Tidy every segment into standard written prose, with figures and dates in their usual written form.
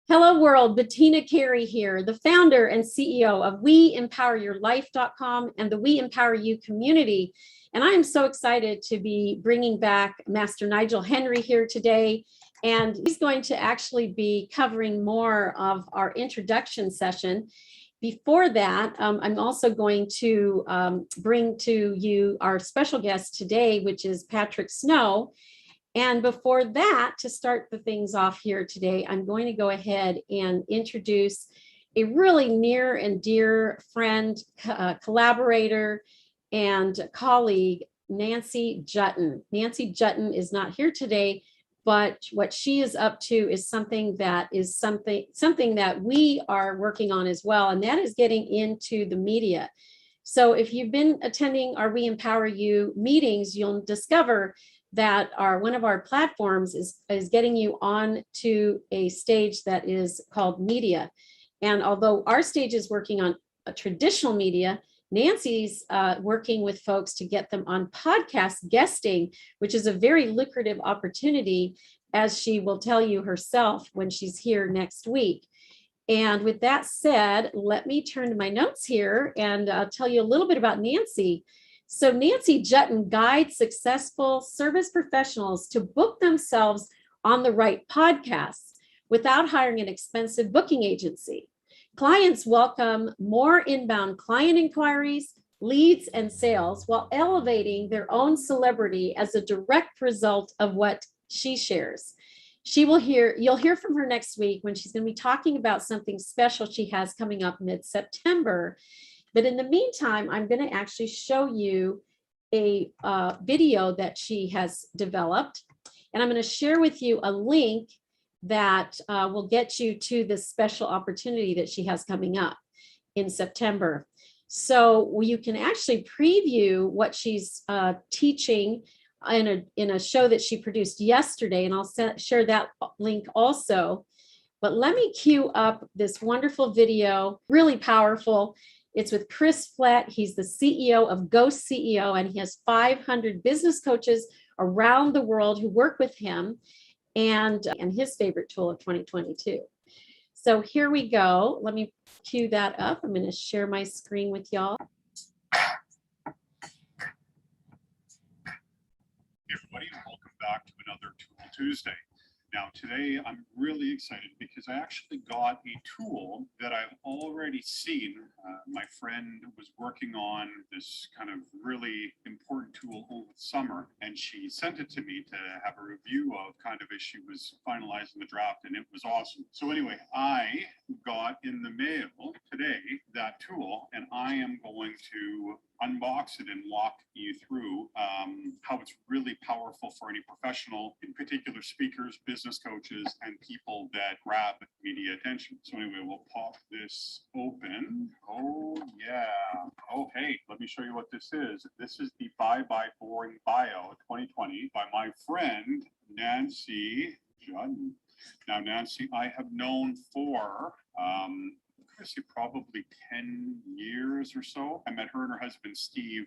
Hello world, Bettina Carey here, the founder and CEO of WeEmpowerYourLife.com and the We Empower You community. And I am so excited to be bringing back Master Nigel Henry here today. And he's going to actually be covering more of our introduction session. Before that, I'm also going to bring to you our special guest today, which is Patrick Snow. And before that, to start the things off here today, I'm going to go ahead and introduce a really near and dear friend, collaborator, and colleague, Nancy Jutton. Nancy Jutton is not here today, but what she is up to is something that we are working on as well, and that is getting into the media. So if you've been attending our We Empower You meetings, you'll discover that one of our platforms is getting you on to a stage that is called media. And although our stage is working on a traditional media, Nancy's working with folks to get them on podcast guesting, which is a very lucrative opportunity, as she will tell you herself when she's here next week. And with that said, let me turn to my notes here and tell you a little bit about Nancy. So Nancy Jutton guides successful service professionals to book themselves on the right podcasts without hiring an expensive booking agency. Clients welcome more inbound client inquiries, leads, and sales while elevating their own celebrity as a direct result of what she shares. You'll hear from her next week when she's going to be talking about something special she has coming up mid-September. But in the meantime, I'm going to actually show you a video that she has developed. And I'm going to share with you a link that will get you to this special opportunity that she has coming up in September. So you can actually preview what she's teaching in a show that she produced yesterday. And I'll share that link also. But let me cue up this wonderful video, really powerful. It's with Chris Flett. He's the CEO of Ghost CEO, and he has 500 business coaches around the world who work with him, and his favorite tool of 2022. So here we go. Let me cue that up. I'm going to share my screen with y'all. Hey everybody, and welcome back to another Tool Tuesday. Now today I'm really excited because I actually got a tool that I've already seen. My friend was working on this kind of really important tool over the summer, and she sent it to me to have a review of kind of as she was finalizing the draft, and it was awesome. So anyway, I got in the mail today that tool, and I am going to unbox it and walk you through how it's really powerful for any professional, in particular speakers, business coaches, and people that grab media attention. So anyway, we'll pop this open. Oh yeah. Oh hey, let me show you what this is. This is the Bye Bye Boring Bio 2020 by my friend Nancy Jutton. Now Nancy, I have known for probably 10 years or so. I met her and her husband, Steve,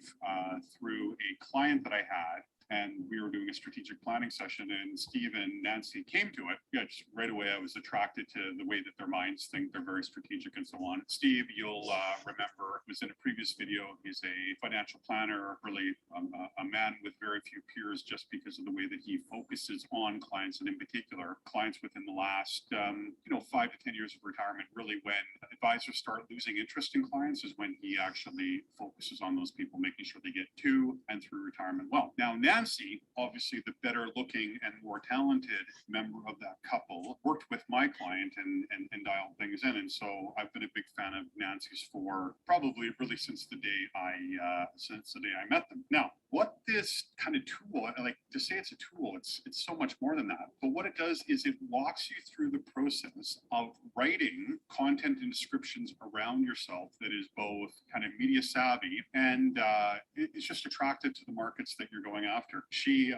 through a client that I had, and we were doing a strategic planning session, and Steve and Nancy came to it. Yeah, just right away, I was attracted to the way that their minds think. They're very strategic and so on. Steve, you'll remember, was in a previous video. He's a financial planner, really a man with very few peers just because of the way that he focuses on clients, and in particular, clients within the last 5 to 10 years of retirement. Really, when advisors start losing interest in clients is when he actually focuses on those people, making sure they get to and through retirement well. Now, Nancy, obviously the better looking and more talented member of that couple, worked with my client and dialed things in. And so I've been a big fan of Nancy's for probably really since the day I met them. Now, what this kind of tool, like to say it's a tool, it's so much more than that. But what it does is it walks you through the process of writing content and descriptions around yourself that is both kind of media savvy and it's just attractive to the markets that you're going after.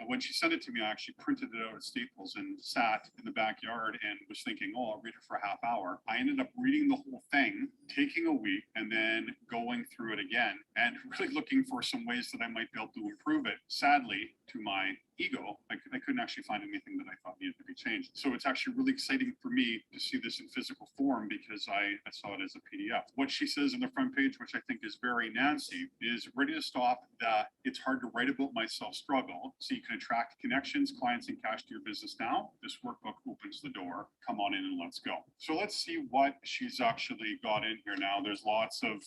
When she sent it to me, I actually printed it out at Staples and sat in the backyard and was thinking, oh, I'll read it for a half hour. I ended up reading the whole thing, taking a week, and then going through it again and really looking for some ways that I might be able to improve it. Sadly, to my ego, I couldn't actually find anything that I thought needed to be changed. So it's actually really exciting for me to see this in physical form because I saw it as a PDF. What she says in the front page, which I think is very Nancy, is ready to stop that it's hard to write about my self-struggle so you can attract connections, clients, and cash to your business now. This workbook opens the door. Come on in and let's go. So let's see what she's actually got in here now. There's lots of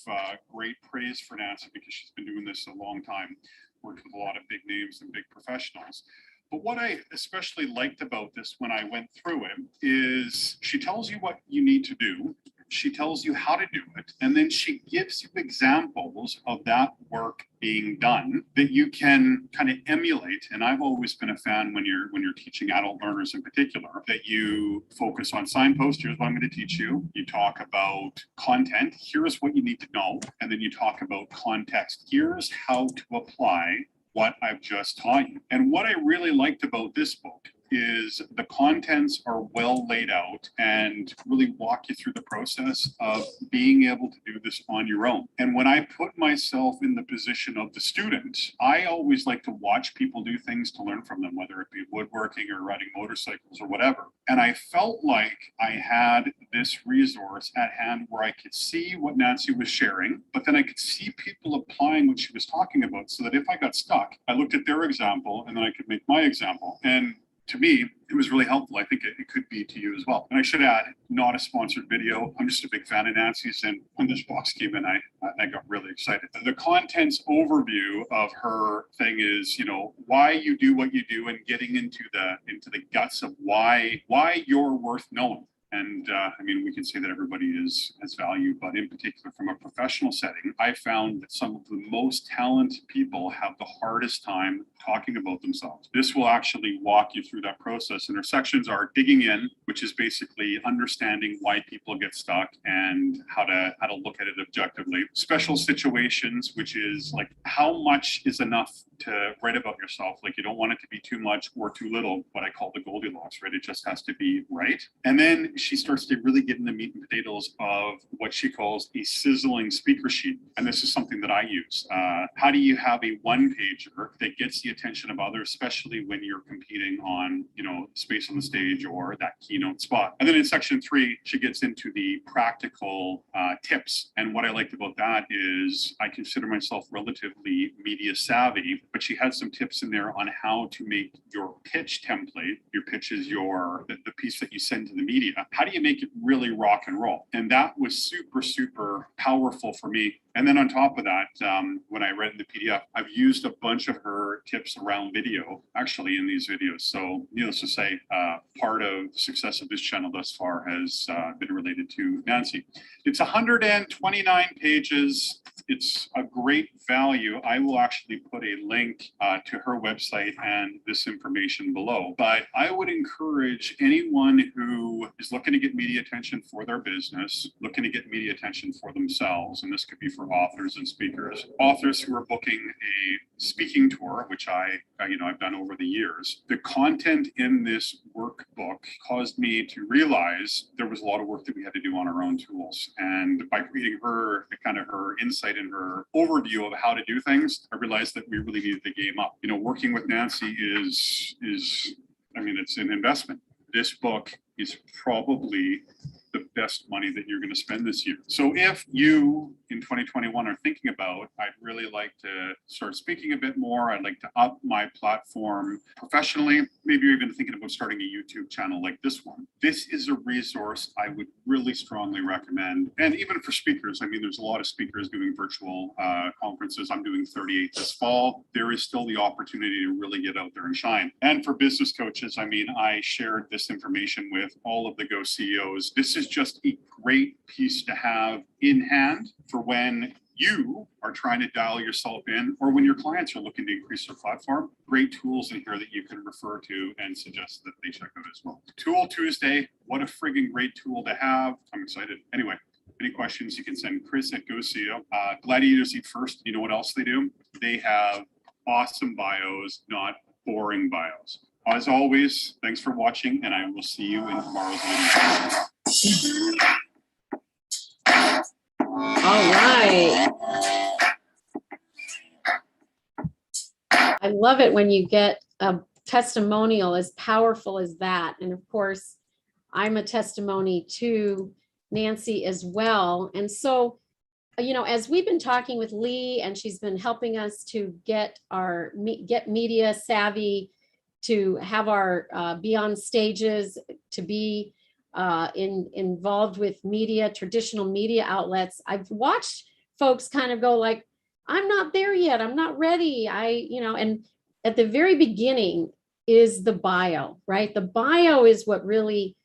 great praise for Nancy because she's been doing this a long time, worked with a lot of big names and big professionals. But what I especially liked about this when I went through it is she tells you what you need to do. She tells you how to do it. And then she gives you examples of that work being done that you can kind of emulate. And I've always been a fan when you're teaching adult learners in particular, that you focus on signposts. Here's what I'm going to teach you. You talk about content. Here's what you need to know. And then you talk about context. Here's how to apply what I've just taught you. And what I really liked about this book is the contents are well laid out and really walk you through the process of being able to do this on your own. And when I put myself in the position of the student, I always like to watch people do things to learn from them, whether it be woodworking or riding motorcycles or whatever. And I felt like I had this resource at hand where I could see what Nancy was sharing, but then I could see people applying what she was talking about so that if I got stuck, I looked at their example and then I could make my example. And to me, it was really helpful. I think it could be to you as well. And I should add, not a sponsored video. I'm just a big fan of Nancy's. And when this box came in, I got really excited. The contents overview of her thing is, why you do what you do and getting into the guts of why you're worth knowing. And we can say that everybody has value, but in particular from a professional setting, I found that some of the most talented people have the hardest time talking about themselves. This will actually walk you through that process. And our sections are digging in, which is basically understanding why people get stuck and how to look at it objectively. Special situations, which is like how much is enough to write about yourself. Like you don't want it to be too much or too little, what I call the Goldilocks, right? It just has to be right. And then she starts to really get in the meat and potatoes of what she calls a sizzling speaker sheet. And this is something that I use. How do you have a one-pager that gets the attention of others, especially when you're competing on, space on the stage or that keynote spot? And then in section 3, she gets into the practical tips. And what I liked about that is I consider myself relatively media savvy, but she had some tips in there on how to make your pitch template. Your pitch is the piece that you send to the media. How do you make it really rock and roll? And that was super, super powerful for me. And then on top of that, when I read the PDF, I've used a bunch of her tips around video, actually in these videos. So needless to say, part of the success of this channel thus far has been related to Nancy. It's 129 pages. It's a great value. I will actually put a link to her website and this information below. But I would encourage anyone who is looking to get media attention for their business, looking to get media attention for themselves, and this could be for authors and speakers, authors who are booking a speaking tour, which I've done over the years. The content in this workbook caused me to realize there was a lot of work that we had to do on our own tools. And by reading her insight and her overview of how to do things, I realized that we really needed the game up. Working with Nancy is it's an investment. This book is probably the best money that you're going to spend this year. So if you in 2021 are thinking about, I'd really like to start speaking a bit more. I'd like to up my platform professionally. Maybe you're even thinking about starting a YouTube channel like this one. This is a resource I would really strongly recommend. And even for speakers, there's a lot of speakers doing virtual conferences. I'm doing 38 this fall. There is still the opportunity to really get out there and shine. And for business coaches, I shared this information with all of the Go CEOs. This is just a great piece to have in hand for when you are trying to dial yourself in or when your clients are looking to increase their platform. Great tools in here that you can refer to and suggest that they check out as well. Tool Tuesday, what a friggin' great tool to have. I'm excited. Anyway, any questions you can send Chris at GoCEO. Gladiators Eat First. You know what else they do? They have awesome bios, not boring bios. As always, thanks for watching, and I will see you in tomorrow's video. All right. I love it when you get a testimonial as powerful as that. And of course, I'm a testimony to Nancy as well. And so, as we've been talking with Lee, and she's been helping us to get media savvy, to have our be on stages, to be involved with media, traditional media outlets. I've watched folks kind of go like, I'm not there yet. I'm not ready. And at the very beginning is the bio, right? The bio is what really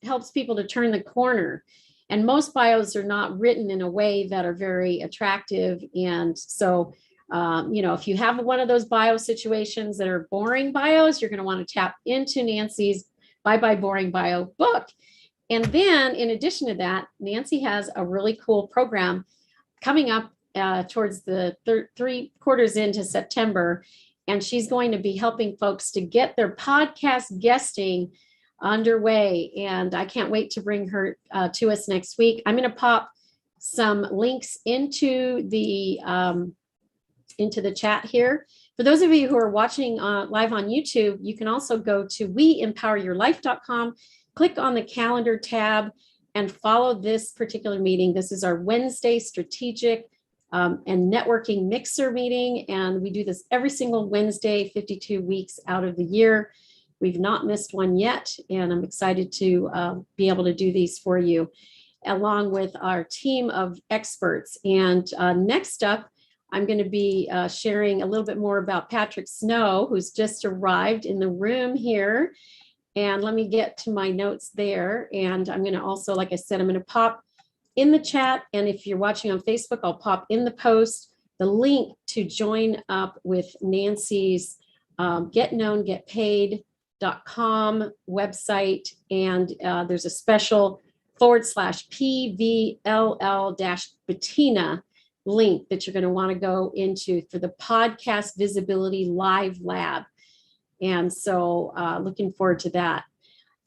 helps people to turn the corner. And most bios are not written in a way that are very attractive. And so, if you have one of those bio situations that are boring bios, you're going to want to tap into Nancy's Bye Bye Boring Bio book. And then in addition to that, Nancy has a really cool program coming up towards the 3 quarters into September. And she's going to be helping folks to get their podcast guesting underway. And I can't wait to bring her to us next week. I'm going to pop some links into the chat here. For those of you who are watching live on YouTube, you can also go to WeEmpowerYourLife.com, click on the calendar tab, and follow this particular meeting. This is our Wednesday strategic and networking mixer meeting. And we do this every single Wednesday, 52 weeks out of the year. We've not missed one yet, and I'm excited to be able to do these for you, along with our team of experts. And next up, I'm going to be sharing a little bit more about Patrick Snow, who's just arrived in the room here. And let me get to my notes there. And I'm going to also, like I said, I'm going to pop in the chat. And if you're watching on Facebook, I'll pop in the post the link to join up with Nancy's Get Known, Get Paid .com website, and there's a special /PVLL-Bettina link that you're going to want to go into for the Podcast Visibility Live Lab. And so looking forward to that.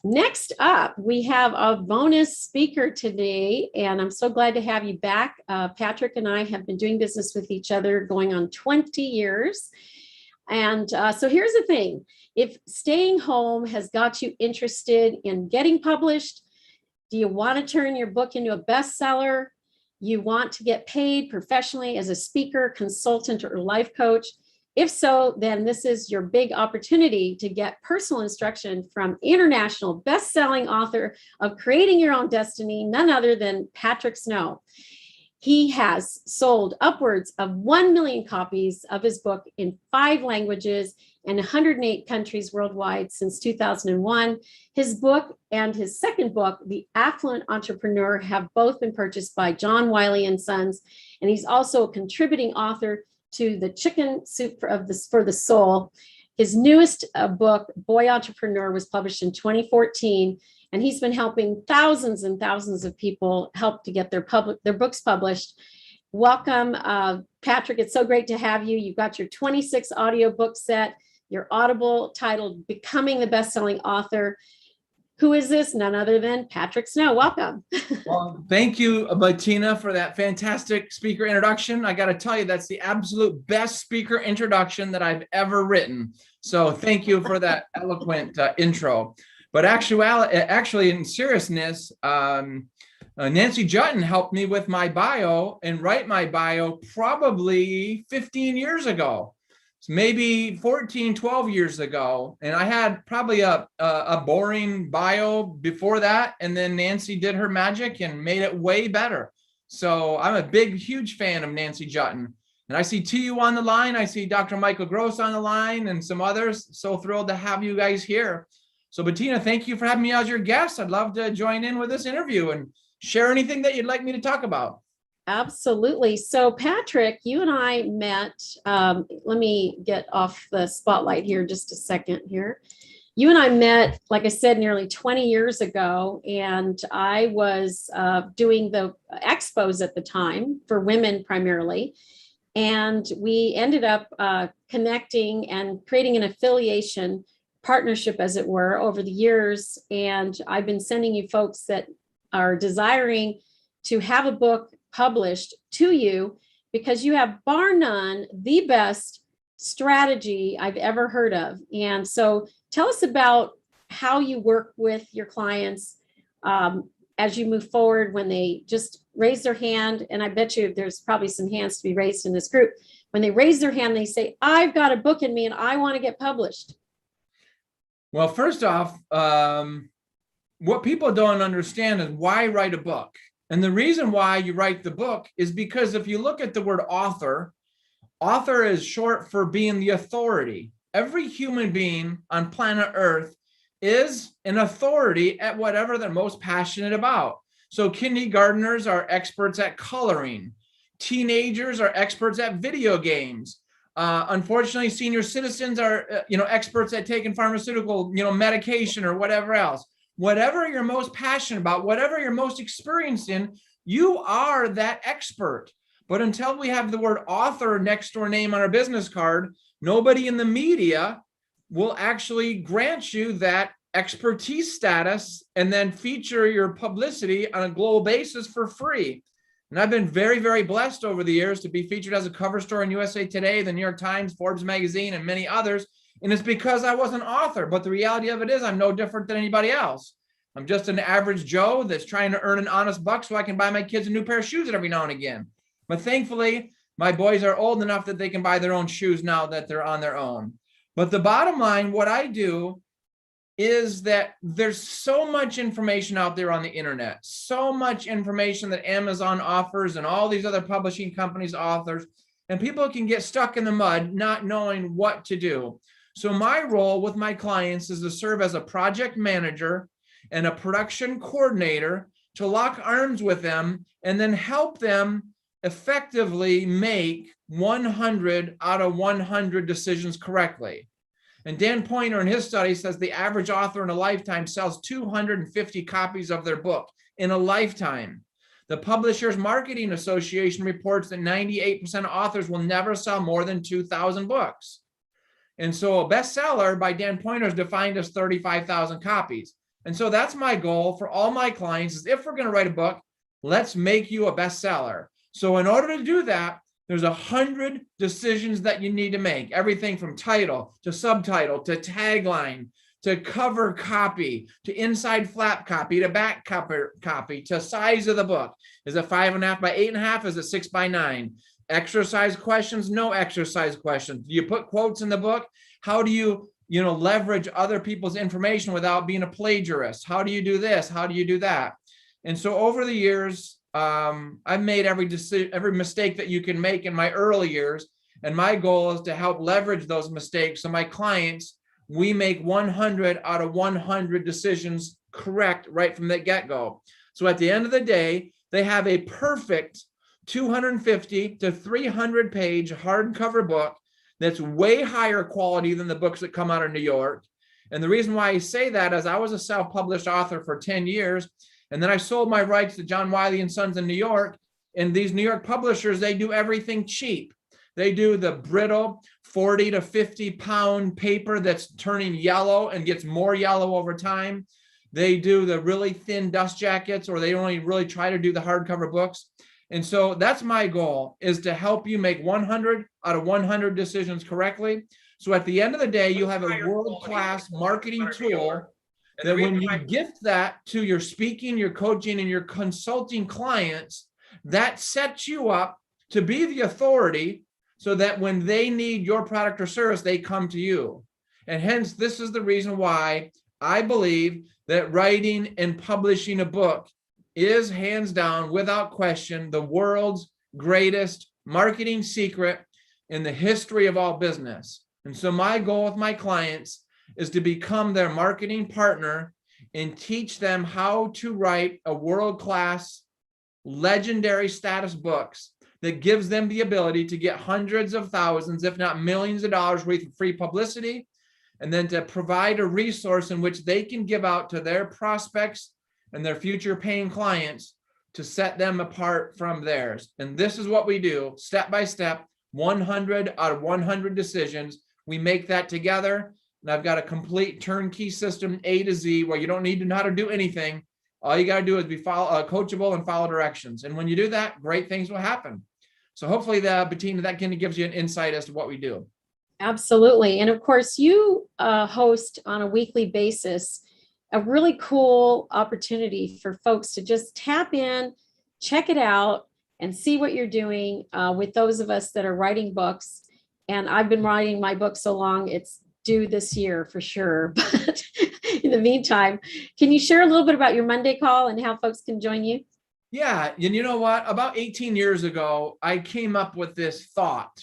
Next up, we have a bonus speaker today, and I'm so glad to have you back. Patrick and I have been doing business with each other going on 20 years. And so here's the thing. If staying home has got you interested in getting published, do you want to turn your book into a bestseller? You want to get paid professionally as a speaker, consultant, or life coach? If so, then this is your big opportunity to get personal instruction from international best-selling author of Creating Your Own Destiny, none other than Patrick Snow. He has sold upwards of 1 million copies of his book in 5 languages and 108 countries worldwide since 2001. His book and his second book, The Affluent Entrepreneur, have both been purchased by John Wiley & Sons, and he's also a contributing author to The Chicken Soup for the Soul. His newest book, Boy Entrepreneur, was published in 2014, and he's been helping thousands and thousands of people help to get their books published. Welcome, Patrick. It's so great to have you. You've got your 26 audio book set, your Audible titled Becoming the Best-Selling Author. Who is this? None other than Patrick Snow. Welcome. Well, thank you, Bettina, for that fantastic speaker introduction. I got to tell you, that's the absolute best speaker introduction that I've ever written. So thank you for that eloquent intro. But actually, in seriousness, Nancy Jutton helped me with my bio and write my bio probably 15 years ago. Maybe 14, 12 years ago. And I had probably a boring bio before that. And then Nancy did her magic and made it way better. So I'm a huge fan of Nancy Jutton. And I see TU on the line. I see Dr. Michael Gross on the line and some others. So thrilled to have you guys here. So Bettina, thank you for having me as your guest. I'd love to join in with this interview and share anything that you'd like me to talk about. Absolutely. So Patrick, you and I met, let me get off the spotlight here just a second here. You and I met, like I said, nearly 20 years ago, and I was doing the expos at the time for women primarily. And we ended up connecting and creating an affiliation partnership, as it were, over the years. And I've been sending you folks that are desiring to have a book published to you because you have, bar none, the best strategy I've ever heard of. And so tell us about how you work with your clients as you move forward when they just raise their hand. And I bet you there's probably some hands to be raised in this group. When they raise their hand, they say, I've got a book in me and I want to get published. Well, first off, what people don't understand is why write a book. And the reason why you write the book is because if you look at the word author, author is short for being the authority. Every human being on planet Earth is an authority at whatever they're most passionate about. So kindergartners are experts at coloring. Teenagers are experts at video games. Unfortunately, senior citizens are, experts at taking pharmaceutical, medication or whatever else. Whatever you're most passionate about, whatever you're most experienced in, you are that expert. But until we have the word author next to our name on our business card, nobody in the media will actually grant you that expertise status and then feature your publicity on a global basis for free. And I've been very, very blessed over the years to be featured as a cover story in USA Today, the New York Times, Forbes magazine, and many others. And it's because I was an author. But the reality of it is I'm no different than anybody else. I'm just an average Joe that's trying to earn an honest buck so I can buy my kids a new pair of shoes every now and again. But thankfully, my boys are old enough that they can buy their own shoes now that they're on their own. But the bottom line, what I do is that there's so much information out there on the internet, so much information that Amazon offers and all these other publishing companies authors, and people can get stuck in the mud not knowing what to do. So my role with my clients is to serve as a project manager and a production coordinator to lock arms with them and then help them effectively make 100 out of 100 decisions correctly. And Dan Poynter in his study says the average author in a lifetime sells 250 copies of their book in a lifetime. The Publishers Marketing Association reports that 98% of authors will never sell more than 2,000 books. And so a bestseller by Dan Poynter is defined as 35,000 copies. And so that's my goal for all my clients is if we're going to write a book, let's make you a bestseller. So in order to do that, there's 100 decisions that you need to make, everything from title to subtitle to tagline to cover copy to inside flap copy to back copy to size of the book. Is it 5.5 by 8.5? Is it 6 by 9? Exercise questions, no exercise questions. Do you put quotes in the book? How do you leverage other people's information without being a plagiarist? How do you do this? How do you do that? And so over the years, I've made every mistake that you can make in my early years. And my goal is to help leverage those mistakes. So my clients, we make 100 out of 100 decisions correct right from the get-go. So at the end of the day, they have a perfect 250 to 300 page hardcover book that's way higher quality than the books that come out of New York. And the reason why I say that is I was a self-published author for 10 years. And then I sold my rights to John Wiley & Sons in New York. And these New York publishers, they do everything cheap. They do the brittle 40 to 50 pound paper that's turning yellow and gets more yellow over time. They do the really thin dust jackets, or they only really try to do the hardcover books. And so that's my goal, is to help you make 100 out of 100 decisions correctly. So at the end of the day, you have a world-class marketing tool that when you gift that to your speaking, your coaching, and your consulting clients, that sets you up to be the authority so that when they need your product or service, they come to you. And hence, this is the reason why I believe that writing and publishing a book is hands down, without question, the world's greatest marketing secret in the history of all business. And so my goal with my clients is to become their marketing partner and teach them how to write a world-class, legendary status books that gives them the ability to get hundreds of thousands, if not millions of dollars worth of free publicity, and then to provide a resource in which they can give out to their prospects and their future paying clients to set them apart from theirs. And this is what we do, step by step, 100 out of 100 decisions. We make that together. And I've got a complete turnkey system, A to Z, where you don't need to know how to do anything. All you got to do is be coachable and follow directions. And when you do that, great things will happen. So hopefully, Bettina, that kind of gives you an insight as to what we do. Absolutely. And of course, you host on a weekly basis a really cool opportunity for folks to just tap in, check it out, and see what you're doing with those of us that are writing books. And I've been writing my book so long, it's due this year for sure. But in the meantime, can you share a little bit about your Monday call and how folks can join you? Yeah, and you know what? About 18 years ago, I came up with this thought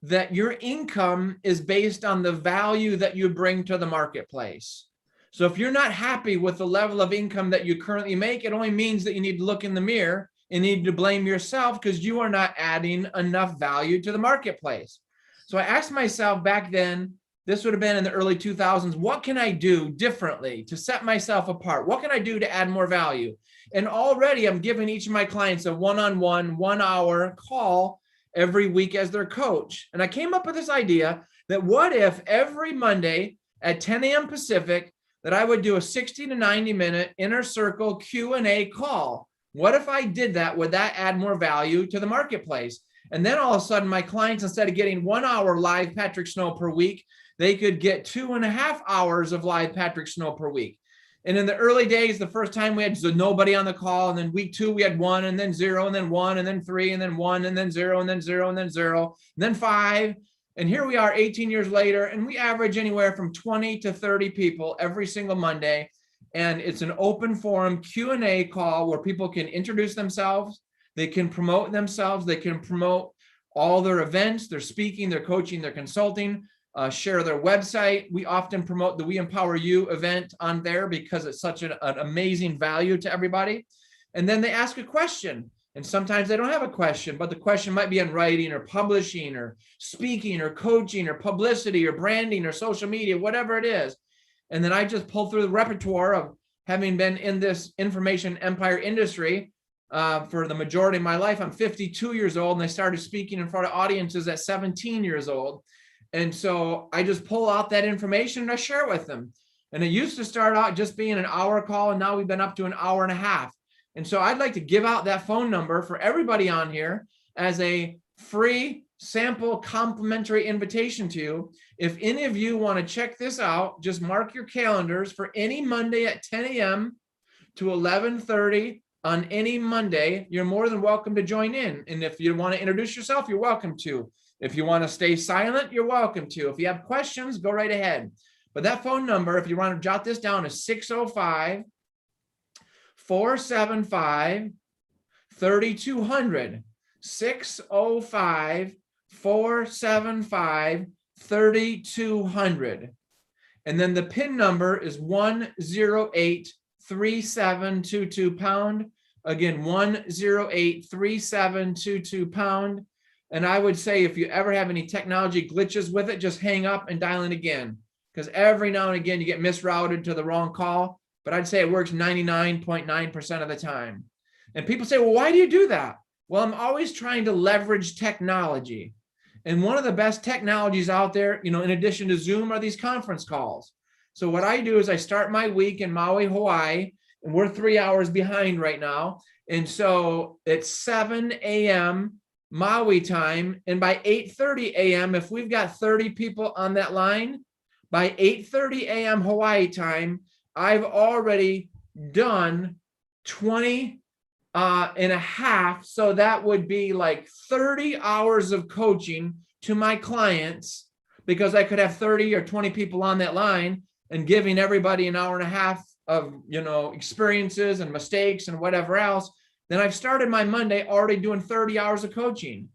that your income is based on the value that you bring to the marketplace. So if you're not happy with the level of income that you currently make, it only means that you need to look in the mirror and need to blame yourself because you are not adding enough value to the marketplace. So I asked myself back then, this would have been in the early 2000s, what can I do differently to set myself apart? What can I do to add more value? And already I'm giving each of my clients a one-on-one, 1 hour call every week as their coach. And I came up with this idea that what if every Monday at 10 a.m. Pacific, that I would do a 60 to 90 minute inner circle Q&A call. What if I did that? Would that add more value to the marketplace? And then all of a sudden my clients, instead of getting 1 hour live Patrick Snow per week, they could get 2.5 hours of live Patrick Snow per week. And in the early days, the first time we had nobody on the call, and then week 2, we had 1, and then 0, and then 1, and then 3, and then 1, and then 0, and then 0, and then 0, and then 5. And here we are 18 years later, and we average anywhere from 20 to 30 people every single Monday. And it's an open forum Q&A call where people can introduce themselves, they can promote themselves, they can promote all their events, their speaking, their coaching, their consulting, share their website. We often promote the We Empower You event on there because it's such an amazing value to everybody. And then they ask a question. And sometimes they don't have a question, but the question might be in writing or publishing or speaking or coaching or publicity or branding or social media, whatever it is. And then I just pull through the repertoire of having been in this information empire industry for the majority of my life. I'm 52 years old and I started speaking in front of audiences at 17 years old. And so I just pull out that information and I share it with them. And it used to start out just being an hour call, and now we've been up to an hour and a half. And so I'd like to give out that phone number for everybody on here as a free sample complimentary invitation to you. If any of you want to check this out, just mark your calendars for any Monday at 10 a.m. to 11:30 on any Monday. You're more than welcome to join in. And if you want to introduce yourself, you're welcome to. If you want to stay silent, you're welcome to. If you have questions, go right ahead. But that phone number, if you want to jot this down, is 605-475-3200. 605-475-3200. And then the PIN number is 108-3722 #. Again, 108-3722 #. And I would say if you ever have any technology glitches with it, just hang up and dial in again. Because every now and again you get misrouted to the wrong call. But I'd say it works 99.9% of the time. And people say, well, why do you do that? Well, I'm always trying to leverage technology. And one of the best technologies out there, in addition to Zoom, are these conference calls. So what I do is I start my week in Maui, Hawaii, and we're 3 hours behind right now. And so it's 7 a.m. Maui time. And by 8:30 a.m., if we've got 30 people on that line, by 8:30 a.m. Hawaii time, I've already done 20 and a half. So that would be like 30 hours of coaching to my clients, because I could have 30 or 20 people on that line and giving everybody an hour and a half of, experiences and mistakes and whatever else. Then I've started my Monday already doing 30 hours of coaching.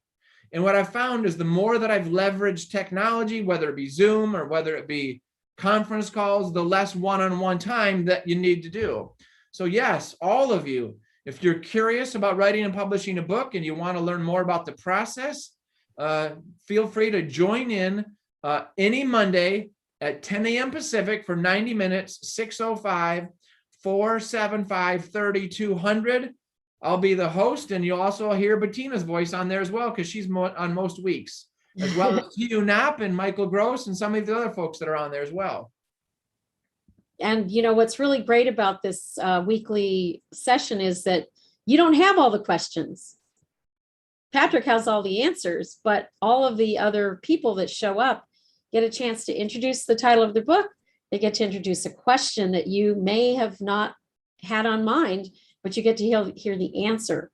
And what I've found is the more that I've leveraged technology, whether it be Zoom or whether it be conference calls, the less one-on-one time that you need to do. So yes, all of you, if you're curious about writing and publishing a book and you want to learn more about the process, feel free to join in any Monday at 10 a.m. Pacific for 90 minutes, 605-475-3200. I'll be the host, and you'll also hear Bettina's voice on there as well, because she's on most weeks, as well as Hugh Knapp and Michael Gross and some of the other folks that are on there as well. And what's really great about this weekly session is that you don't have all the questions. Patrick has all the answers, but all of the other people that show up, get a chance to introduce the title of their book. They get to introduce a question that you may have not had on mind, but you get to hear the answer.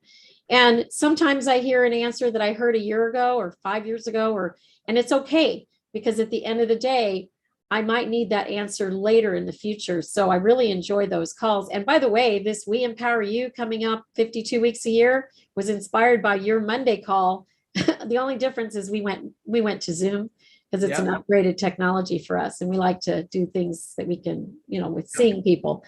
And sometimes I hear an answer that I heard a year ago or 5 years ago, and it's okay, because at the end of the day, I might need that answer later in the future. So I really enjoy those calls. And by the way, this We Empower You coming up 52 weeks a year was inspired by your Monday call. The only difference is we went to Zoom, because it's an upgraded technology for us. And we like to do things that we can, with seeing people.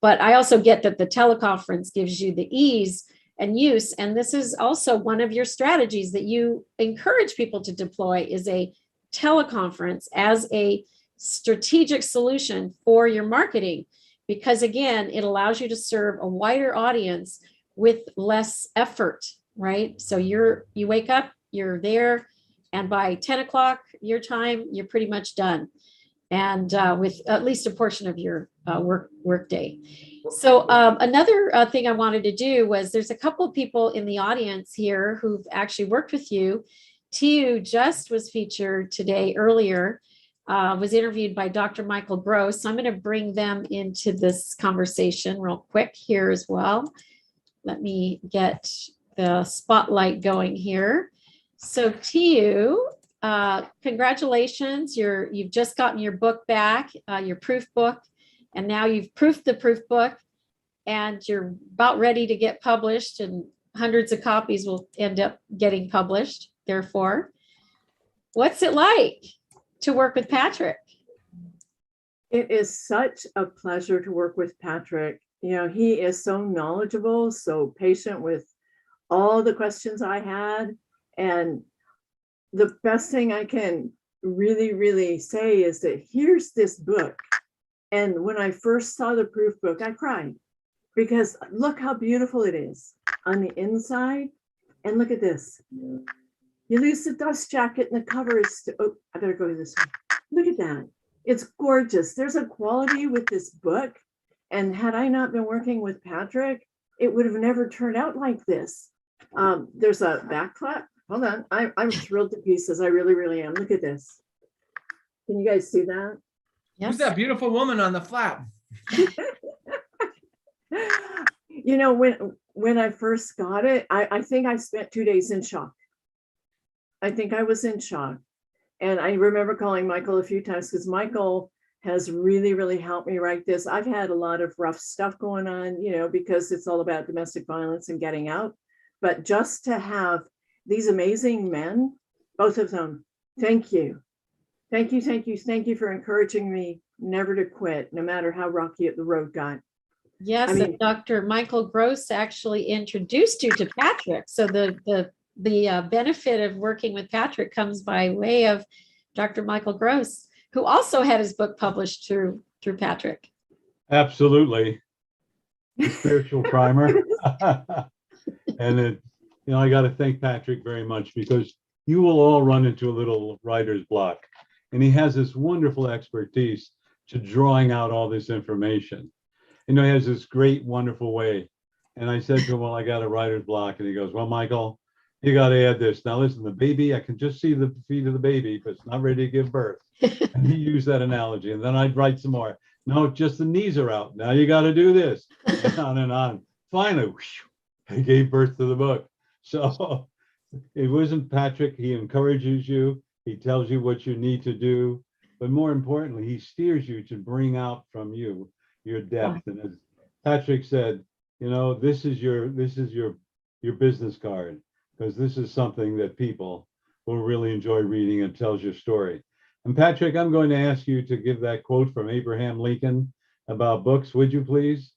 But I also get that the teleconference gives you the ease and use. And this is also one of your strategies that you encourage people to deploy, is a teleconference as a strategic solution for your marketing, because again, it allows you to serve a wider audience with less effort, right? So you wake up, you're there, and by 10 o'clock your time, you're pretty much done, and with at least a portion of your work day. So another thing I wanted to do was, there's a couple of people in the audience here who've actually worked with you. Tiu just was featured today earlier, was interviewed by Dr. Michael Gross. So I'm going to bring them into this conversation real quick here as well. Let me get the spotlight going here. So Tiu, congratulations. You've just gotten your book back, your proof book, and now you've proofed the proof book, and you're about ready to get published, and hundreds of copies will end up getting published. Therefore, what's it like to work with Patrick? It is such a pleasure to work with Patrick. He is so knowledgeable, so patient with all the questions I had. And the best thing I can really, really say is that here's this book. And when I first saw the proof book, I cried, because look how beautiful it is on the inside. And look at this. You lose the dust jacket and the cover is, oh, I better go this way. Look at that. It's gorgeous. There's a quality with this book. And had I not been working with Patrick, it would have never turned out like this. There's a back flap. Hold on. I'm thrilled to pieces. I really, really am. Look at this. Can you guys see that? Yes. Who's that beautiful woman on the flap? When I first got it, I think I spent 2 days in shock. I think I was in shock. And I remember calling Michael a few times, because Michael has really, really helped me write this. I've had a lot of rough stuff going on, because it's all about domestic violence and getting out. But just to have these amazing men, both of them, thank you. Thank you, thank you, thank you for encouraging me never to quit, no matter how rocky the road got. Yes, and Dr. Michael Gross actually introduced you to Patrick. So the benefit of working with Patrick comes by way of Dr. Michael Gross, who also had his book published through Patrick. Absolutely. The spiritual primer. And I got to thank Patrick very much, because you will all run into a little writer's block. And he has this wonderful expertise to drawing out all this information. He has this great, wonderful way. And I said to him, well, I got a writer's block. And he goes, well, Michael, you got to add this. Now, listen, the baby, I can just see the feet of the baby, but it's not ready to give birth. And he used that analogy. And then I'd write some more. No, just the knees are out. Now you got to do this. And on and on. Finally, he gave birth to the book. So it wasn't Patrick. He encourages you. He tells you what you need to do. But more importantly, he steers you to bring out from you your depth. And as Patrick said, this is your business card, because this is something that people will really enjoy reading, and tells your story. And Patrick, I'm going to ask you to give that quote from Abraham Lincoln about books, would you please?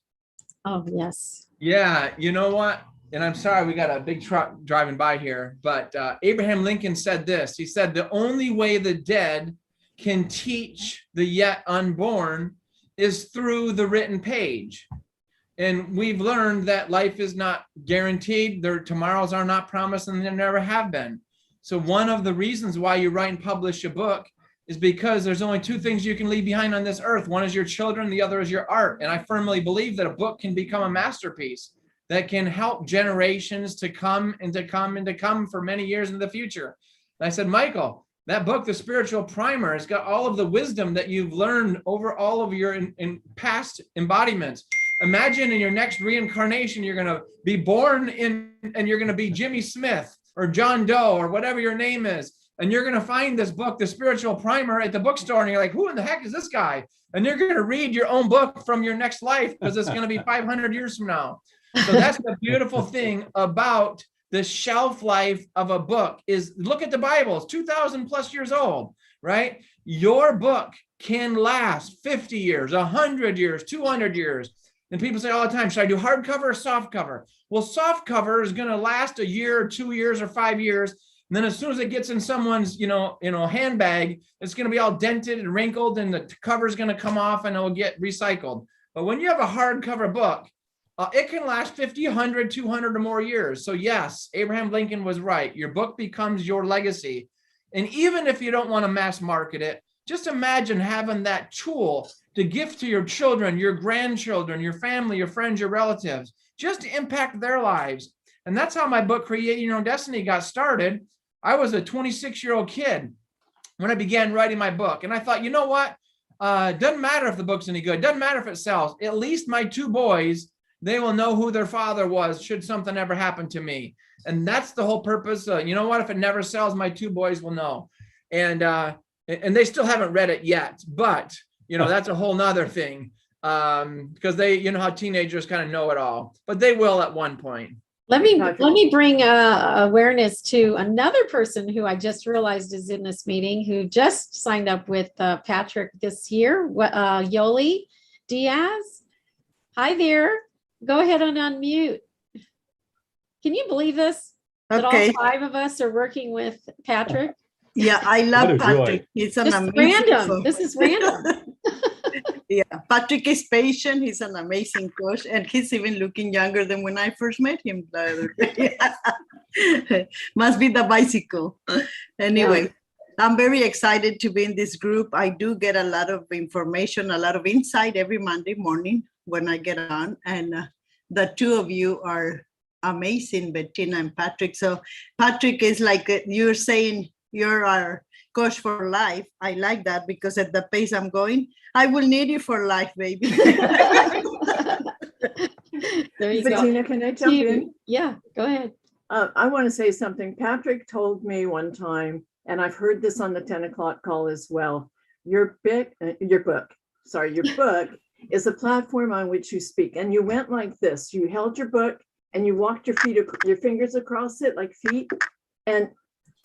Oh, yes. Yeah, you know what? And I'm sorry, we got a big truck driving by here, but Abraham Lincoln said this. He said, the only way the dead can teach the yet unborn is through the written page. And we've learned that life is not guaranteed. Their tomorrows are not promised, and they never have been. So one of the reasons why you write and publish a book is because there's only two things you can leave behind on this earth. One is your children, the other is your art. And I firmly believe that a book can become a masterpiece that can help generations to come and to come and to come for many years in the future. And I said, Michael, That book, The Spiritual Primer, has got all of the wisdom that you've learned over all of your in past embodiments. Imagine in your next reincarnation, you're going to be born in, and you're going to be Jimmy Smith or John Doe or whatever your name is. And you're going to find this book, The Spiritual Primer, at the bookstore. And you're like, who in the heck is this guy? And you're going to read your own book from your next life because it's going to be 500 years from now. So that's the beautiful thing about the shelf life of a book is, look at the Bible. It's 2,000 plus years old, right? Your book can last 50 years, 100 years, 200 years. And people say all the time, should I do hardcover or soft cover? Well, soft cover is going to last a year or 2 years or 5 years. And then as soon as it gets in someone's, handbag, it's going to be all dented and wrinkled, and the cover is going to come off and it will get recycled. But when you have a hardcover book, it can last 50, 100, 200 or more years. So yes, Abraham Lincoln was right. Your book becomes your legacy. And even if you don't want to mass market it, just imagine having that tool to gift to your children, your grandchildren, your family, your friends, your relatives, just to impact their lives. And that's how my book, Creating Your Own Destiny, got started. I was a 26-year-old kid when I began writing my book. And I thought, you know what? Doesn't matter if the book's any good. Doesn't matter if it sells. At least my 2 boys, they will know who their father was should something ever happen to me. And that's the whole purpose. You know what? If it never sells, my 2 boys will know. And they still haven't read it yet. But, that's a whole nother thing. Because they, how teenagers kind of know it all. But they will at one point. Let me bring awareness to another person who I just realized is in this meeting, who just signed up with Patrick this year, Yoli Diaz. Hi there. Go ahead and unmute. Can you believe this? That all 5 of us are working with Patrick? Yeah, I love Patrick. He's an amazing random. This is random. Yeah, Patrick is patient. He's an amazing coach, and he's even looking younger than when I first met him the other day. Must be the bicycle. Anyway, yeah. I'm very excited to be in this group. I do get a lot of information, a lot of insight every Monday morning when I get on, and the 2 of you are amazing, Bettina and Patrick. So Patrick is like you're saying, you're our coach for life. I like that because at the pace I'm going, I will need you for life, baby. There you Bettina, go. can I jump in? Yeah, go ahead. I want to say something. Patrick told me one time, and I've heard this on the 10 o'clock call as well. Your book is a platform on which you speak. And you went like this. You held your book and you walked your fingers across it like feet. And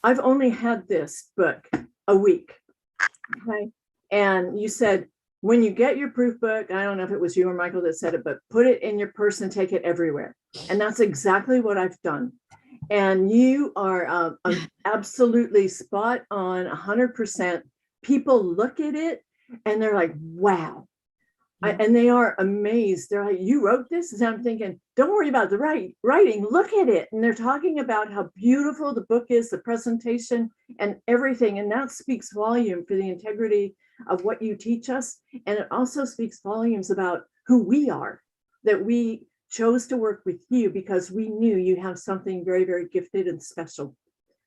I've only had this book a week. Okay. And you said, when you get your proof book, I don't know if it was you or Michael that said it, but put it in your purse and take it everywhere. And that's exactly what I've done. And you are absolutely spot on, 100%. People look at it and they're like, wow. And they are amazed. They're like, you wrote this? And I'm thinking, don't worry about the writing. Look at it. And they're talking about how beautiful the book is, the presentation and everything. And that speaks volume for the integrity of what you teach us. And it also speaks volumes about who we are, that we chose to work with you because we knew you'd have something very, very gifted and special.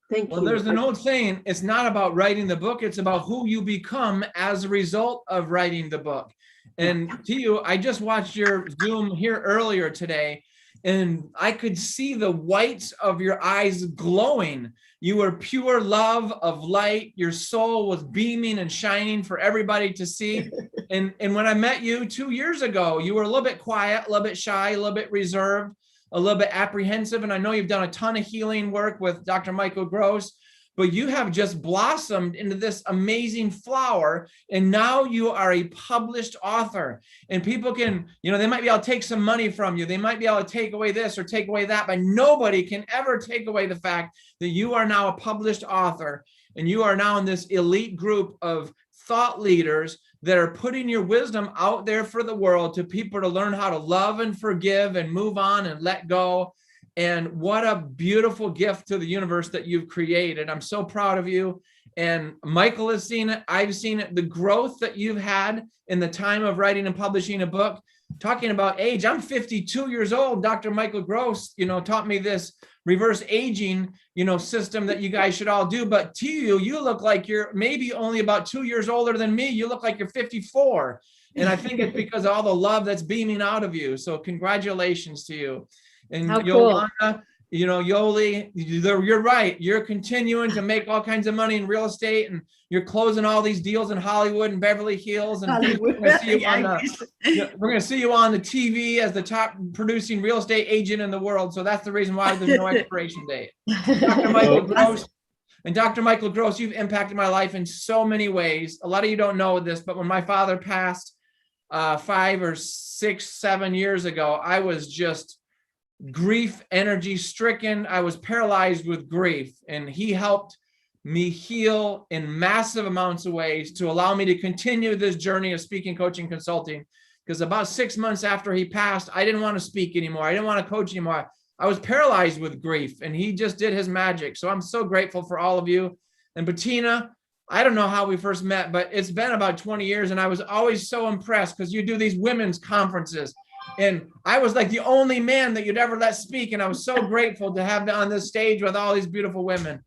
Thank you. Well, there's an old saying, it's not about writing the book, it's about who you become as a result of writing the book. And to you, I just watched your Zoom here earlier today, and I could see the whites of your eyes glowing. You were pure love of light. Your soul was beaming and shining for everybody to see. And when I met you 2 years ago, you were a little bit quiet, a little bit shy, a little bit reserved, a little bit apprehensive. And I know you've done a ton of healing work with Dr. Michael Gross, but you have just blossomed into this amazing flower. And now you are a published author, and people can, they might be able to take some money from you. They might be able to take away this or take away that, but nobody can ever take away the fact that you are now a published author, and you are now in this elite group of thought leaders that are putting your wisdom out there for the world, to people to learn how to love and forgive and move on and let go. And what a beautiful gift to the universe that you've created. I'm so proud of you. And Michael has seen it. I've seen it. The growth that you've had in the time of writing and publishing a book. talking about age, I'm 52 years old. Dr. Michael Gross, taught me this reverse aging, system that you guys should all do. But to you, you look like you're maybe only about 2 years older than me. You look like you're 54. And I think it's because of all the love that's beaming out of you. So congratulations to you. And How cool. Yolanda, Yoli, you're right. You're continuing to make all kinds of money in real estate, and you're closing all these deals in Hollywood and Beverly Hills. And we're going to see you on the TV as the top producing real estate agent in the world. So that's the reason why there's no expiration date. Dr. Michael Gross. And Dr. Michael Gross, you've impacted my life in so many ways. A lot of you don't know this, but when my father passed 5 or 6, 7 years ago, I was just grief energy stricken. I was paralyzed with grief, and he helped me heal in massive amounts of ways to allow me to continue this journey of speaking, coaching, consulting. Because about 6 months after he passed, I didn't want to speak anymore. I didn't want to coach anymore. I was paralyzed with grief, and he just did his magic. So I'm so grateful for all of you. And Bettina, I don't know how we first met, but it's been about 20 years, and I was always so impressed because you do these women's conferences. And I was like the only man that you'd ever let speak. And I was so grateful to have on this stage with all these beautiful women.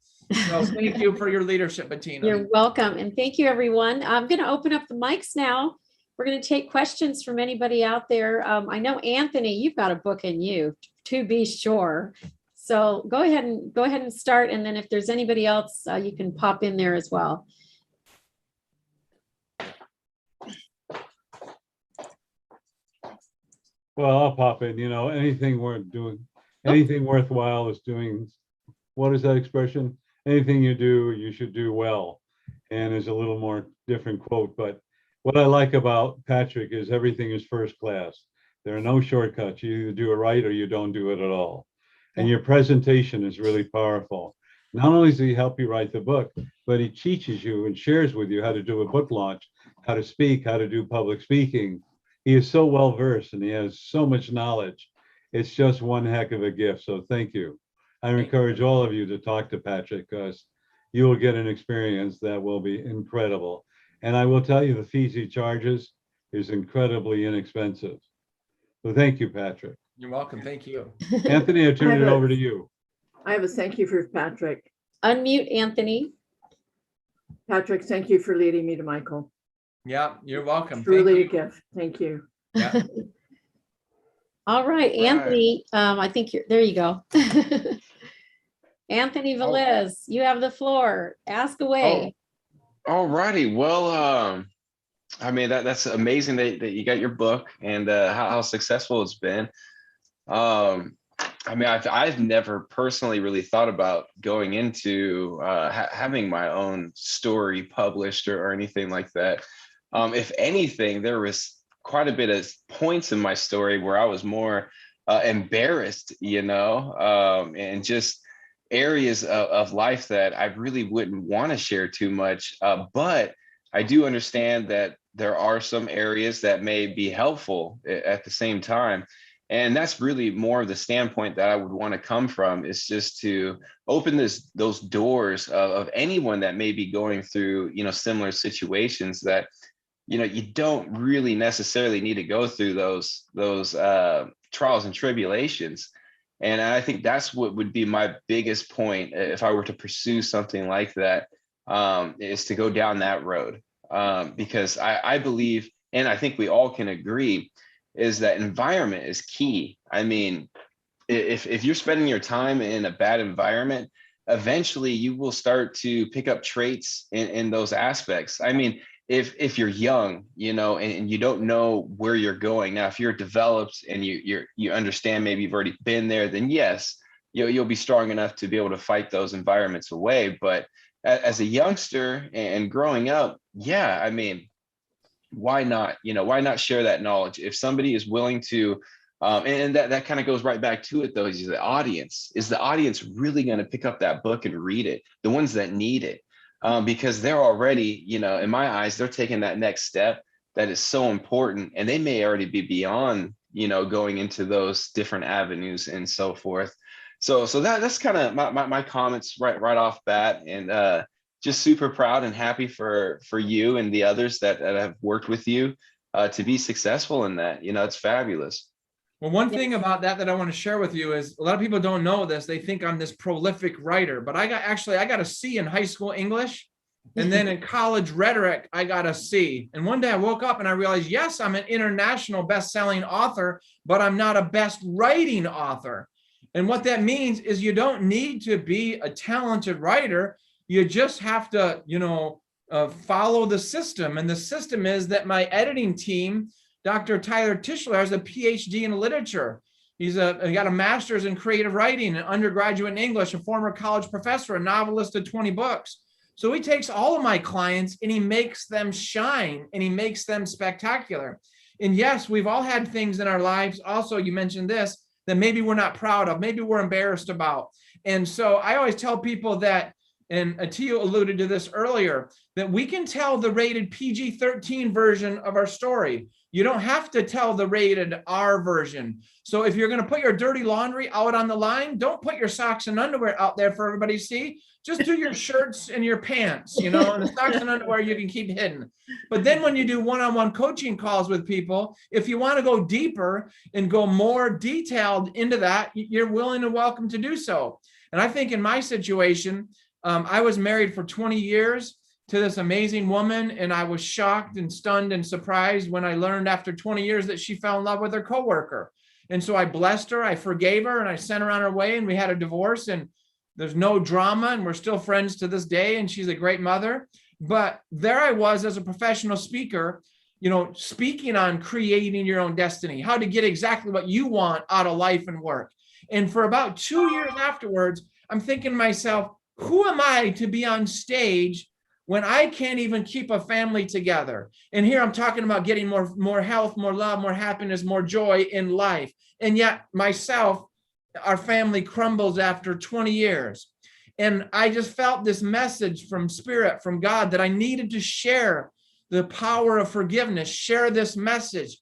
So thank you for your leadership, Bettina. You're welcome. And thank you, everyone. I'm going to open up the mics now. We're going to take questions from anybody out there. I know, Anthony, you've got a book in you, to be sure. So go ahead and start. And then if there's anybody else, you can pop in there as well. Well, I'll pop in. Anything worth doing, anything worthwhile is doing. What is that expression? Anything you do, you should do well. And there's a little more different quote, but what I like about Patrick is everything is first class. There are no shortcuts. You either do it right or you don't do it at all. And your presentation is really powerful. Not only does he help you write the book, but he teaches you and shares with you how to do a book launch, how to speak, how to do public speaking. He is so well versed and he has so much knowledge. It's just one heck of a gift. So thank you. I encourage all of you to talk to Patrick because you will get an experience that will be incredible. And I will tell you, the fees he charges is incredibly inexpensive. So thank you, Patrick. You're welcome. Thank you. Anthony, I turn it over to you. I have a thank you for Patrick. Unmute, Anthony. Patrick, thank you for leading me to Michael. Yeah, you're welcome. Truly a gift. Thank you. Yeah. All right, Anthony, I think there you go. Anthony Velez, you have the floor. Ask away. All righty. Well, I mean, that's amazing that you got your book and how successful it's been. I mean, I've never personally really thought about going into having my own story published or anything like that. If anything, there was quite a bit of points in my story where I was more embarrassed, and just areas of life that I really wouldn't want to share too much. But I do understand that there are some areas that may be helpful at the same time. And that's really more of the standpoint that I would want to come from, is just to open those doors of anyone that may be going through, similar situations that, you don't really necessarily need to go through those trials and tribulations. And I think that's what would be my biggest point if I were to pursue something like that, is to go down that road. Because I believe, and I think we all can agree, is that environment is key. I mean, if you're spending your time in a bad environment, eventually you will start to pick up traits in those aspects. I mean, if you're young, and you don't know where you're going. Now, if you're developed and you understand, maybe you've already been there, then yes, you'll be strong enough to be able to fight those environments away. But as a youngster and growing up, yeah, I mean, why not? Why not share that knowledge? If somebody is willing to, and that kind of goes right back to it, though, is the audience. Is the audience really going to pick up that book and read it? The ones that need it. Because they're already, in my eyes, they're taking that next step that is so important, and they may already be beyond, going into those different avenues and so forth. So that's kind of my comments right off bat, and just super proud and happy for you and the others that have worked with you. to be successful in that. It's fabulous. Well, one thing about that I want to share with you is a lot of people don't know this. They think I'm this prolific writer, but I got a C in high school English. And then in college rhetoric, I got a C. And one day I woke up and I realized, yes, I'm an international best-selling author, but I'm not a best writing author. And what that means is you don't need to be a talented writer. You just have to, follow the system. And the system is that my editing team, Dr. Tyler Tischler, has a PhD in literature. He got a master's in creative writing, an undergraduate in English, a former college professor, a novelist of 20 books. So he takes all of my clients and he makes them shine and he makes them spectacular. And yes, we've all had things in our lives. Also, you mentioned this, that maybe we're not proud of, maybe we're embarrassed about. And so I always tell people that, and Atiu alluded to this earlier, that we can tell the rated PG-13 version of our story. You don't have to tell the rated R version. So if you're going to put your dirty laundry out on the line, don't put your socks and underwear out there for everybody to see. Just do your shirts and your pants, and the socks and underwear you can keep hidden. But then when you do one-on-one coaching calls with people, if you want to go deeper and go more detailed into that, you're willing and welcome to do so. And I think in my situation, I was married for 20 years to this amazing woman, and I was shocked and stunned and surprised when I learned after 20 years that she fell in love with her coworker. And so I blessed her, I forgave her, and I sent her on her way, and we had a divorce, and there's no drama, and we're still friends to this day, and she's a great mother. But there I was as a professional speaker, speaking on creating your own destiny, how to get exactly what you want out of life and work. And for about 2 years afterwards, I'm thinking to myself, who am I to be on stage when I can't even keep a family together? And here I'm talking about getting more health, more love, more happiness, more joy in life. And yet myself, our family crumbles after 20 years. And I just felt this message from Spirit, from God, that I needed to share the power of forgiveness, share this message.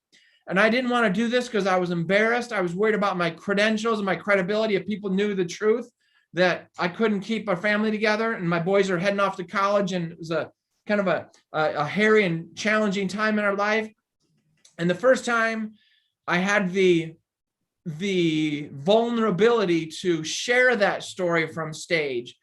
And I didn't want to do this because I was embarrassed. I was worried about my credentials and my credibility if people knew the truth, that I couldn't keep our family together, and my boys are heading off to college, and it was a kind of a hairy and challenging time in our life. And the first time I had the vulnerability to share that story from stage,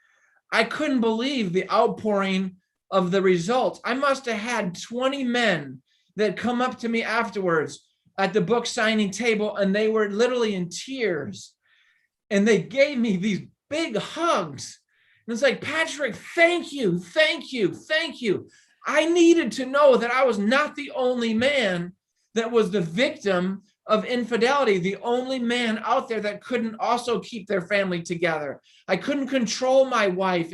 I couldn't believe the outpouring of the results. I must have had 20 men that come up to me afterwards at the book signing table, and they were literally in tears, and they gave me these big hugs. And it's like, Patrick, thank you, thank you, thank you. I needed to know that I was not the only man that was the victim of infidelity, the only man out there that couldn't also keep their family together. I couldn't control my wife.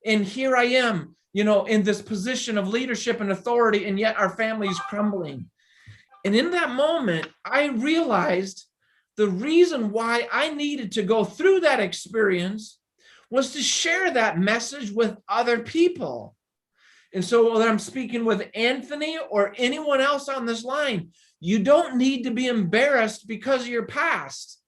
And here I am, in this position of leadership and authority, and yet our family is crumbling. And in that moment, I realized the reason why I needed to go through that experience was to share that message with other people. And so whether I'm speaking with Anthony or anyone else on this line, you don't need to be embarrassed because of your past.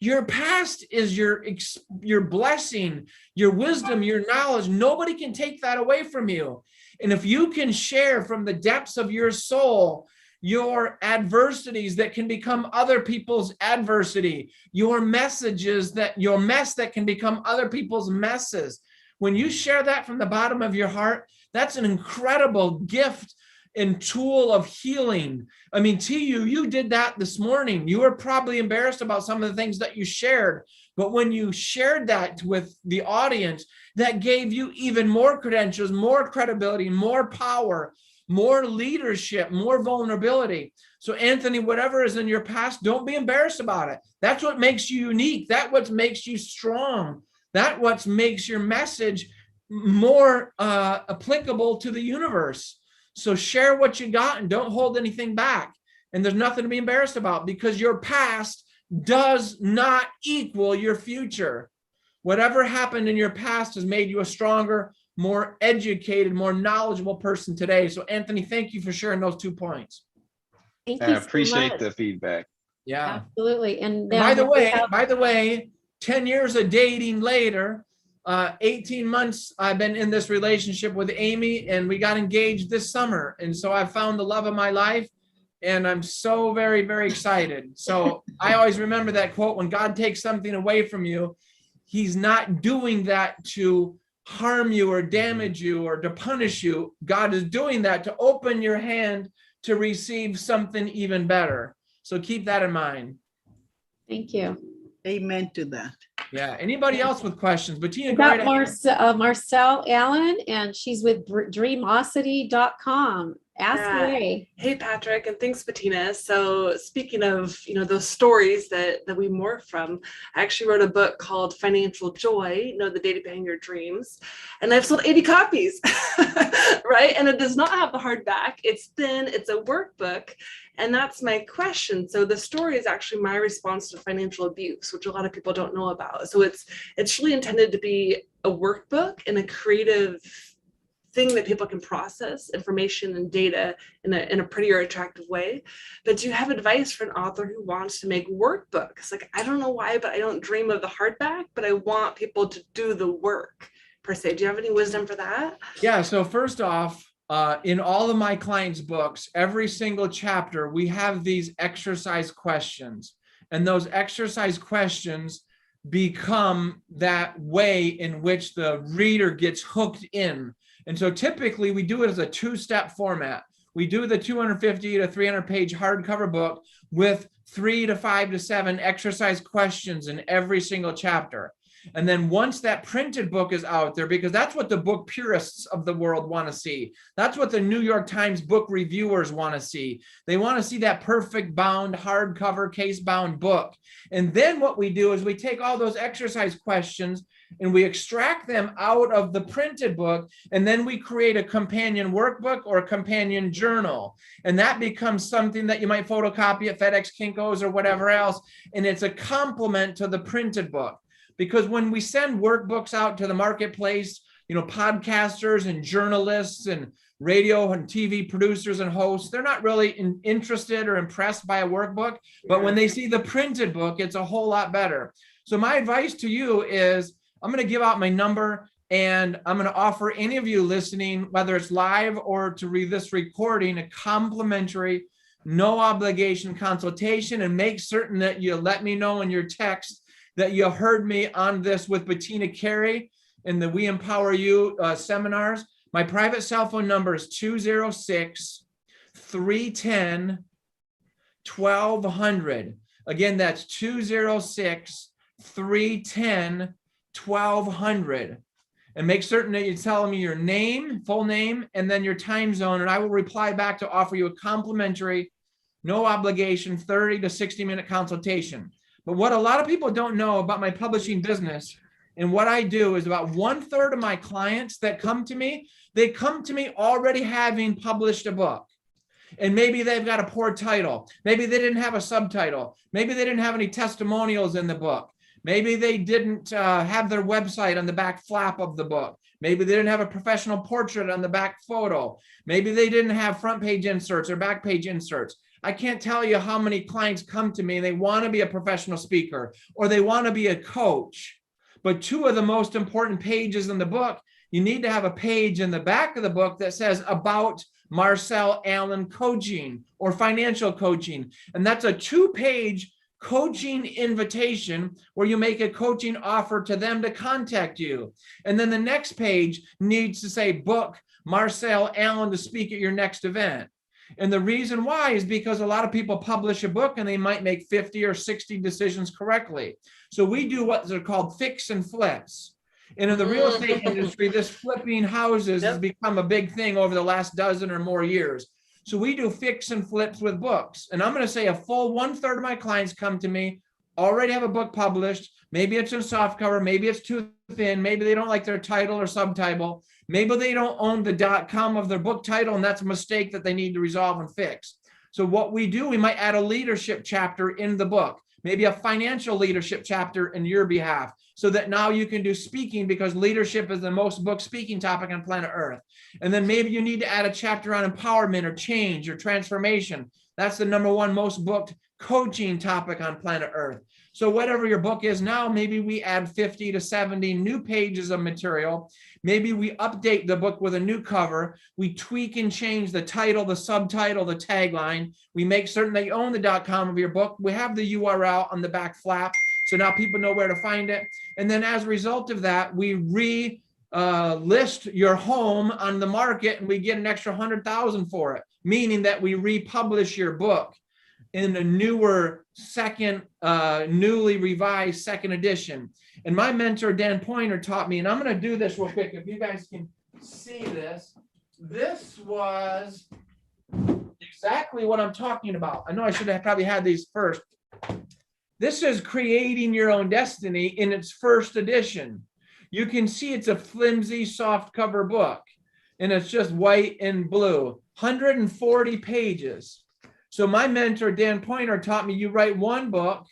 Your past is your blessing, your wisdom, your knowledge. Nobody can take that away from you. And if you can share from the depths of your soul your adversities that can become other people's adversity, your mess that can become other people's messes. When you share that from the bottom of your heart, that's an incredible gift and tool of healing. I mean, you did that this morning. You were probably embarrassed about some of the things that you shared, but when you shared that with the audience, that gave you even more credentials, more credibility, more power, more leadership, more vulnerability. So Anthony, whatever is in your past, don't be embarrassed about it. That's what makes you unique. That's what makes you strong. That's what makes your message more applicable to the universe. So share what you got and don't hold anything back. And there's nothing to be embarrassed about, because your past does not equal your future. Whatever happened in your past has made you a stronger, more educated, more knowledgeable person today. So Anthony, thank you for sharing those 2 points. Thank I you appreciate so the much. feedback. Yeah. Absolutely. And By the way, 10 years of dating later, 18 months I've been in this relationship with Amy, and we got engaged this summer. And so I found the love of my life. and I'm so very, very excited. So I always remember that quote, when God takes something away from you, he's not doing that to harm you or damage you or to punish you. God is doing that to open your hand to receive something even better. So keep that in mind. Thank you. Amen to that. Yeah. Anybody else with questions? Bettina, We go right got ahead. Marcel Allen, and she's with dreamosity.com. Ask Yeah. away. Hey, Patrick, and thanks, Bettina. So speaking of, those stories that we morph from, I actually wrote a book called Financial Joy, the data behind your dreams. And I've sold 80 copies, right? And it does not have the hardback. It's thin, it's a workbook. And that's my question. So the story is actually my response to financial abuse, which a lot of people don't know about. So it's really intended to be a workbook and a creative thing that people can process information and data in a prettier, attractive way. But do you have advice for an author who wants to make workbooks? Like, I don't know why, but I don't dream of the hardback, but I want people to do the work per se. Do you have any wisdom for that? Yeah. So first off, in all of my clients' books, every single chapter, we have these exercise questions, and those exercise questions become that way in which the reader gets hooked in. And so typically we do it as a two-step format. We do the 250 to 300 page hardcover book with 3 to 5 to 7 exercise questions in every single chapter. And then once that printed book is out there, because that's what the book purists of the world want to see. That's what the New York Times book reviewers want to see. They want to see that perfect bound, hardcover, case-bound book. And then what we do is we take all those exercise questions and we extract them out of the printed book, and then we create a companion workbook or a companion journal. And that becomes something that you might photocopy at FedEx, Kinko's, or whatever else. And it's a complement to the printed book. Because when we send workbooks out to the marketplace, podcasters and journalists and radio and TV producers and hosts, they're not really interested or impressed by a workbook. But when they see the printed book, it's a whole lot better. So my advice to you is, I'm going to give out my number, and I'm going to offer any of you listening, whether it's live or to read this recording, a complimentary, no obligation consultation, and make certain that you let me know in your text that you heard me on this with Bettina Carey in the We Empower You seminars. My private cell phone number is 206-310-1200. Again, that's 206-310-1200. And make certain that you tell me your name, full name, and then your time zone, and I will reply back to offer you a complimentary, no obligation, 30 to 60-minute consultation. But what a lot of people don't know about my publishing business and what I do is about 1/3 of my clients that come to me, they come to me already having published a book. And maybe they've got a poor title. Maybe they didn't have a subtitle. Maybe they didn't have any testimonials in the book. Maybe they didn't have their website on the back flap of the book. Maybe they didn't have a professional portrait on the back photo. Maybe they didn't have front page inserts or back page inserts. I can't tell you how many clients come to me and they want to be a professional speaker or they want to be a coach. But two of the most important pages in the book, you need to have a page in the back of the book that says about Marcel Allen coaching or financial coaching. And that's a 2-page coaching invitation where you make a coaching offer to them to contact you. And then the next page needs to say book Marcel Allen to speak at your next event. And the reason why is because a lot of people publish a book and they might make 50 or 60 decisions correctly. So we do what are called fix and flips. And in the real estate industry, this flipping houses has become a big thing over the last dozen or more years. So we do fix and flips with books. And I'm going to say a full 1/3 of my clients come to me, already have a book published. Maybe it's in softcover, maybe it's too thin, maybe they don't like their title or subtitle. Maybe they don't own the .com of their book title, and that's a mistake that they need to resolve and fix. So what we do, we might add a leadership chapter in the book, maybe a financial leadership chapter in your behalf, so that now you can do speaking because leadership is the most booked speaking topic on planet Earth. And then maybe you need to add a chapter on empowerment or change or transformation. That's the #1 most booked coaching topic on planet Earth. So whatever your book is now, maybe we add 50 to 70 new pages of material. Maybe we update the book with a new cover. We tweak and change the title, the subtitle, the tagline. We make certain that you own the .com of your book. We have the URL on the back flap, so now people know where to find it. And then as a result of that, we list your home on the market, and we get an extra 100,000 for it, meaning that we republish your book in a newer newly revised second edition. And my mentor, Dan Pointer, taught me, and I'm going to do this real quick if you guys can see this. This was exactly what I'm talking about. I know I should have probably had these first. This is Creating Your Own Destiny in its first edition. You can see it's a flimsy, soft cover book, and it's just white and blue, 140 pages. So my mentor, Dan Pointer, taught me you write one book,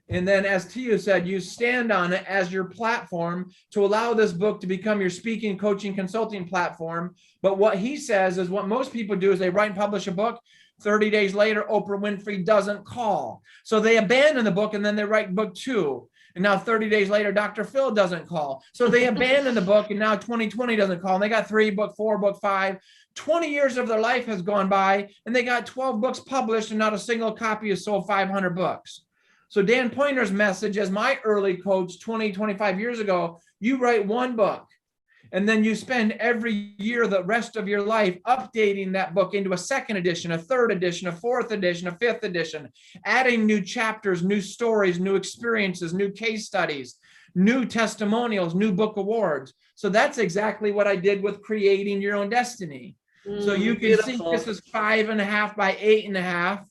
and then as Tia said, you stand on it as your platform to allow this book to become your speaking, coaching, consulting platform. But what he says is what most people do is they write and publish a book. 30 days later, Oprah Winfrey doesn't call. So they abandon the book, and then they write book 2. And now 30 days later, Dr. Phil doesn't call. So they abandon the book, and now 2020 doesn't call. And they got 3, book 4, book 5. 20 years of their life has gone by, and they got 12 books published, and not a single copy has sold 500 books. So Dan Pointer's message as my early coach 20, 25 years ago, you write one book, and then you spend every year the rest of your life updating that book into a second edition, a third edition, a fourth edition, a fifth edition, adding new chapters, new stories, new experiences, new case studies, new testimonials, new book awards. So that's exactly what I did with Creating Your Own Destiny. So you can Beautiful. see this is 5.5 by 8.5,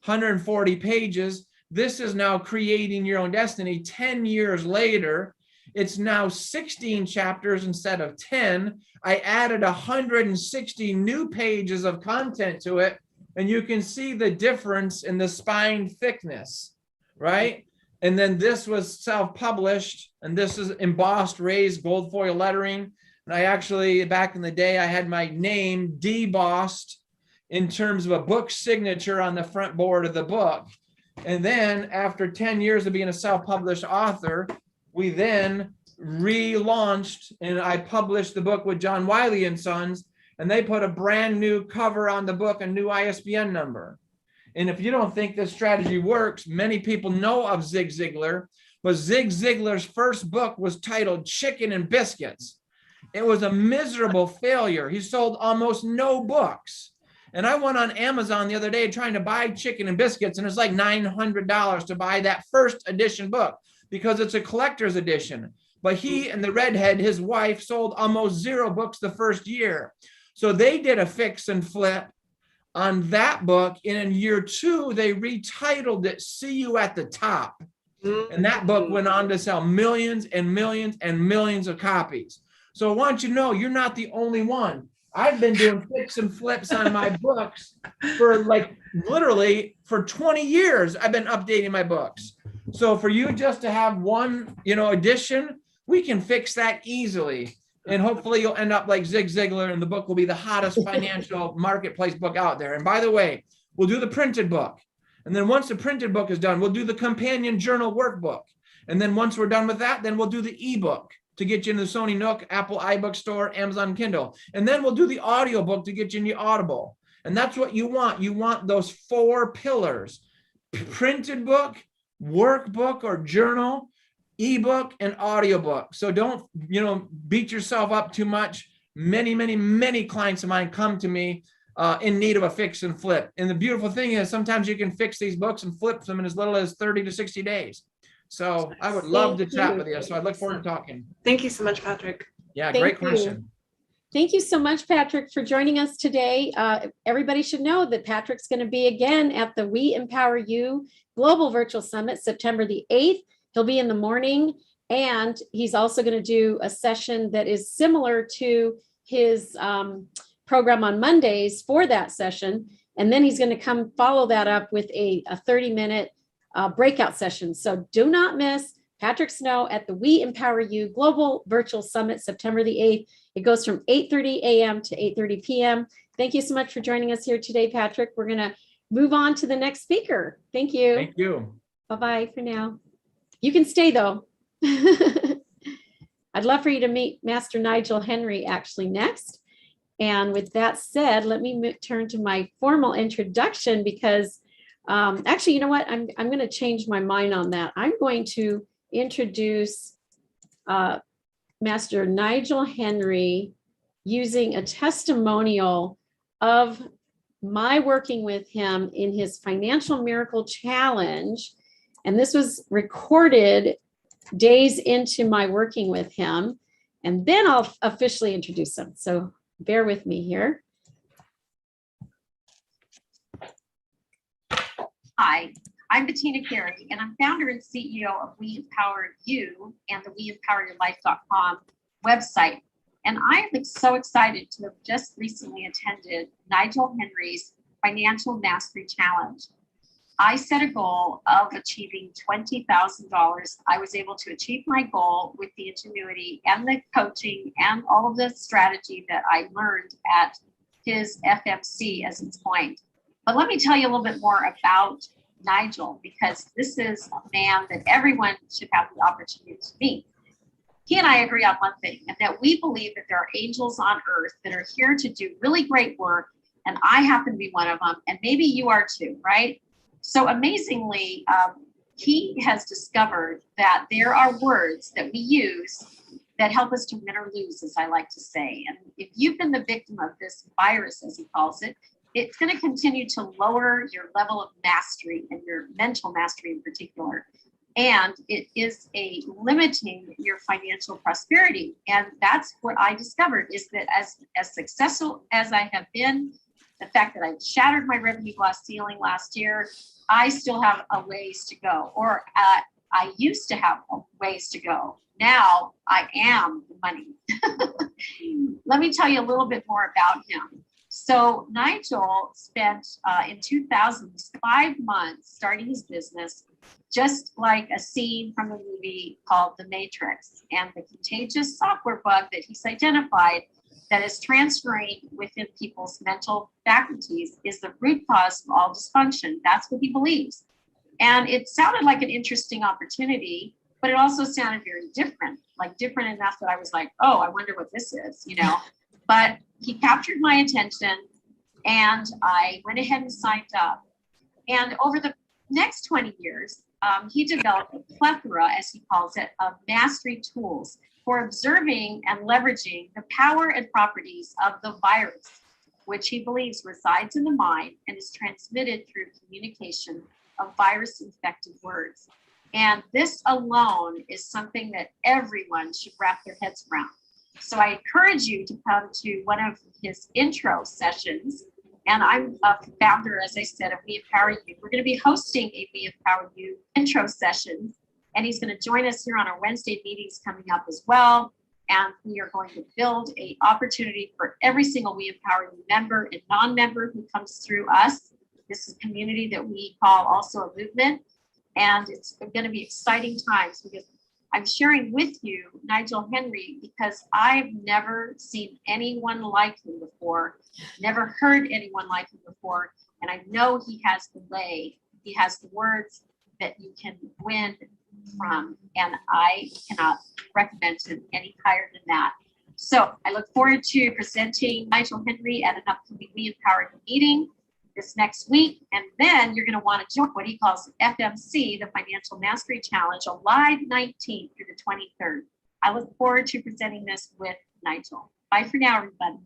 140 pages. This is now Creating Your Own Destiny. 10 years later, it's now 16 chapters instead of 10. I added 160 new pages of content to it, and you can see the difference in the spine thickness, right? And then this was self-published, and this is embossed, raised gold foil lettering. And I actually, back in the day, I had my name debossed in terms of a book signature on the front board of the book. And then after 10 years of being a self-published author, we then relaunched, and I published the book with John Wiley and Sons, and they put a brand new cover on the book, a new ISBN number. And if you don't think this strategy works, many people know of Zig Ziglar, but Zig Ziglar's first book was titled Chicken and Biscuits. It was a miserable failure. He sold almost no books. And I went on Amazon the other day trying to buy Chicken and Biscuits, and it's like $900 to buy that first edition book because it's a collector's edition. But he and the redhead, his wife, sold almost 0 books the first year. So they did a fix and flip on that book. And in year 2, they retitled it See You at the Top. And that book went on to sell millions and millions and millions of copies. So I want you to know, you're not the only one. I've been doing fix and flips on my books for literally for 20 years. I've been updating my books. So for you just to have one, edition, we can fix that easily. And hopefully you'll end up like Zig Ziglar, and the book will be the hottest financial marketplace book out there. And by the way, we'll do the printed book. And then once the printed book is done, we'll do the companion journal workbook. And then once we're done with that, then we'll do the ebook to get you in the Sony Nook, Apple iBook Store, Amazon Kindle. And then we'll do the audiobook to get you in the Audible. And that's what you want. You want those 4 pillars: printed book, workbook or journal, ebook, and audiobook. So don't, beat yourself up too much. Many clients of mine come to me in need of a fix and flip. And the beautiful thing is sometimes you can fix these books and flip them in as little as 30 to 60 days. So I would love to chat with you. So I look forward to talking. Thank you so much, Patrick. Yeah, Thank great you. question. Thank you so much, Patrick, for joining us today. Everybody should know that Patrick's going to be again at the We Empower You Global Virtual Summit, September the 8th. He'll be in the morning, and he's also going to do a session that is similar to his program on Mondays for that session. And then he's going to come follow that up with a 30-minute breakout session. So do not miss Patrick Snow at the We Empower You Global Virtual Summit, September the 8th. It goes from 8:30 a.m. to 8:30 p.m. Thank you so much for joining us here today, Patrick. We're going to move on to the next speaker. Thank you. Thank you. Bye-bye for now. You can stay though. I'd love for you to meet Master Nigel Henry actually next. And with that said, let me turn to my formal introduction because actually, you know what? I'm going to change my mind on that. I'm going to introduce Master Nigel Henry using a testimonial of my working with him in his Financial Miracle Challenge. And this was recorded days into my working with him. And then I'll officially introduce him. So bear with me here. Hi, I'm Bettina Carey, and I'm founder and CEO of We Empower You and the WeEmpowerYourLife.com website. And I am so excited to have just recently attended Nigel Henry's Financial Mastery Challenge. I set a goal of achieving $20,000. I was able to achieve my goal with the ingenuity and the coaching and all of the strategy that I learned at his FMC as it's coined. But let me tell you a little bit more about Nigel, because this is a man that everyone should have the opportunity to meet. He and I agree on one thing, and that we believe that there are angels on earth that are here to do really great work, and I happen to be one of them, and maybe you are too, right? So amazingly, he has discovered that there are words that we use that help us to win or lose, as I like to say. And if you've been the victim of this virus, as he calls it, it's going to continue to lower your level of mastery and your mental mastery in particular. And it is limiting your financial prosperity. And that's what I discovered is that as successful as I have been, the fact that I shattered my revenue glass ceiling last year, I still have a ways to go, or I used to have a ways to go. Now I am the money. Let me tell you a little bit more about him. So Nigel spent in 2000 5 months starting his business, just like a scene from a movie called The Matrix, and the contagious software bug that he's identified that is transferring within people's mental faculties is the root cause of all dysfunction. That's what he believes. And it sounded like an interesting opportunity, but it also sounded very different, like different enough that I was like, oh, I wonder what this is, you know. But he captured my attention and I went ahead and signed up. And over the next 20 years, he developed a plethora, as he calls it, of mastery tools for observing and leveraging the power and properties of the virus, which he believes resides in the mind and is transmitted through communication of virus-infected words. And this alone is something that everyone should wrap their heads around. So I encourage you to come to one of his intro sessions. And I'm a founder, as I said, of We Empower You. We're going to be hosting a We Empower You intro session. And he's going to join us here on our Wednesday meetings coming up as well. And we are going to build an opportunity for every single We Empower You member and non-member who comes through us. This is a community that we call also a movement. And it's going to be exciting times because I'm sharing with you Nigel Henry because I've never seen anyone like him before, never heard anyone like him before. And I know he has the way, he has the words that you can win from. And I cannot recommend him any higher than that. So I look forward to presenting Nigel Henry at an upcoming We Empower You meeting this next week. And then you're going to want to join what he calls FMC, the Financial Mastery Challenge, July 19th through the 23rd. I look forward to presenting this with Nigel. Bye for now, everybody.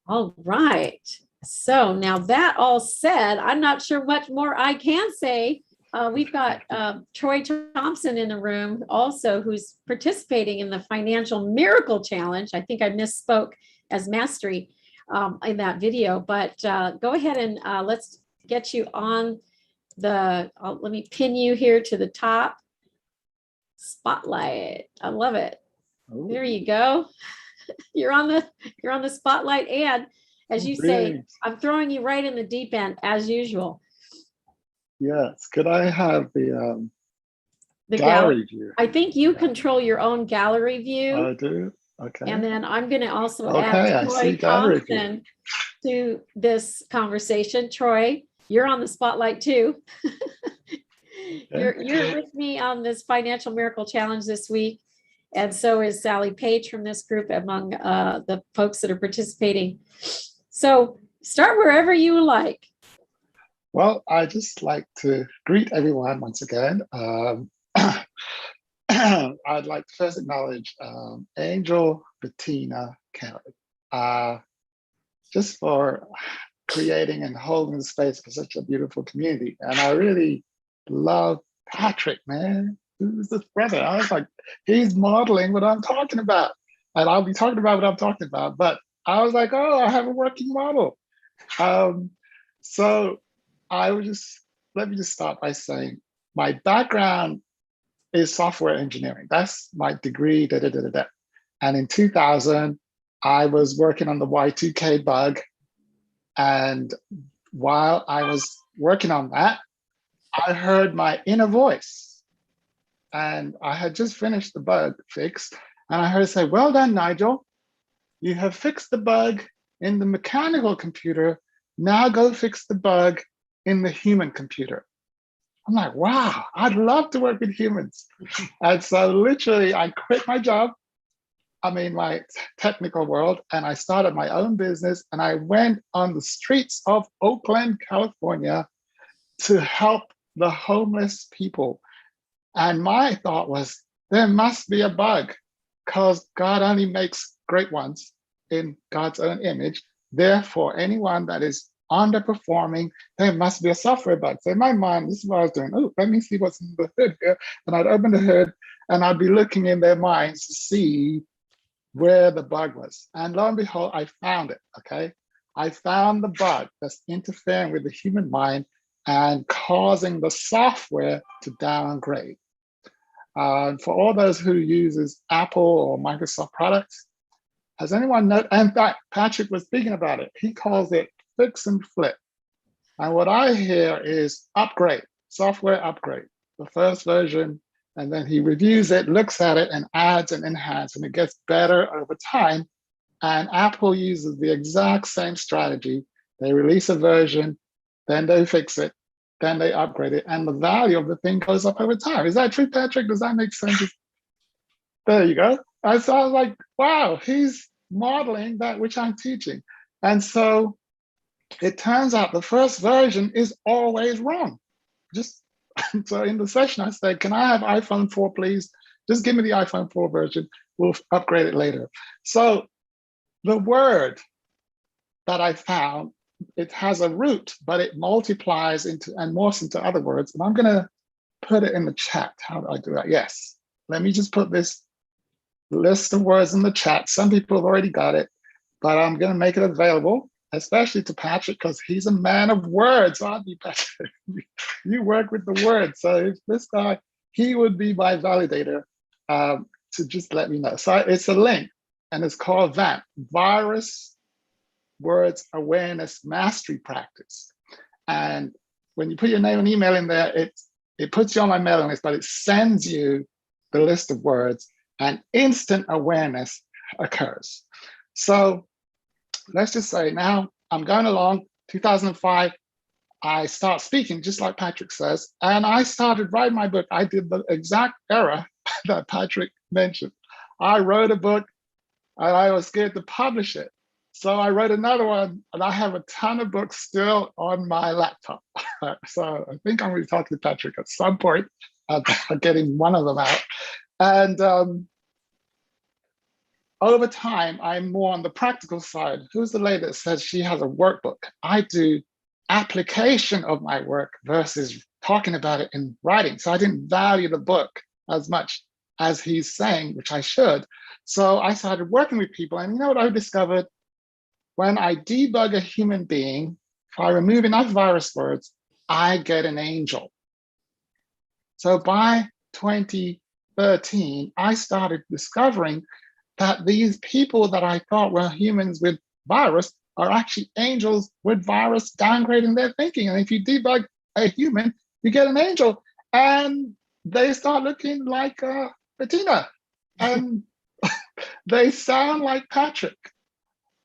All right. So now that all said, I'm not sure much more I can say. We've got Troy Thompson in the room also, who's participating in the Financial Miracle Challenge. I think I misspoke as mastery in that video, but go ahead and let's get you on the, let me pin you here to the top. Spotlight. I love it. Ooh. There you go. You're on the spotlight, and as you say, I'm throwing you right in the deep end as usual. Yes. Could I have the gallery view? I think you control your own gallery view. I do. Okay. And then I'm going to also Okay, add I Troy see gallery view. Thompson to this conversation. Troy, you're on the spotlight too. You're with me on this financial miracle challenge this week. And so is Sally Page from this group among the folks that are participating. So start wherever you like. Well, I just like to greet everyone once again. I'd like to first acknowledge Angel, Bettina, Carrie, just for creating and holding the space for such a beautiful community. And I really love Patrick, man. Who's this brother? I was like, he's modeling what I'm talking about. And I'll be talking about what I'm talking about. But I was like, oh, I have a working model. So let me just start by saying my background is software engineering. That's my degree, And in 2000, I was working on the Y2K bug. And while I was working on that, I heard my inner voice. And I had just finished the bug fixed. And I heard it say, well done, Nigel. You have fixed the bug in the mechanical computer. Now go fix the bug in the human computer. I'm like, wow, I'd love to work with humans. And so literally I quit my job. I'm in my technical world, and I started my own business, and I went on the streets of Oakland, California to help the homeless people. And my thought was, there must be a bug, because God only makes great ones in God's own image. Therefore, anyone that is underperforming, there must be a software bug. So in my mind, this is what I was doing. Oh, let me see what's in the hood here. And I'd open the hood, and I'd be looking in their minds to see where the bug was. And lo and behold, I found it, okay? I found the bug that's interfering with the human mind and causing the software to downgrade. For all those who uses Apple or Microsoft products, has anyone know? In fact, Patrick was speaking about it. He calls it fix and flip. And what I hear is upgrade, software upgrade, the first version. And then he reviews it, looks at it, and adds and enhances, and it gets better over time. And Apple uses the exact same strategy. They release a version, then they fix it, then they upgrade it, and the value of the thing goes up over time. Is that true, Patrick? Does that make sense? There you go. And so I was like, wow, he's modeling that which I'm teaching. And so it turns out the first version is always wrong. So in the session, I said, can I have iPhone 4, please? Just give me the iPhone 4 version. We'll upgrade it later. So the word that I found, it has a root, but it multiplies into and morphs into other words. And I'm going to put it in the chat. How do I do that? Yes. Let me just put this list of words in the chat. Some people have already got it, but I'm going to make it available, especially to Patrick, because he's a man of words, aren't you, Patrick? You work with the words. So if this guy, he would be my validator to just let me know. So it's a link, and it's called VAMP, Virus Words Awareness Mastery Practice. And when you put your name and email in there, it puts you on my mailing list, but it sends you the list of words, and instant awareness occurs. So let's just say now I'm going along, 2005, I start speaking just like Patrick says, and I started writing my book. I did the exact error that Patrick mentioned. I wrote a book and I was scared to publish it. So I wrote another one, and I have a ton of books still on my laptop. So I think I'm going to talk to Patrick at some point about getting one of them out. And over time, I'm more on the practical side. Who's the lady that says she has a workbook? I do application of my work versus talking about it in writing. So I didn't value the book as much as he's saying, which I should. So I started working with people. And you know what I discovered? When I debug a human being, if I remove enough virus words, I get an angel. So by 2013, I started discovering that these people that I thought were humans with virus are actually angels with virus downgrading their thinking. And if you debug a human, you get an angel. And they start looking like Bettina. And they sound like Patrick.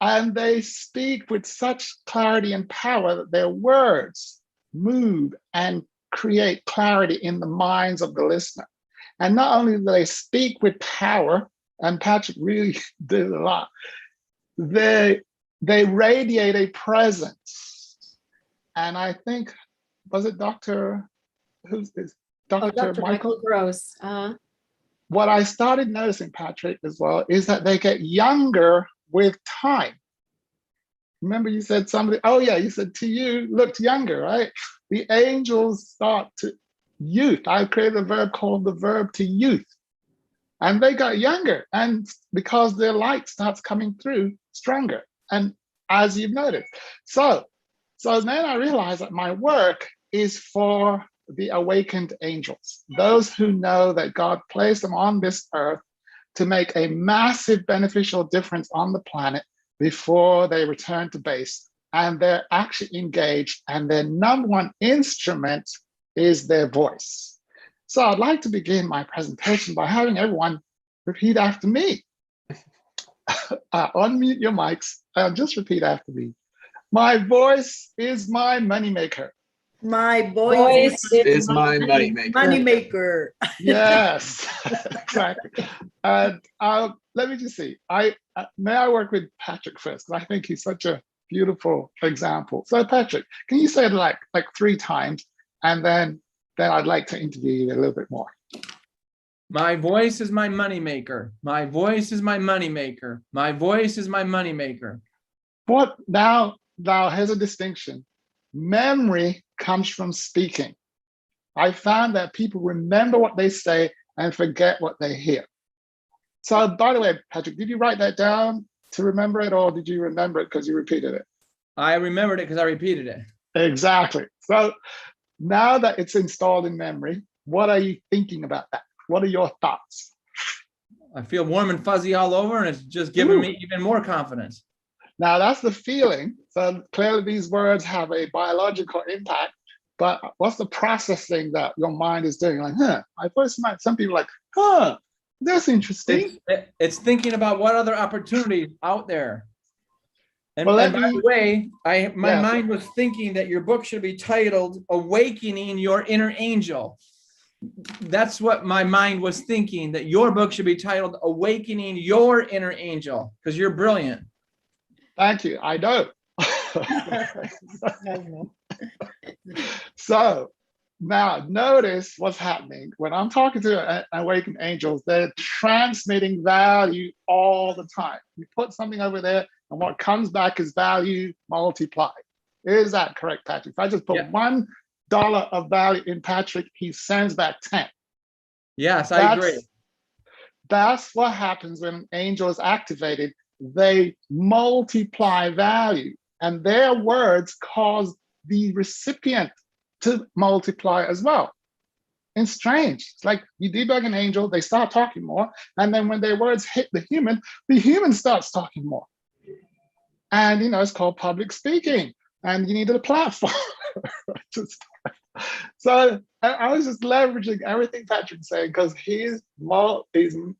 And they speak with such clarity and power that their words move and create clarity in the minds of the listener. And not only do they speak with power, and Patrick really did a lot, they radiate a presence. And I think, was it Dr. Who's this? Dr. Dr. Michael Gross. What I started noticing, Patrick, as well, is that they get younger with time. Remember you said somebody, oh yeah, you said to you, looked younger, right? The angels start to youth. I created a verb called the verb to youth. And they got younger, and because their light starts coming through stronger. And as you've noted. So then I realized that my work is for the awakened angels, those who know that God placed them on this earth to make a massive beneficial difference on the planet before they return to base. And they're actually engaged, and their number one instrument is their voice. So I'd like to begin my presentation by having everyone repeat after me. Unmute your mics and just repeat after me. My voice is my moneymaker. My voice Is my moneymaker. moneymaker. Yes, exactly. And let me just see. May I work with Patrick first? Because I think he's such a beautiful example. So Patrick, can you say it like 3 times, and then I'd like to interview you a little bit more. My voice is my moneymaker. My voice is my moneymaker. My voice is my moneymaker. What now here's a distinction. Memory comes from speaking. I found that people remember what they say and forget what they hear. So by the way, Patrick, did you write that down to remember it, or did you remember it because you repeated it? I remembered it because I repeated it. Exactly. So now that it's installed in memory, what are you thinking about that? What are your thoughts? I feel warm and fuzzy all over, and it's just giving me even more confidence. Now that's the feeling. So clearly these words have a biological impact, but what's the processing that your mind is doing? Like, I first met some people like, that's interesting. It's thinking about what other opportunities out there. And, well, and by the way, my mind was thinking that your book should be titled Awakening Your Inner Angel. That's what my mind was thinking, that your book should be titled Awakening Your Inner Angel, because you're brilliant. Thank you. I know. So now notice what's happening. When I'm talking to awakened angels, they're transmitting value all the time. You put something over there, and what comes back is value multiplied. Is that correct, Patrick? If I just put $1 of value in Patrick, he sends back 10. Yes, I agree. That's what happens when an angel is activated. They multiply value, and their words cause the recipient to multiply as well. It's strange. It's like you debug an angel, they start talking more, and then when their words hit the human starts talking more. And it's called public speaking, and you needed a platform. So I was just leveraging everything Patrick's saying, because he's modeling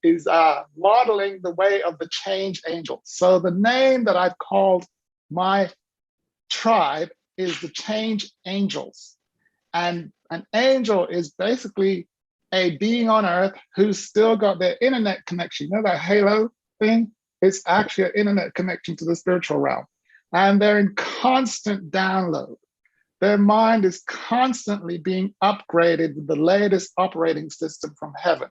the way of the change angel. So the name that I've called my tribe is the change angels. And an angel is basically a being on earth who's still got their internet connection. You know that halo thing? It's actually an internet connection to the spiritual realm. And they're in constant download. Their mind is constantly being upgraded with the latest operating system from heaven.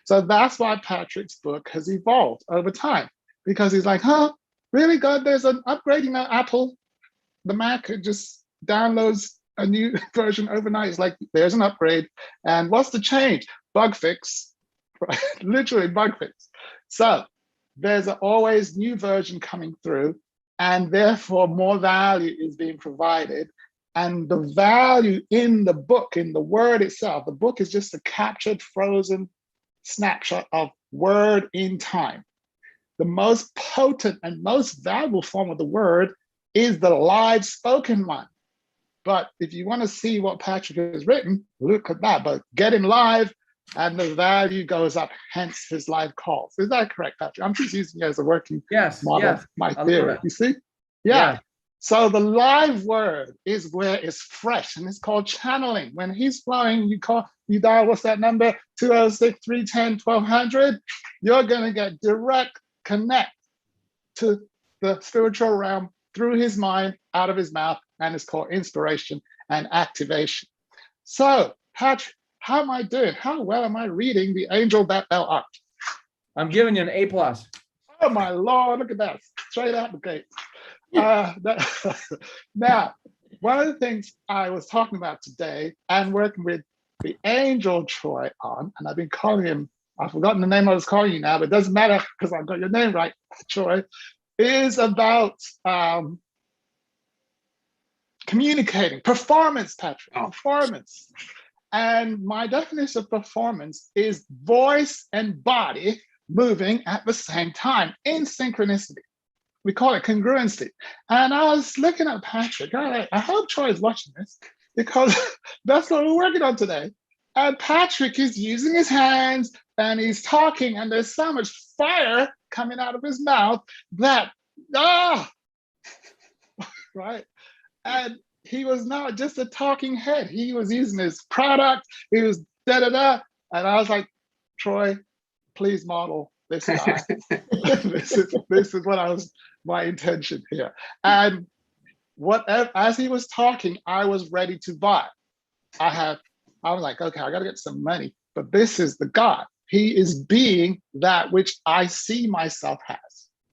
So that's why Patrick's book has evolved over time, because he's like, really, God, there's an upgrading now. Apple, the Mac, it just downloads a new version overnight. It's like, there's an upgrade. And what's the change? Bug fix, right? Literally bug fix. So there's always new version coming through, and therefore more value is being provided. And the value in the book, in the word itself, the book is just a captured, frozen snapshot of word in time. The most potent and most valuable form of the word is the live spoken one. But if you want to see what Patrick has written, look at that. But get him live, and the value goes up, hence his live calls. Is that correct, Patrick? I'm just using it as a working model, my theory. You see? Yeah. So the live word is where it's fresh, and it's called channeling. When he's flowing, you dial, what's that number? 206-310-1200. You're going to get direct connect to the spiritual realm through his mind, out of his mouth, and it's called inspiration and activation. So, Patrick, how am I doing? How well am I reading The Angel That Thou Art? I'm giving you an A+. Oh my Lord, look at that, straight out the gate. Now, one of the things I was talking about today and working with the angel Troy on, and I've been calling him, I've forgotten the name I was calling you now, but it doesn't matter because I've got your name right, Troy, is about communicating, performance, Patrick, performance. And my definition of performance is voice and body moving at the same time in synchronicity. We call it congruency. And I was looking at Patrick, I hope Troy is watching this because that's what we're working on today. And Patrick is using his hands and he's talking and there's so much fire coming out of his mouth that, right? And he was not just a talking head. He was using his product. He was da-da-da. And I was like, Troy, please model this guy. this is what my intention here. And as he was talking, I was ready to buy. I was like, okay, I got to get some money, but this is the God. He is being that which I see myself as.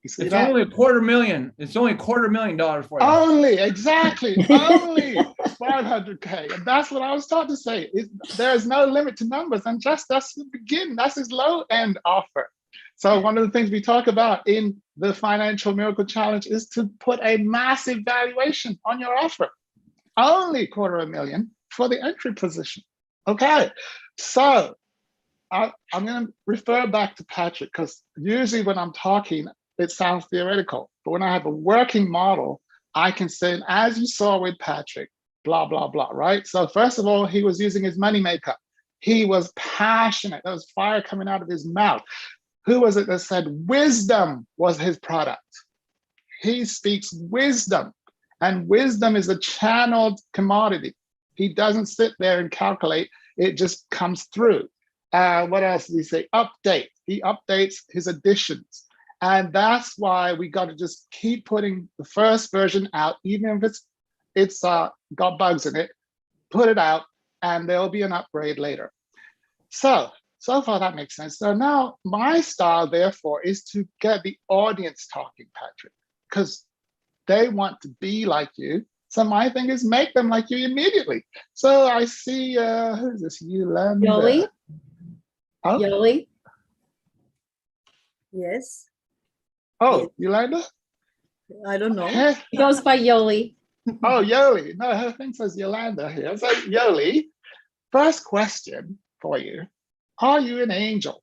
You see It's that? only $250,000. It's only $250,000 for you. Only, exactly, only 500K. And that's what I was taught to say. There's no limit to numbers, and that's the beginning. That's his low end offer. So one of the things we talk about in the Financial Miracle Challenge is to put a massive valuation on your offer. Only $250,000 for the entry position. Okay, so I'm going to refer back to Patrick because usually when I'm talking, it sounds theoretical. But when I have a working model, I can say, as you saw with Patrick, blah, blah, blah, right? So first of all, he was using his moneymaker. He was passionate. There was fire coming out of his mouth. Who was it that said wisdom was his product? He speaks wisdom, and wisdom is a channeled commodity. He doesn't sit there and calculate. It just comes through. What else did he say? Update. He updates his additions. And that's why we got to just keep putting the first version out, even if it's got bugs in it, put it out, and there'll be an upgrade later. So far that makes sense. So now my style, therefore, is to get the audience talking, Patrick, because they want to be like you. So my thing is make them like you immediately. So I see, who's this? Yolanda. Yoli? Oh? Yoli? Yes. Oh, Yolanda? I don't know. He goes by Yoli. Oh, Yoli. No, her thing says Yolanda here. So Yoli, first question for you. Are you an angel?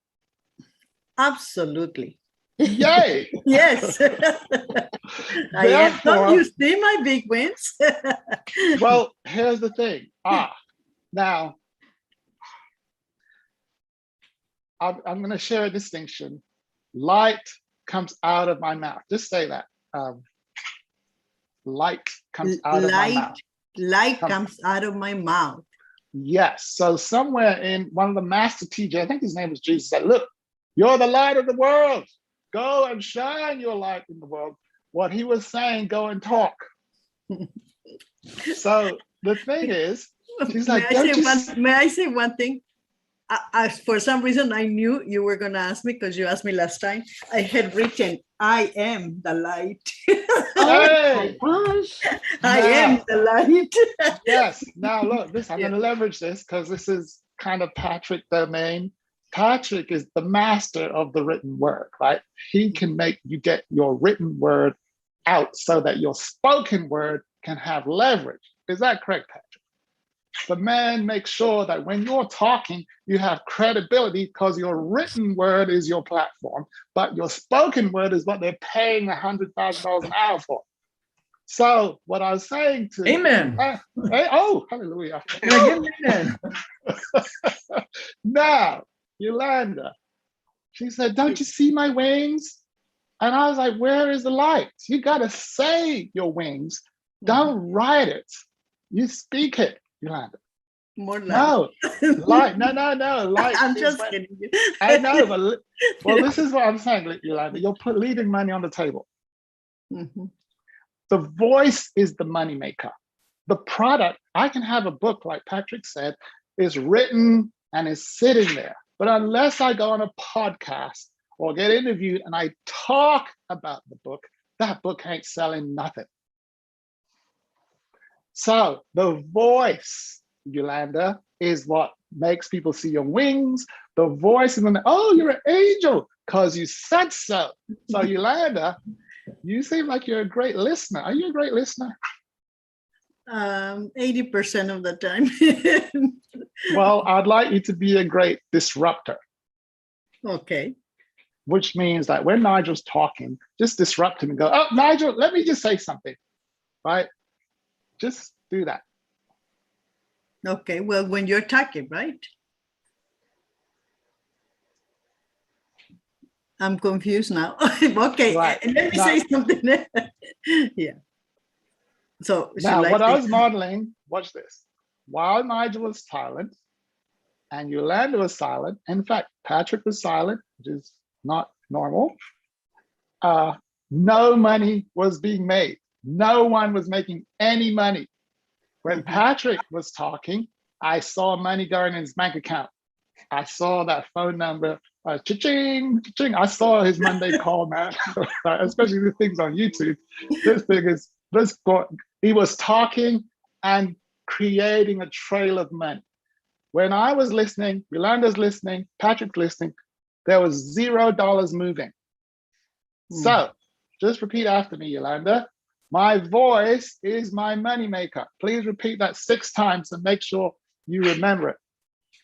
Absolutely. Yay! Yes. I am. Don't you see my big wins? Well, here's the thing. Now, I'm going to share a distinction. Light comes out of my mouth. Just say that. Light comes out of my mouth. Light comes out of my mouth. Yes. So somewhere in one of the master teachers, I think his name was Jesus, said, look, you're the light of the world. Go and shine your light in the world. What he was saying, go and talk. So the thing is, he's like, may I say one thing? For some reason, I knew you were going to ask me because you asked me last time. I had written, I am the light. Hey! I am the light. Yes. Now look, I'm going to leverage this because this is kind of Patrick domain. Patrick is the master of the written word, right? He can make you get your written word out so that your spoken word can have leverage. Is that correct, Patrick? The man makes sure that when you're talking, you have credibility because your written word is your platform, but your spoken word is what they're paying $100,000 an hour for. So what I was saying to Amen. Oh, hallelujah. Amen. Now, Yolanda, she said, don't you see my wings? And I was like, where is the light? You got to say your wings Don't write it. You speak it, Yolanda. More like. No, like, no. Like I'm is just when- kidding you. I know, but well, this is what I'm saying, Yolanda. You're leaving money on the table. Mhm. The voice is the moneymaker. The product, I can have a book, like Patrick said, is written and is sitting there. But unless I go on a podcast or get interviewed and I talk about the book, that book ain't selling nothing. So the voice, Yolanda, is what makes people see your wings. The voice is when, oh, you're an angel because you said so. So Yolanda, you seem like you're a great listener. Are you a great listener? 80% of the time. Well, I'd like you to be a great disruptor, Okay. which means that when Nigel's talking, just disrupt him and go, oh, Nigel, let me just say something, right? Just do that. Okay. Well, when you're talking, right? I'm confused now. Okay. Right. Let me Now- say something. Yeah. So Now, should what I I say- was modeling, watch this. While Nigel was silent and Yolanda was silent, in fact, Patrick was silent, which is not normal, no money was being made. No one was making any money. When Patrick was talking, I saw money going in his bank account. I saw that phone number, cha-ching, cha-ching. I saw his Monday call, man, especially the things on YouTube. This thing is, he was talking and creating a trail of money. When I was listening, Yolanda's listening, Patrick's listening, there was $0 moving. So just repeat after me, Yolanda. My voice is my moneymaker. Please repeat that 6 times and make sure you remember it.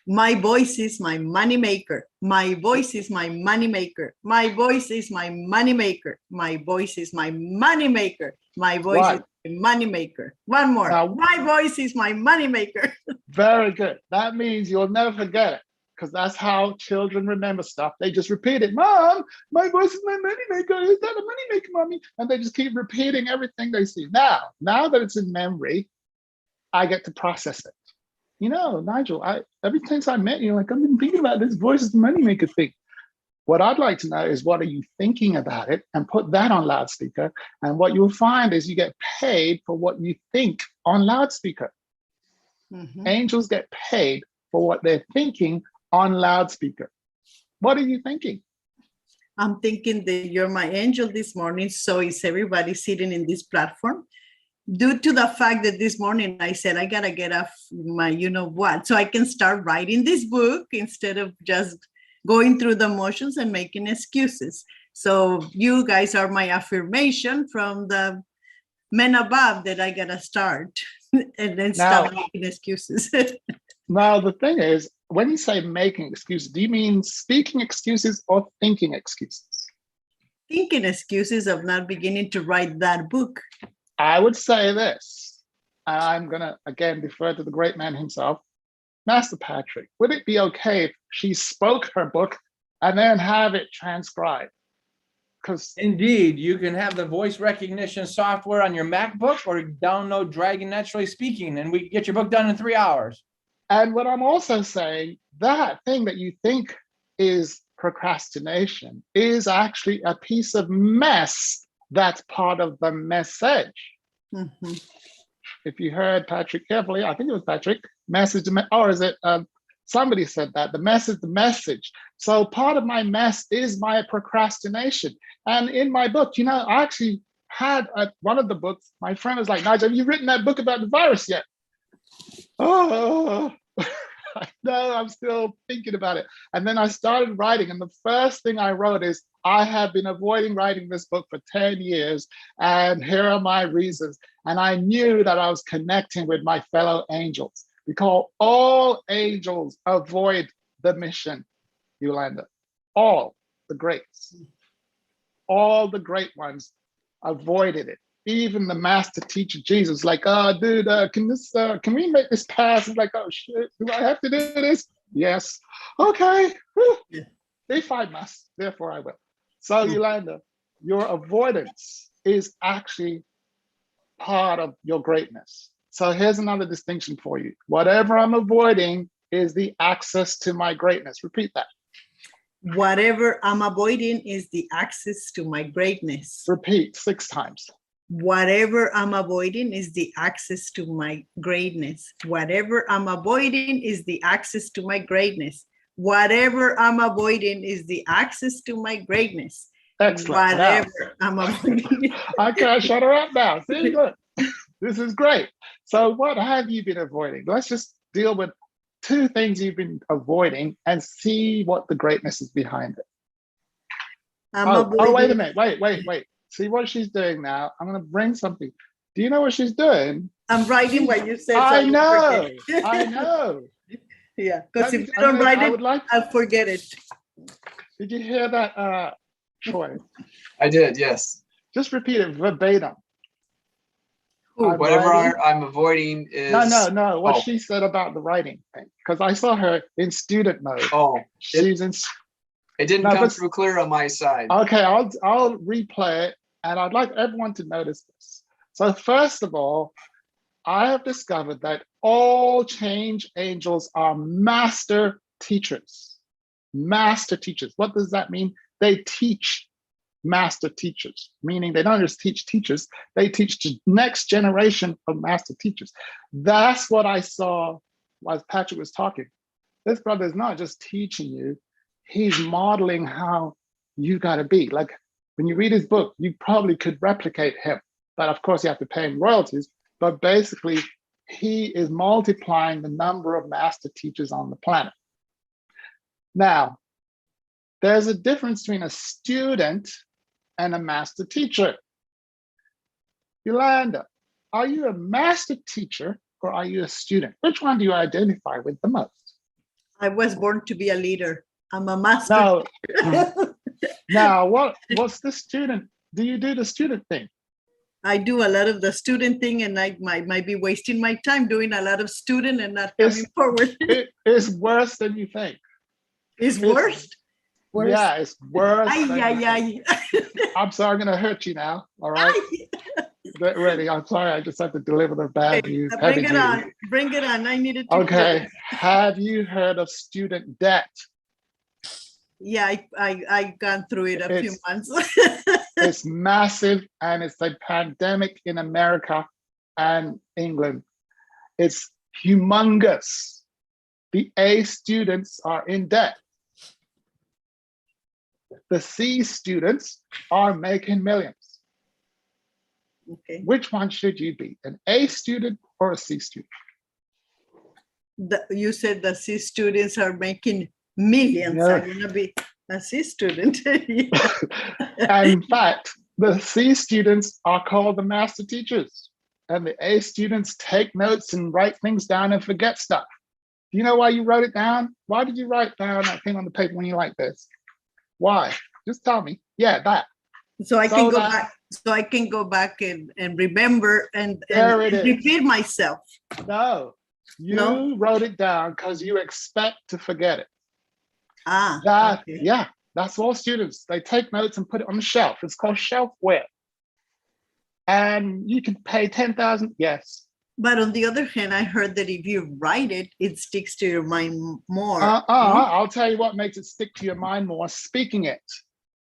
My voice is my moneymaker. My voice is my moneymaker. My voice is my moneymaker. My voice is my moneymaker. My voice is my moneymaker. One more. Now- My voice is my moneymaker. Very good. That means you'll never forget it, because that's how children remember stuff. They just repeat it. Mom, my voice is my moneymaker. Is that a moneymaker, mommy? And they just keep repeating everything they see. Now that it's in memory, I get to process it. You know, Nigel, ever since I met you, like, I've been thinking about this voice is the moneymaker thing. What I'd like to know is, what are you thinking about it? And put that on loudspeaker. And what you'll find is you get paid for what you think on loudspeaker. Angels get paid for what they're thinking on loudspeaker. What are you thinking? I'm thinking that you're my angel this morning. So is everybody sitting in this platform. Due to the fact that this morning I said, I gotta get off my, you know what, so I can start writing this book instead of just going through the motions and making excuses. So you guys are my affirmation from the men above that I gotta start and then stop making excuses. Now, the thing is, when you say making excuses, do you mean speaking excuses or thinking excuses? Thinking excuses of not beginning to write that book. I would say this, and I'm going to, again, defer to the great man himself, Master Patrick. Would it be okay if she spoke her book and then have it transcribed? Because Indeed, you can have the voice recognition software on your MacBook or download Dragon Naturally Speaking, and we can get your book done in 3 hours. And what I'm also saying, that thing that you think is procrastination is actually a piece of mess that's part of the message. If you heard Patrick carefully, I think it was Patrick, message, or is it, somebody said that, the message. So part of my mess is my procrastination. And in my book, you know, I actually had one of the books, my friend was like, Nigel, have you written that book about the virus yet? Oh, no, I'm still thinking about it. And then I started writing, and the first thing I wrote is, I have been avoiding writing this book for 10 years, and here are my reasons. And I knew that I was connecting with my fellow angels, because all angels avoid the mission, Yolanda. All the greats, all the great ones avoided it. Even the master teacher Jesus, like, oh, dude, can we make this pass? It's like, oh shit, do I have to do this? Yes. Okay. If I must, therefore I will. So Yolanda, your avoidance is actually part of your greatness. So here's another distinction for you. Whatever I'm avoiding is the access to my greatness. Repeat that. Whatever I'm avoiding is the access to my greatness. Repeat 6 times. Whatever I'm avoiding is the access to my greatness. Whatever I'm avoiding is the access to my greatness. Whatever I'm avoiding is the access to my greatness. Excellent. Whatever I'm avoiding. I can't shut her up now. See, look, this is great. So what have you been avoiding? Let's just deal with 2 things you've been avoiding and see what the greatness is behind it. Oh, wait a minute. Wait. See what she's doing now? I'm going to bring something. Do you know what she's doing? I'm writing what you said. I know. Yeah, because if you don't write it, I'll forget it. Did you hear that, Troy? I did, yes. Just repeat it verbatim. Whatever I'm avoiding is... No. What she said about the writing thing. Because I saw her in student mode. It didn't come through clear on my side. Okay, I'll replay it, and I'd like everyone to notice this. So first of all, I have discovered that all change angels are master teachers. Master teachers. What does that mean? They teach master teachers, meaning they don't just teach teachers, they teach the next generation of master teachers. That's what I saw as Patrick was talking. This brother is not just teaching you, he's modeling how you gotta be. Like when you read his book, you probably could replicate him, but of course you have to pay him royalties. But basically, he is multiplying the number of master teachers on the planet. Now, there's a difference between a student and a master teacher. Yolanda, are you a master teacher or are you a student? Which one do you identify with the most? I was born to be a leader. I'm a master. Now, what's the student? Do you do the student thing? I do a lot of the student thing, and I might be wasting my time doing a lot of student and not coming forward. It is worse than you think. It's worse? Yeah, it's worse. I'm sorry, I'm going to hurt you now. All right. Get ready. I'm sorry. I just have to deliver the bad news. Bring it on. Bring it on. I needed to. Okay. Have you heard of student debt? Yeah, I gone through it a few months. It's massive, and it's a pandemic in America and England. It's humongous. The A students are in debt. The C students are making millions. Okay. Which one should you be, an A student or a C student? You said the C students are making millions. Yeah. I'm gonna be a C student. And in fact, the C students are called the master teachers, and the A students take notes and write things down and forget stuff. Do you know why you wrote it down? Why did you write down that thing on the paper when you like this? Why? Just tell me. Yeah, that. So I can go back. So I can go back and remember and repeat myself. No, you wrote it down because you expect to forget it. Okay. Yeah, that's all students. They take notes and put it on the shelf. It's called shelfware. And you can pay 10,000. Yes. But on the other hand, I heard that if you write it, it sticks to your mind more. I'll tell you what makes it stick to your mind more: speaking it.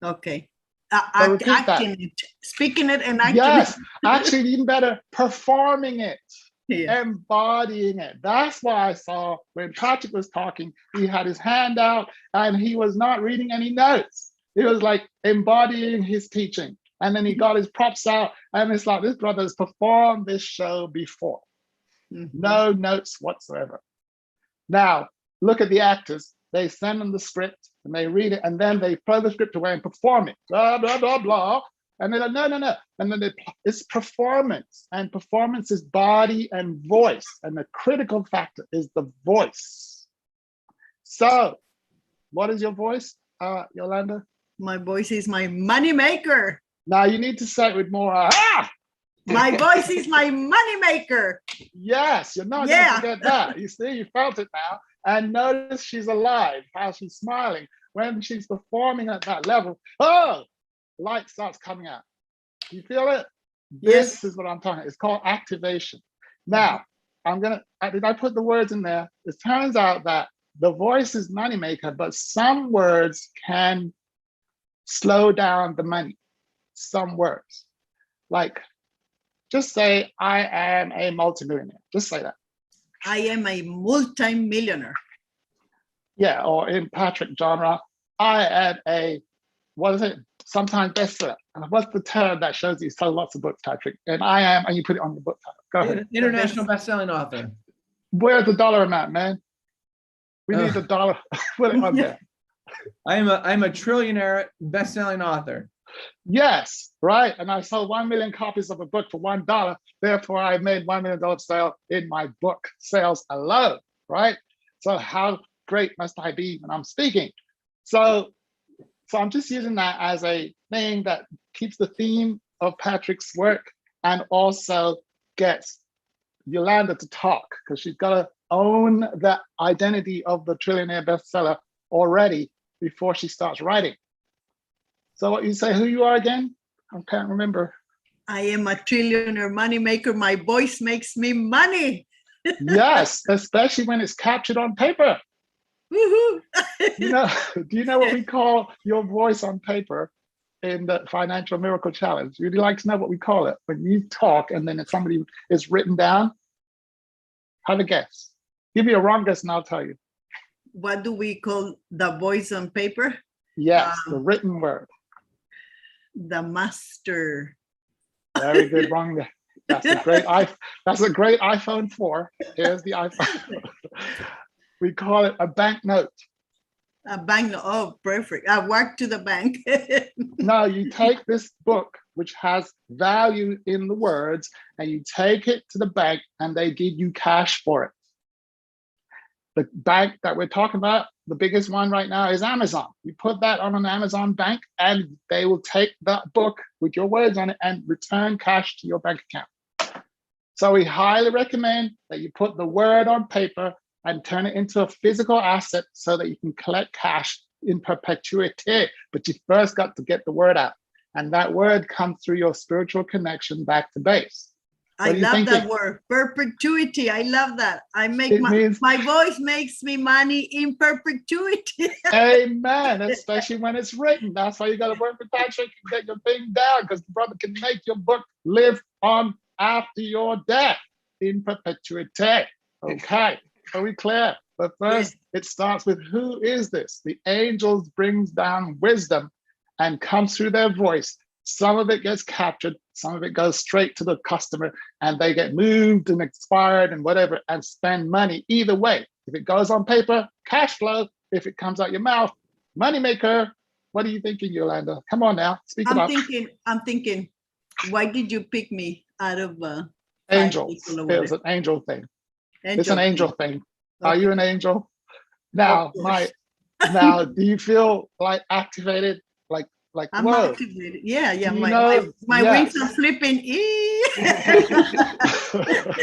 Okay. Acting it, speaking it, and acting yes, it. actually, even better, performing it, embodying it. That's why I saw when Patrick was talking, he had his hand out and he was not reading any notes. He was like embodying his teaching. And then he got his props out, and it's like, this brother has performed this show before. No notes whatsoever. Now, look at the actors. They send them the script, and they read it, and then they throw the script away and perform it. Blah, blah, blah, blah. And they're like, no. And then it's performance, and performance is body and voice, and the critical factor is the voice. So, what is your voice, Yolanda? My voice is my money maker. Now you need to say it with more, My voice is my money maker. Yes, you're not going to forget that. You see, you felt it now. And notice she's alive, how she's smiling. When she's performing at that level, light starts coming out. You feel it? This is what I'm talking about. It's called activation. Now, did I put the words in there? It turns out that the voice is moneymaker, but some words can slow down the money. Some words. Like, just say, I am a multimillionaire. Just say that. I am a multi-millionaire. Yeah, or in Patrick genre, I am a, what is it? Sometimes bestseller. What's the term that shows you sold lots of books, Patrick? And I am, and you put it on the book title. Go ahead. International best-selling author. Where's the dollar amount, man? We need the dollar. Put it on there. I'm a trillionaire best-selling author. Yes, right. And I sold 1 million copies of a book for $1. Therefore, I made $1 million sale in my book sales alone, right? So how great must I be when I'm speaking? So I'm just using that as a thing that keeps the theme of Patrick's work and also gets Yolanda to talk, because she's got to own the identity of the trillionaire bestseller already before she starts writing. So what you say, who you are again? I can't remember. I am a trillionaire moneymaker. My voice makes me money. Yes, especially when it's captured on paper. Woohoo! Do you know what we call your voice on paper in the Financial Miracle Challenge? Would you like to know what we call it? When you talk and then if somebody is written down, have a guess. Give me a wrong guess and I'll tell you. What do we call the voice on paper? Yes, the written word. The master. Very good, wrong guess. That's a great iPhone 4. Here's the iPhone. We call it a banknote. A banknote. Oh, perfect. I walk to the bank. No, you take this book, which has value in the words, and you take it to the bank and they give you cash for it. The bank that we're talking about, the biggest one right now is Amazon. You put that on an Amazon bank and they will take that book with your words on it and return cash to your bank account. So we highly recommend that you put the word on paper and turn it into a physical asset so that you can collect cash in perpetuity. But you first got to get the word out. And that word comes through your spiritual connection back to base. I love that word, perpetuity. I love that. My voice makes me money in perpetuity. Amen. Especially when it's written. That's why you got to work with Patrick and get your thing down, because the brother can make your book live on after your death in perpetuity. Okay. Are we clear? But first, It starts with, who is this? The angels brings down wisdom and comes through their voice. Some of it gets captured, some of it goes straight to the customer, and they get moved and expired and whatever, and spend money either way. If it goes on paper, cash flow. If it comes out your mouth, moneymaker. What are you thinking, Yolanda? Come on now, speak it up. I'm thinking, why did you pick me out of angels? It was an angel thing. It's an angel thing. Okay. Are you an angel? Now, do you feel like activated? Like, I'm whoa. activated. Yeah. My wings are flipping.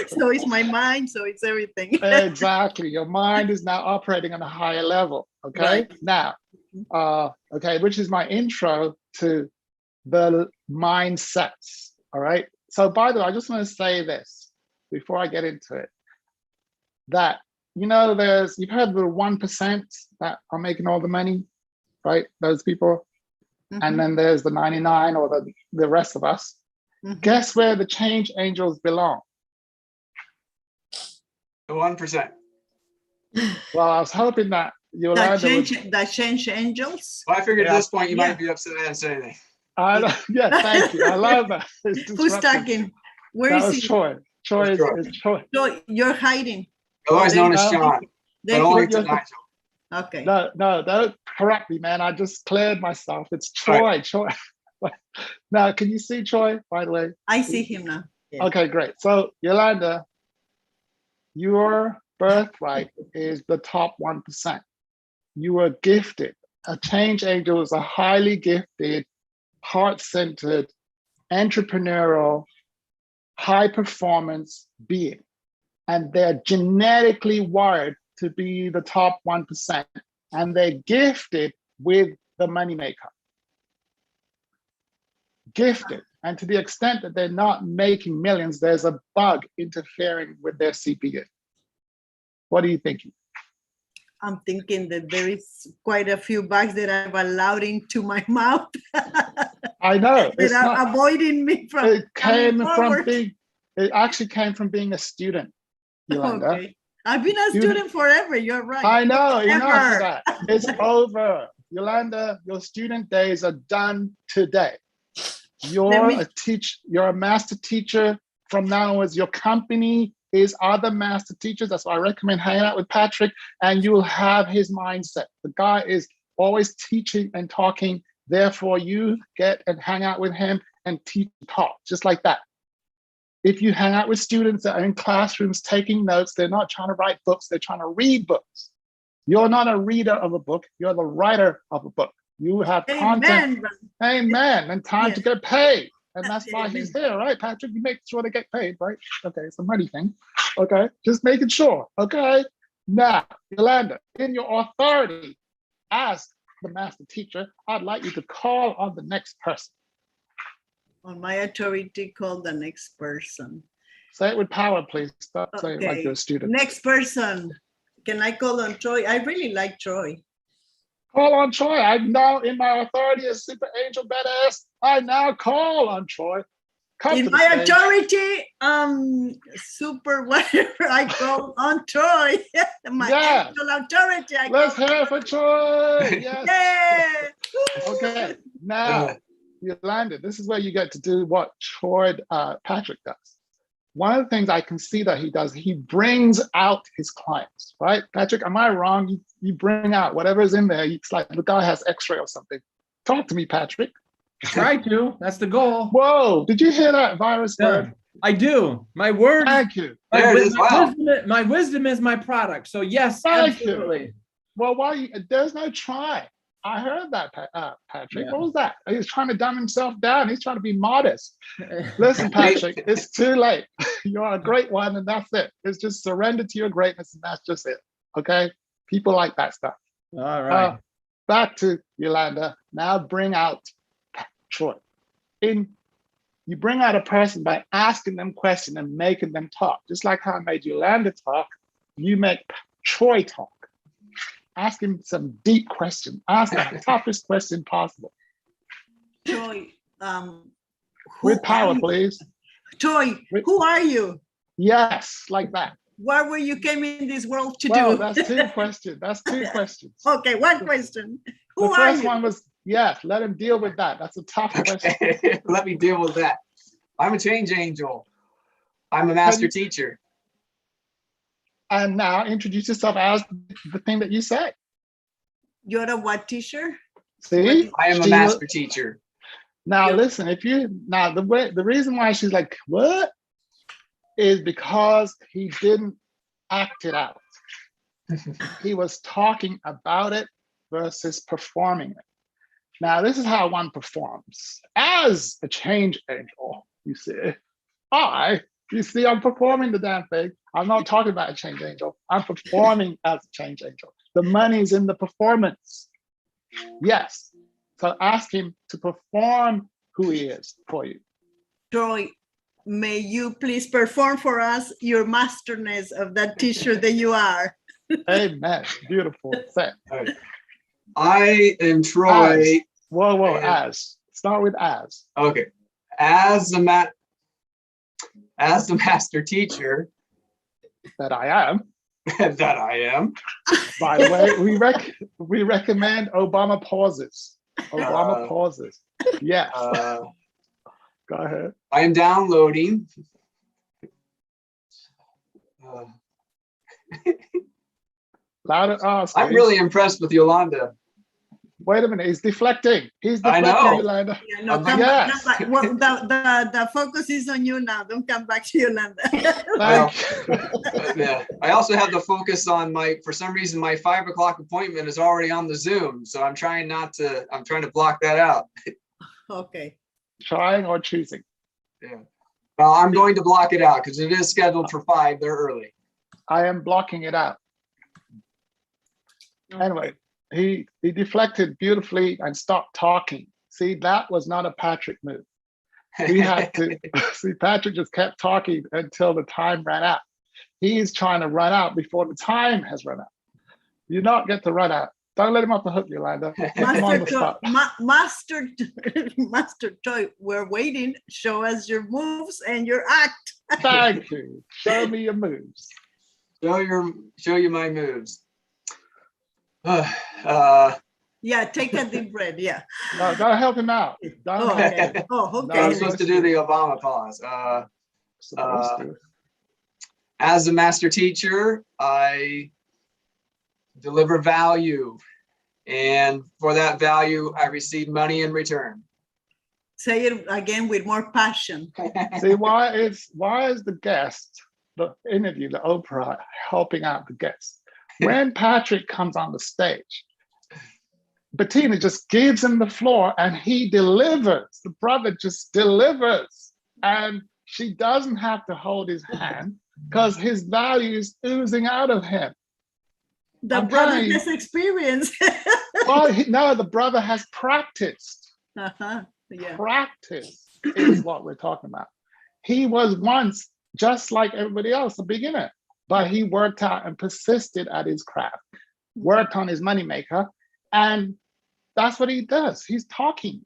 So it's my mind, so it's everything. Exactly. Your mind is now operating on a higher level. Okay. Right. Now, which is my intro to the mindsets. All right. So by the way, I just want to say this before I get into it, that, you've heard the 1% that are making all the money, right? Those people. Mm-hmm. And then there's the 99 or the rest of us. Mm-hmm. Guess where the change angels belong? The 1%. Well, I was hoping that the change angels. Well, I figured at this point you might be upset I didn't say anything. Thank you. I love that. Who's talking? Where is he? Troy. Troy is Troy. So you're hiding. Otherwise known as Sean. But only to Nigel. Okay. No, don't correct me, man. I just cleared myself. It's Troy. Right. Troy. Now, can you see Troy, by the way? I see him now. Yeah. Okay, great. So, Yolanda, your birthright is the top 1%. You are gifted. A change angel is a highly gifted, heart-centered, entrepreneurial, high-performance being. And they're genetically wired to be the top 1%, and they're gifted with the moneymaker. Gifted. And to the extent that they're not making millions, there's a bug interfering with their CPU. What are you thinking? I'm thinking that there is quite a few bugs that I've allowed into my mouth. I know. That are avoiding me from It came coming from forward. it actually came from being a student, Yolanda. Okay. I've been a student forever. You're right. I know, enough of Forever. that. It's over. Yolanda, your student days are done today. You're a master teacher from now onwards. Your company is other master teachers. That's why I recommend hanging out with Patrick, and you'll have his mindset. The guy is always teaching and talking. Therefore, you get and hang out with him and teach and talk, just like that. If you hang out with students that are in classrooms taking notes, they're not trying to write books, they're trying to read books. You're not a reader of a book, you're the writer of a book. You have content, amen, and time to get paid. And that's why he's here, right, Patrick? You make sure they get paid, right? Okay, it's a money thing, okay? Just making sure, okay? Now, Yolanda, in your authority as the master teacher, I'd like you to call on the next person. On my authority, call the next person. Say it with power, please. Stop saying it like you're a student. Next person. Can I call on Troy? I really like Troy. Call on Troy. I now, in my authority as super angel badass, I now call on Troy. Come in my authority, super whatever, I call on Troy. My angel authority. Let's hear it for Troy. Yes. Okay. Now, Yolanda, this is where you get to do what Troy Patrick does. One of the things I can see that he does, he brings out his clients, right? Patrick, am I wrong? You bring out whatever is in there. It's like the guy has X-ray or something. Talk to me, Patrick. Try to. That's the goal. Whoa! Did you hear that virus word? I do. My word. Thank you. My wisdom is my product. So yes, absolutely. Well, there's no try. I heard that, Patrick. What was that? He's trying to dumb himself down. He's trying to be modest. Listen, Patrick, it's too late. You're a great one, and that's it. It's just surrender to your greatness, and that's just it. Okay? People like that stuff. All right. Back to Yolanda. Now bring out Troy. You bring out a person by asking them questions and making them talk. Just like how I made Yolanda talk, you make Troy talk. Ask him some deep questions. Ask the toughest question possible. Troy, with power, please. Troy, who are you? Yes, like that. What were you came in this world to do? That's two questions. That's two questions. Okay, one question. Who the first one was, yes, let him deal with that. That's a tough question. Let me deal with that. I'm a change angel. I'm a master teacher. And now introduce yourself as the thing that you say. You're a what teacher? See? I am a master teacher. Now listen, the reason why she's like, what? Is because he didn't act it out. He was talking about it versus performing it. Now, this is how one performs. As a change angel, you see, I'm performing the damn thing. I'm not talking about a change angel. I'm performing as a change angel. The money's in the performance. Yes. So ask him to perform who he is for you. Troy, may you please perform for us your masterness of that teacher that you are. Amen. Beautiful. Say. I am Troy. Whoa, as. Start with as. Okay. As the master teacher. That I am. That I am. By the way, we recommend Obama pauses. Obama pauses. Yes. Go ahead. I am downloading. Louder. I'm really impressed with Yolanda. Wait a minute, he's deflecting. He's deflecting, I know. Yolanda. Yeah, no, come back. Well, the focus is on you now. Don't come back to Yolanda. Yeah. I also have the focus on for some reason, my 5 o'clock appointment is already on the Zoom. So I'm trying to block that out. Okay. Trying or choosing? Yeah. Well, I'm going to block it out because it is scheduled for 5. They're early. I am blocking it out. Anyway, he deflected beautifully and stopped talking. See, that was not a Patrick move. We had to see. Patrick just kept talking until the time ran out. He's trying to run out before the time has run out. You don't get to run out. Don't let him off the hook, Yolanda. I'm on the spot. Master Choi, we're waiting. Show us your moves and your act. Thank you. Show me your moves. Show you my moves. Yeah, take a deep breath. Yeah. No, don't help him out. Don't Oh, help okay. him. Oh, I okay. was supposed to do the Obama pause. Supposed to. As a master teacher, I deliver value, and for that value, I receive money in return. Say it again with more passion. See, why is the guest, the interview, the Oprah, helping out the guest? When Patrick comes on the stage, Bettina just gives him the floor and he delivers. The brother just delivers. And she doesn't have to hold his hand because his value is oozing out of him. The I'm brother telling you. has experience. Well, no, the brother has practiced. Yeah. Practice is what we're talking about. He was once just like everybody else, a beginner, but he worked out and persisted at his craft, worked on his moneymaker, and that's what he does. He's talking.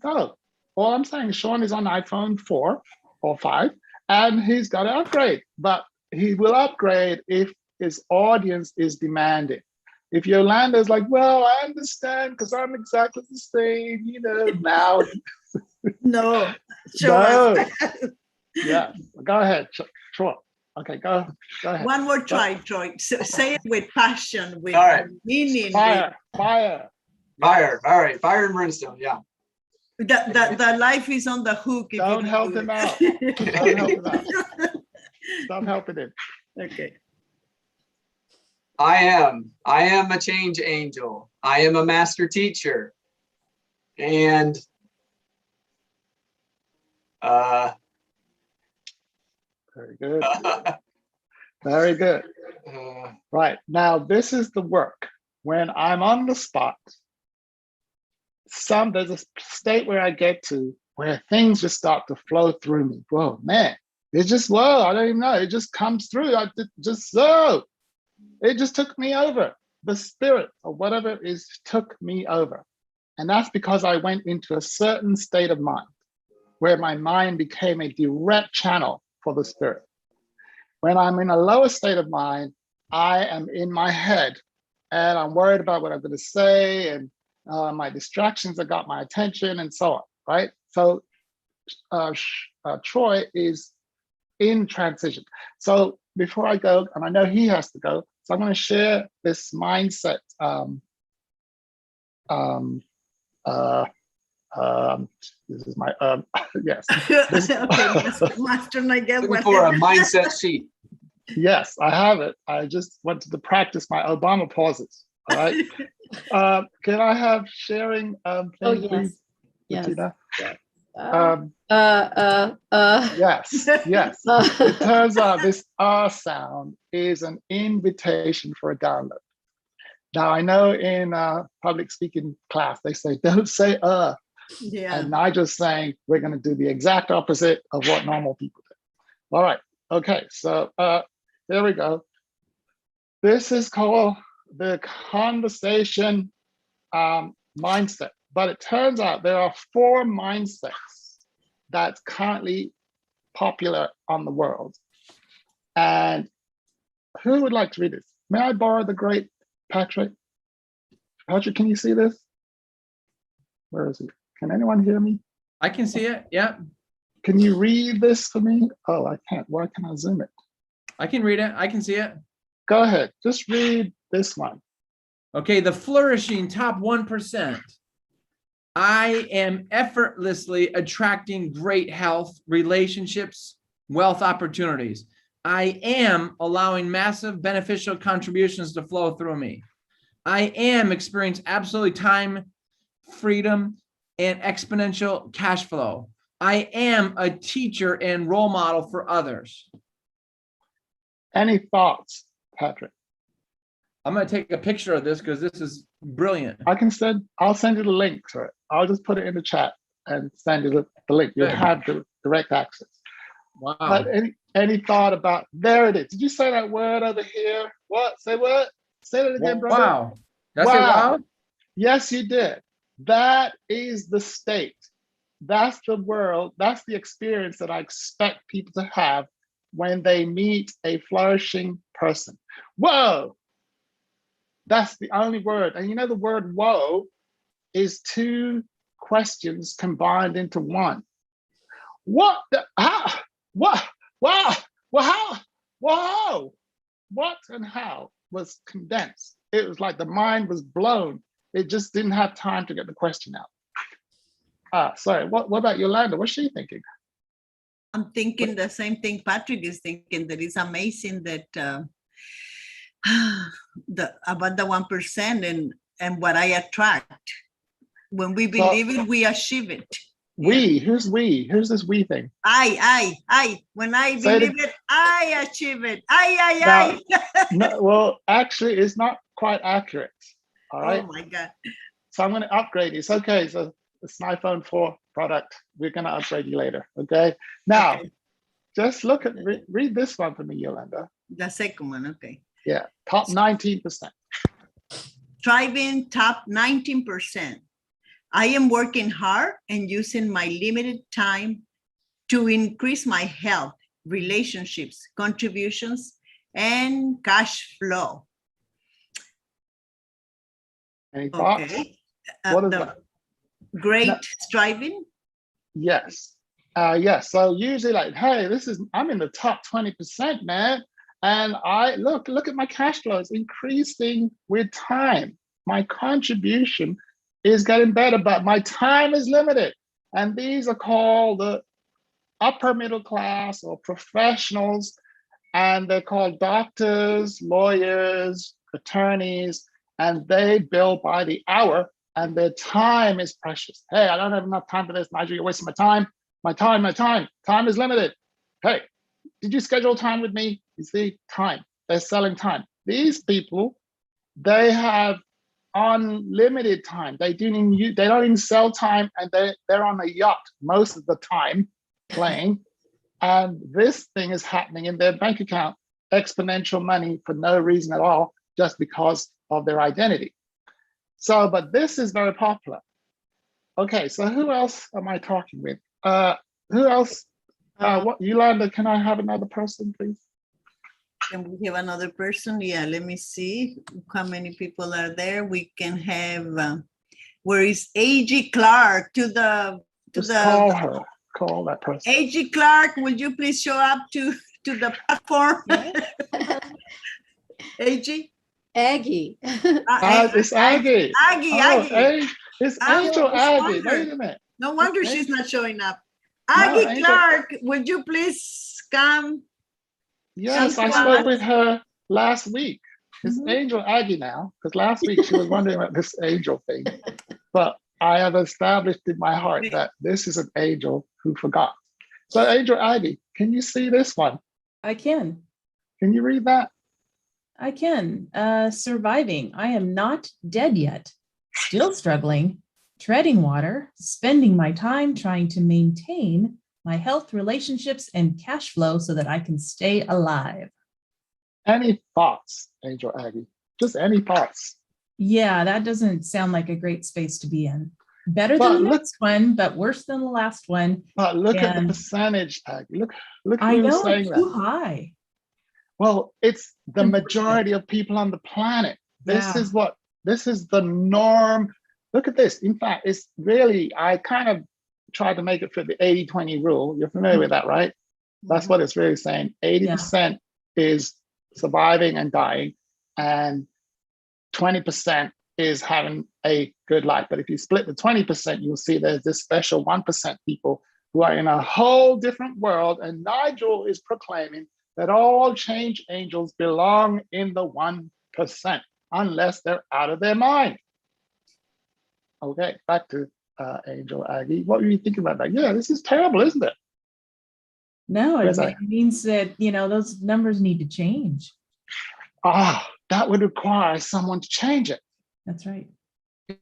So all I'm saying, Sean is on iPhone 4 or 5, and he's got to upgrade, but he will upgrade if his audience is demanding. If Yolanda's like, well, I understand because I'm exactly the same, now. No. No. Yeah, go ahead, Troy. Okay, go ahead. One more try, Troy. Say it with passion, with All right. meaning. Fire. Fire. All right. Fire and brimstone. Yeah. The life is on the hook. If Don't help him out. Don't help him out. Stop helping him. Okay. I am a change angel. I am a master teacher. And very good. Very good. Right. Now, this is the work. When I'm on the spot, there's a state where I get to where things just start to flow through me. Whoa, man. It's just, whoa, I don't even know. It just comes through. It just took me over. The spirit or whatever it is took me over. And that's because I went into a certain state of mind where my mind became a direct channel for the spirit. When I'm in a lower state of mind, I am in my head and I'm worried about what I'm going to say, and my distractions have got my attention and so on, right? So Troy is in transition. So before I go, and I know he has to go, so I'm going to share this mindset. This is my yes. Okay, Master Nigel. Looking for a mindset sheet. Yes, I have it. I just wanted to practice my Obama pauses. All right. Can I have sharing? Oh yes. Yes. Bettina? Yes. Yes. Yes. It turns out this sound is an invitation for a download. Now I know in public speaking class they say don't say Yeah. and Nigel's saying we're going to do the exact opposite of what normal people do. All right. Okay. So there we go. This is called the conversation mindset. But it turns out there are 4 mindsets that's currently popular on the world. And who would like to read this? May I borrow the great Patrick? Patrick, can you see this? Where is he? Can anyone hear me? I can see it. Yeah. Can you read this for me? Oh, I can't. Why can I zoom it? I can read it. I can see it. Go ahead. Just read this one. Okay. The flourishing top 1%. I am effortlessly attracting great health, relationships, wealth opportunities. I am allowing massive beneficial contributions to flow through me. I am experiencing absolutely time, freedom, and exponential cash flow. I am a teacher and role model for others. Any thoughts, Patrick? I'm going to take a picture of this because this is brilliant. I'll send you the link to it. I'll just put it in the chat. and send you the link. You'll Good. have the direct access. Wow. But any thought about, there it is. Did you say that word over here? What? Say what? Say it again, brother. Wow. That's it. Wow. Yes, you did. That is the state. That's the world. That's the experience that I expect people to have when they meet a flourishing person. Whoa. That's the only word. And you know, the word whoa is two questions combined into one. What the, how, what, wow, well, how, wow, what and how was condensed. It was like the mind was blown. It just didn't have time to get the question out. Sorry, what about Yolanda? What's she thinking? I'm thinking the same thing Patrick is thinking, that it's amazing that about the 1% and what I attract. When we believe it, we achieve it. We, who's we? Who's this we thing? I. When I believe it, I achieve it. Now, no, well, actually, it's not quite accurate. All right. Oh my God. So I'm going to upgrade you. It's okay. So it's an iPhone 4 product. We're going to upgrade you later. Okay. Now, just look at, read this one for me, Yolanda. The second one. Okay. Yeah. Top 19%. Thriving top 19%. I am working hard and using my limited time to increase my health, relationships, contributions, and cash flow. Any thoughts? Okay. What is that? Great No. striving. Yes. Yes. So usually like, hey, I'm in the top 20%, man. And I look at my cash flows increasing with time. My contribution is getting better, but my time is limited. And these are called the upper middle class or professionals. And they're called doctors, lawyers, attorneys, and they bill by the hour and their time is precious. Hey, I don't have enough time for this, Nigel, you're wasting my time. My time is limited. Hey, did you schedule time with me? You see, time, they're selling time. These people, they have unlimited time. They don't even sell time, and they're on a yacht most of the time playing. And this thing is happening in their bank account, exponential money for no reason at all, just because of their identity. So, but this is very popular. Okay, so who else am I talking with? Who else? What, Yolanda, can I have another person, please? Can we have another person? Yeah, let me see how many people are there. We can have, where is A.G. Clark Call her, call that person. A.G. Clark, would you please show up to the platform? A.G.? Aggie. It's Aggie. Aggie. It's Angel Aggie. Wait a minute. No wonder she's not showing up. Aggie Clark, would you please come? Yes, I spoke with her last week. It's Angel Aggie now, because last week she was wondering about this angel thing. But I have established in my heart that this is an angel who forgot. So Angel Aggie, can you see this one? I can. Can you read that? I can. Surviving. I am not dead yet. Still struggling. Treading water. Spending my time trying to maintain my health, relationships, and cash flow so that I can stay alive. Any thoughts, Angel Aggie? Just any thoughts? Yeah, that doesn't sound like a great space to be in. Better than the next one, but worse than the last one. But look at the percentage, Aggie. Look I who's know, saying it's too that. high. Well, it's the majority of people on the planet. This is the norm. Look at this. In fact, it's really, I kind of tried to make it fit the 80-20 rule. You're familiar with that, right? That's what it's really saying. 80% is surviving and dying, and 20% is having a good life. But if you split the 20%, you'll see there's this special 1% people who are in a whole different world. And Nigel is proclaiming that all change angels belong in the 1%, unless they're out of their mind. Okay, back to Angel Aggie. What were you thinking about that? Yeah, this is terrible, isn't it? No, it means that, those numbers need to change. That would require someone to change it. That's right.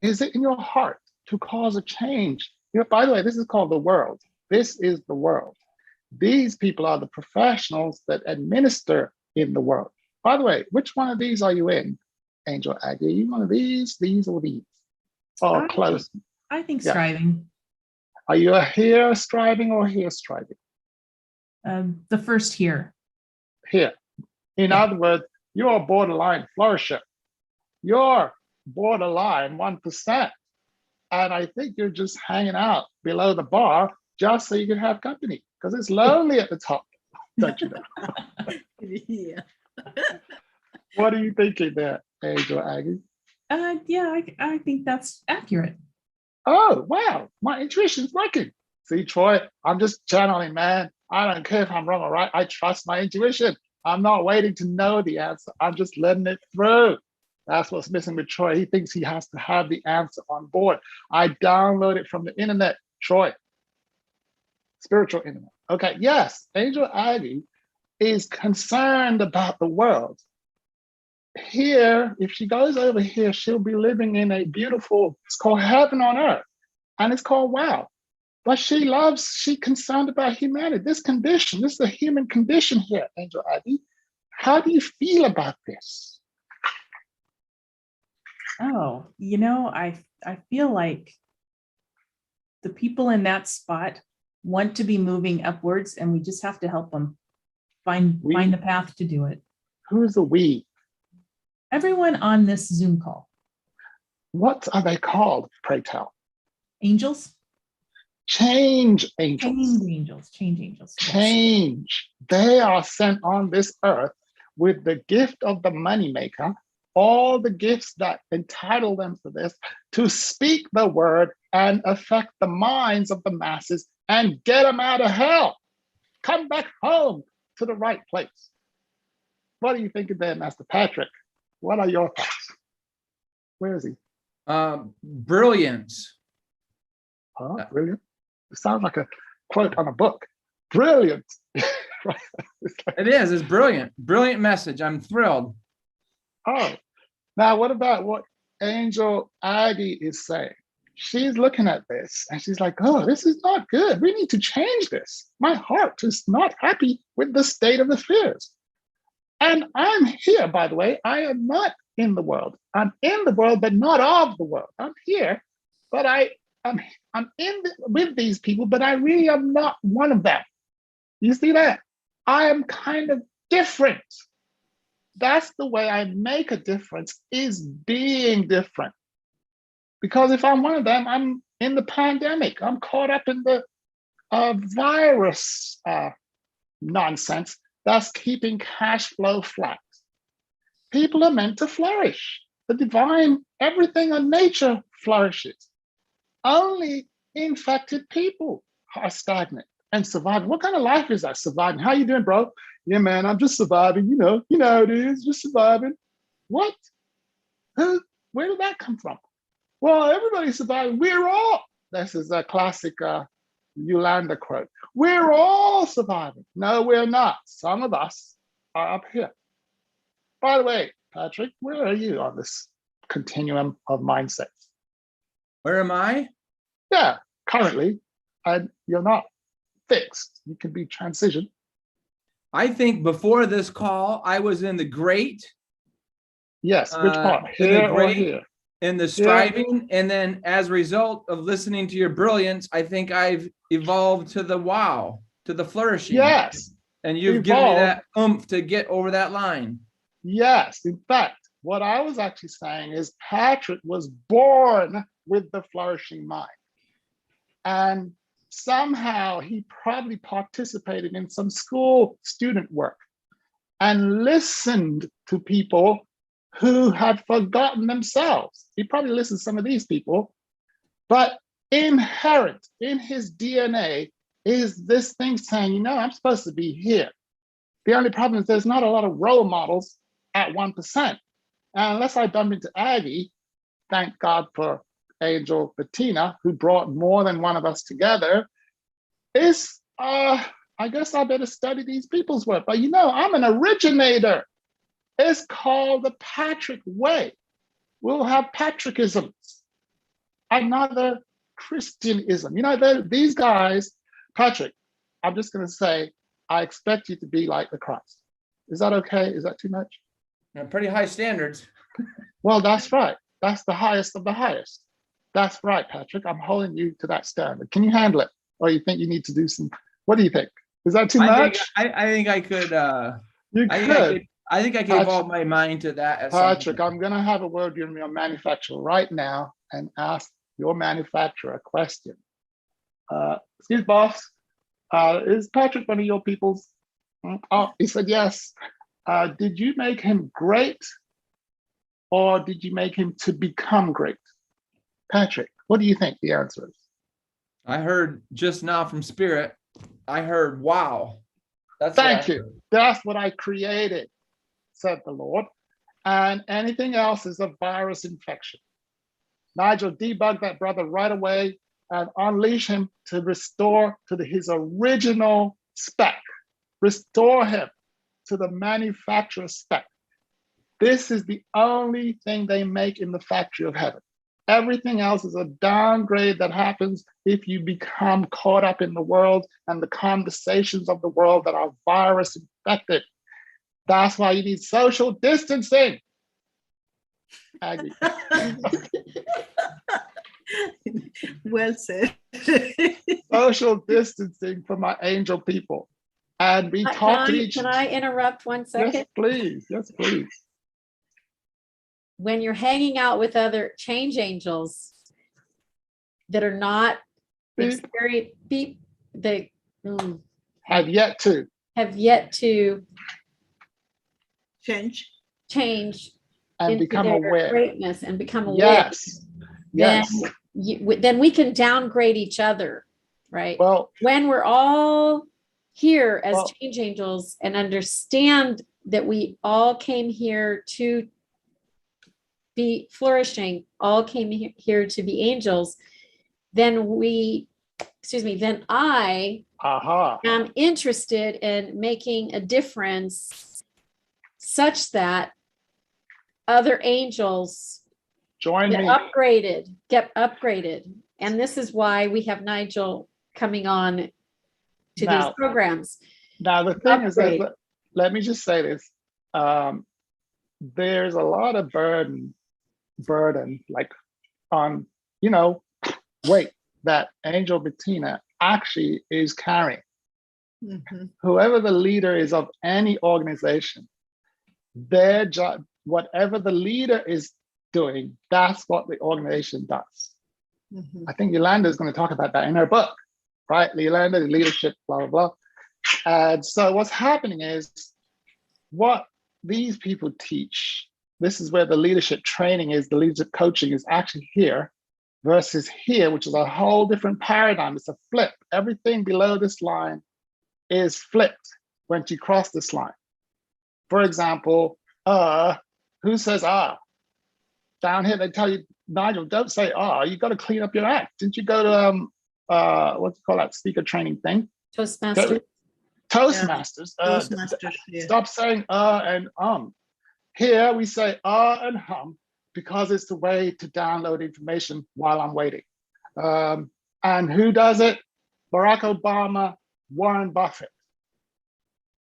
Is it in your heart to cause a change By the way, this is called the world. This is the world. These people are the professionals that administer in the world. By the way, which one of these are you in, Angel Aggie? Are you one of these, or these? Oh, close. I think Yeah. striving. Are you a here striving or here striving? The first here. Here. In Yeah. other words, you're a borderline flourisher. You're borderline 1%. And I think you're just hanging out below the bar just so you can have company, because it's lonely at the top, don't you know? Yeah. What are you thinking there, Angel Aggie? Yeah, I think that's accurate. Oh, wow, my intuition's working. See, Troy, I'm just channeling, man. I don't care if I'm wrong or right. I trust my intuition. I'm not waiting to know the answer. I'm just letting it through. That's what's missing with Troy. He thinks he has to have the answer on board. I download it from the internet, Troy. Spiritual internet. Okay, yes, Angel Aggie is concerned about the world. Here, if she goes over here, she'll be living in a beautiful, it's called heaven on earth. And it's called wow. But she's concerned about humanity. This condition, this is the human condition here, Angel Aggie. How do you feel about this? Oh, I feel like the people in that spot want to be moving upwards, and we just have to help them find the path to do it. Who's the we? Everyone on this Zoom call. What are they called, pray tell? Angels? Change angels. Change angels. Change angels. Yes. Change. They are sent on this earth with the gift of the moneymaker, all the gifts that entitle them for this, to speak the word and affect the minds of the masses and get them out of hell. Come back home to the right place. What are you thinking there, Master Patrick? What are your thoughts? Where is he? Brilliance. Oh, brilliant. It sounds like a quote on a book. Brilliant. Right? It is. It's brilliant. Brilliant message. I'm thrilled. Oh, now what about what Angel Aggie is saying? She's looking at this and she's like, oh, this is not good. We need to change this. My heart is not happy with the state of affairs. And I'm here, by the way. I am not in the world. I'm in the world, but not of the world. I'm here, but I'm with these people, but I really am not one of them. You see that? I am kind of different. That's the way I make a difference, is being different. Because if I'm one of them, I'm in the pandemic. I'm caught up in the virus nonsense that's keeping cash flow flat. People are meant to flourish. The divine, everything in nature flourishes. Only infected people are stagnant and surviving. What kind of life is that, surviving? How you doing, bro? Yeah, man, I'm just surviving. You know how it is, just surviving. What? Where did that come from? Well, everybody's surviving. We're all, this is a classic Yolanda quote. We're all surviving. No, we're not. Some of us are up here. By the way, Patrick, where are you on this continuum of mindsets? Where am I? Yeah, currently, you're not fixed. You can be transitioned. I think before this call, I was in the great. Yes, which part? In the Here or great, here? in the striving, and then as a result of listening to your brilliance, I think I've evolved to the wow, to the flourishing. Yes. And you've given me that oomph to get over that line. Yes. In fact, what I was actually saying is Patrick was born with the flourishing mind. And somehow he probably participated in some school student work and listened to people who had forgotten themselves. He probably listened to some of these people, but inherent in his DNA is this thing saying, I'm supposed to be here. The only problem is there's not a lot of role models at 1%. And unless I bump into Aggie, thank God for Angel Bettina, who brought more than one of us together, I guess I better study these people's work. But I'm an originator. It's called the Patrick way. We'll have Patrickisms. Another Christianism. These guys, Patrick, I'm just going to say, I expect you to be like the Christ. Is that okay? Is that too much? Yeah, pretty high standards. Well, that's right. That's the highest of the highest. That's right, Patrick. I'm holding you to that standard. Can you handle it? Or you think you need to do some, what do you think? Is that too much? I think I could. You could. I think I could evolve my mind to that. At Patrick, I'm going to have a word with your manufacturer right now and ask your manufacturer a question. Excuse boss, is Patrick one of your people's? Oh, he said yes. Did you make him great, or did you make him to become great? Patrick, what do you think the answer is? I heard just now from Spirit, I heard, wow. Thank you. That's what I created, said the Lord. And anything else is a virus infection. Nigel, debug that brother right away and unleash him to restore to his original spec. Restore him to the manufacturer spec. This is the only thing they make in the factory of heaven. Everything else is a downgrade that happens if you become caught up in the world and the conversations of the world that are virus infected. That's why you need social distancing. Aggie. Well said. Social distancing for my angel people. And we talk to each other. Can I interrupt 1 second? Yes, please. Yes, please. When you're hanging out with other change angels that are not very beep, they have yet to change and become aware. Greatness and become aware. Yes. Then we can downgrade each other, right? Well, when we're all here as change angels and understand that we all came here to be flourishing, all came here to be angels, then I am interested in making a difference such that other angels get upgraded. And this is why we have Nigel coming on to these programs. Now, the thing is that, let me just say this. There's a lot of burden like on, weight that Angel Bettina actually is carrying. Mm-hmm. Whoever the leader is of any organization, their job, whatever the leader is doing, that's what the organization does. Mm-hmm. I think Yolanda is going to talk about that in her book, right? Yolanda, leadership, blah, blah, blah. And so what's happening is what these people teach, this is where the leadership training is, the leadership coaching is actually here versus here, which is a whole different paradigm. It's a flip. Everything below this line is flipped when you cross this line. For example, who says Down here, they tell you, Nigel, don't say you got to clean up your act. Didn't you go to, what's it called, that speaker training thing? Toastmasters. Toastmasters. Yeah. Stop saying and Here we say and because it's the way to download information while I'm waiting. And who does it? Barack Obama, Warren Buffett.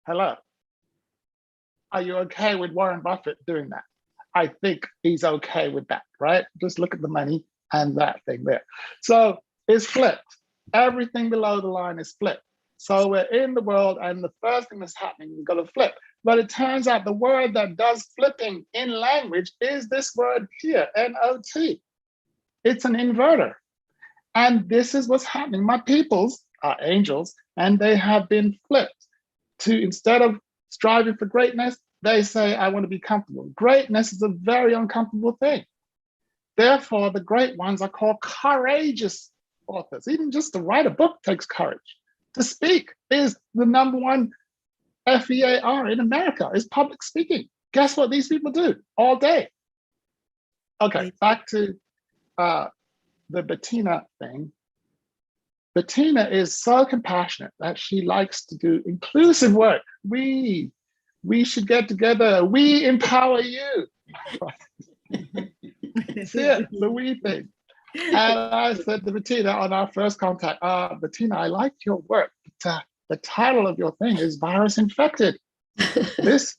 Hello. Are you okay with Warren Buffett doing that? I think he's okay with that, right? Just look at the money and that thing there. So it's flipped. Everything below the line is flipped. So we're in the world, and the first thing that's happening, we've got to flip. But it turns out the word that does flipping in language is this word here, N-O-T. It's an inverter. And this is what's happening. My peoples are angels, and they have been flipped to, instead of striving for greatness, they say, I want to be comfortable. Greatness is a very uncomfortable thing. Therefore, the great ones are called courageous authors. Even just to write a book takes courage. To speak is the #1 FEAR in America, is public speaking. Guess what these people do all day? Okay, back to the Bettina thing. Bettina is so compassionate that she likes to do inclusive work. We should get together. We empower you. See it, the we thing. And I said to Bettina on our first contact, Bettina, I liked your work, but the title of your thing is Virus Infected. This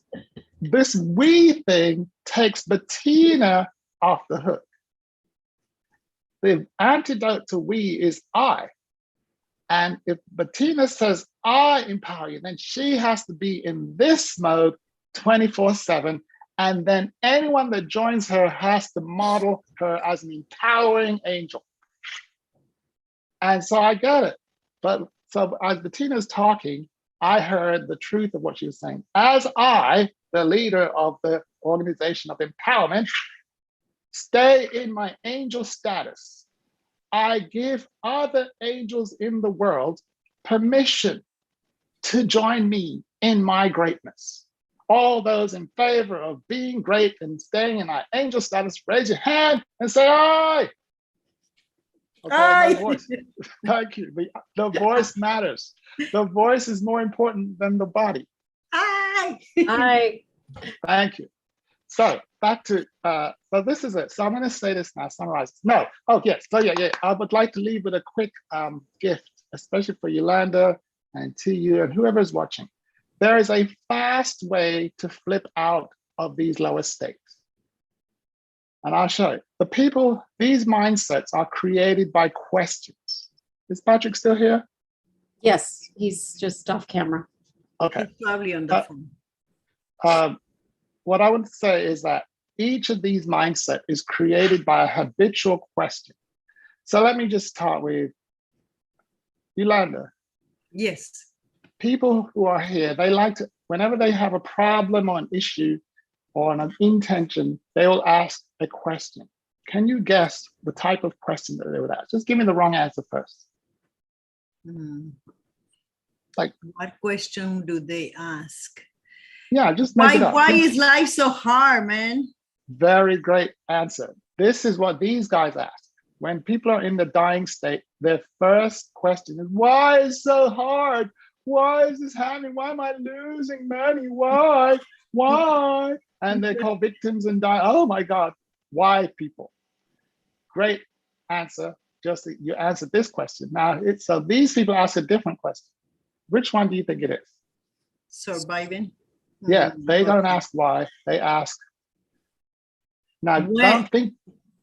we thing takes Bettina off the hook. The antidote to we is I. And if Bettina says, I empower you, then she has to be in this mode 24/7. And then anyone that joins her has to model her as an empowering angel. And so I get it. But so as Bettina's talking, I heard the truth of what she was saying. As I, the leader of the organization of empowerment, stay in my angel status, I give other angels in the world permission to join me in my greatness. All those in favor of being great and staying in our angel status, raise your hand and say, aye. Okay, Aye. no voice. Thank you. The voice matters. The voice is more important than the body. Aye. I Thank you. So back to, so this is it. So I'm going to say this now, summarize. No, oh yes, so yeah. I would like to leave with a quick gift, especially for Yolanda and to you and whoever's watching. There is a fast way to flip out of these lower states. And I'll show you. The people, these mindsets are created by questions. Is Patrick still here? yes, he's just off camera. Okay. He's probably on the phone. What I want to say is that each of these mindset is created by a habitual question. So let me just start with Yolanda. Yes. People who are here, they like to, whenever they have a problem or an issue or an intention, they will ask a question. Can you guess the type of question that they would ask? Just give me the wrong answer first. Like, what question do they ask? Yeah, just make it up. Why is life so hard, man? Very great answer. This is what these guys ask. When people are in the dying state, their first question is, why is it so hard? Why is this happening? Why am I losing money? Why? Why? And they call victims and die. Oh my God. Why, people? Great answer. Just you answered this question. Now, so these people ask a different question. Which one do you think it is? Surviving. Yeah, they don't ask why. They ask. Now, don't think.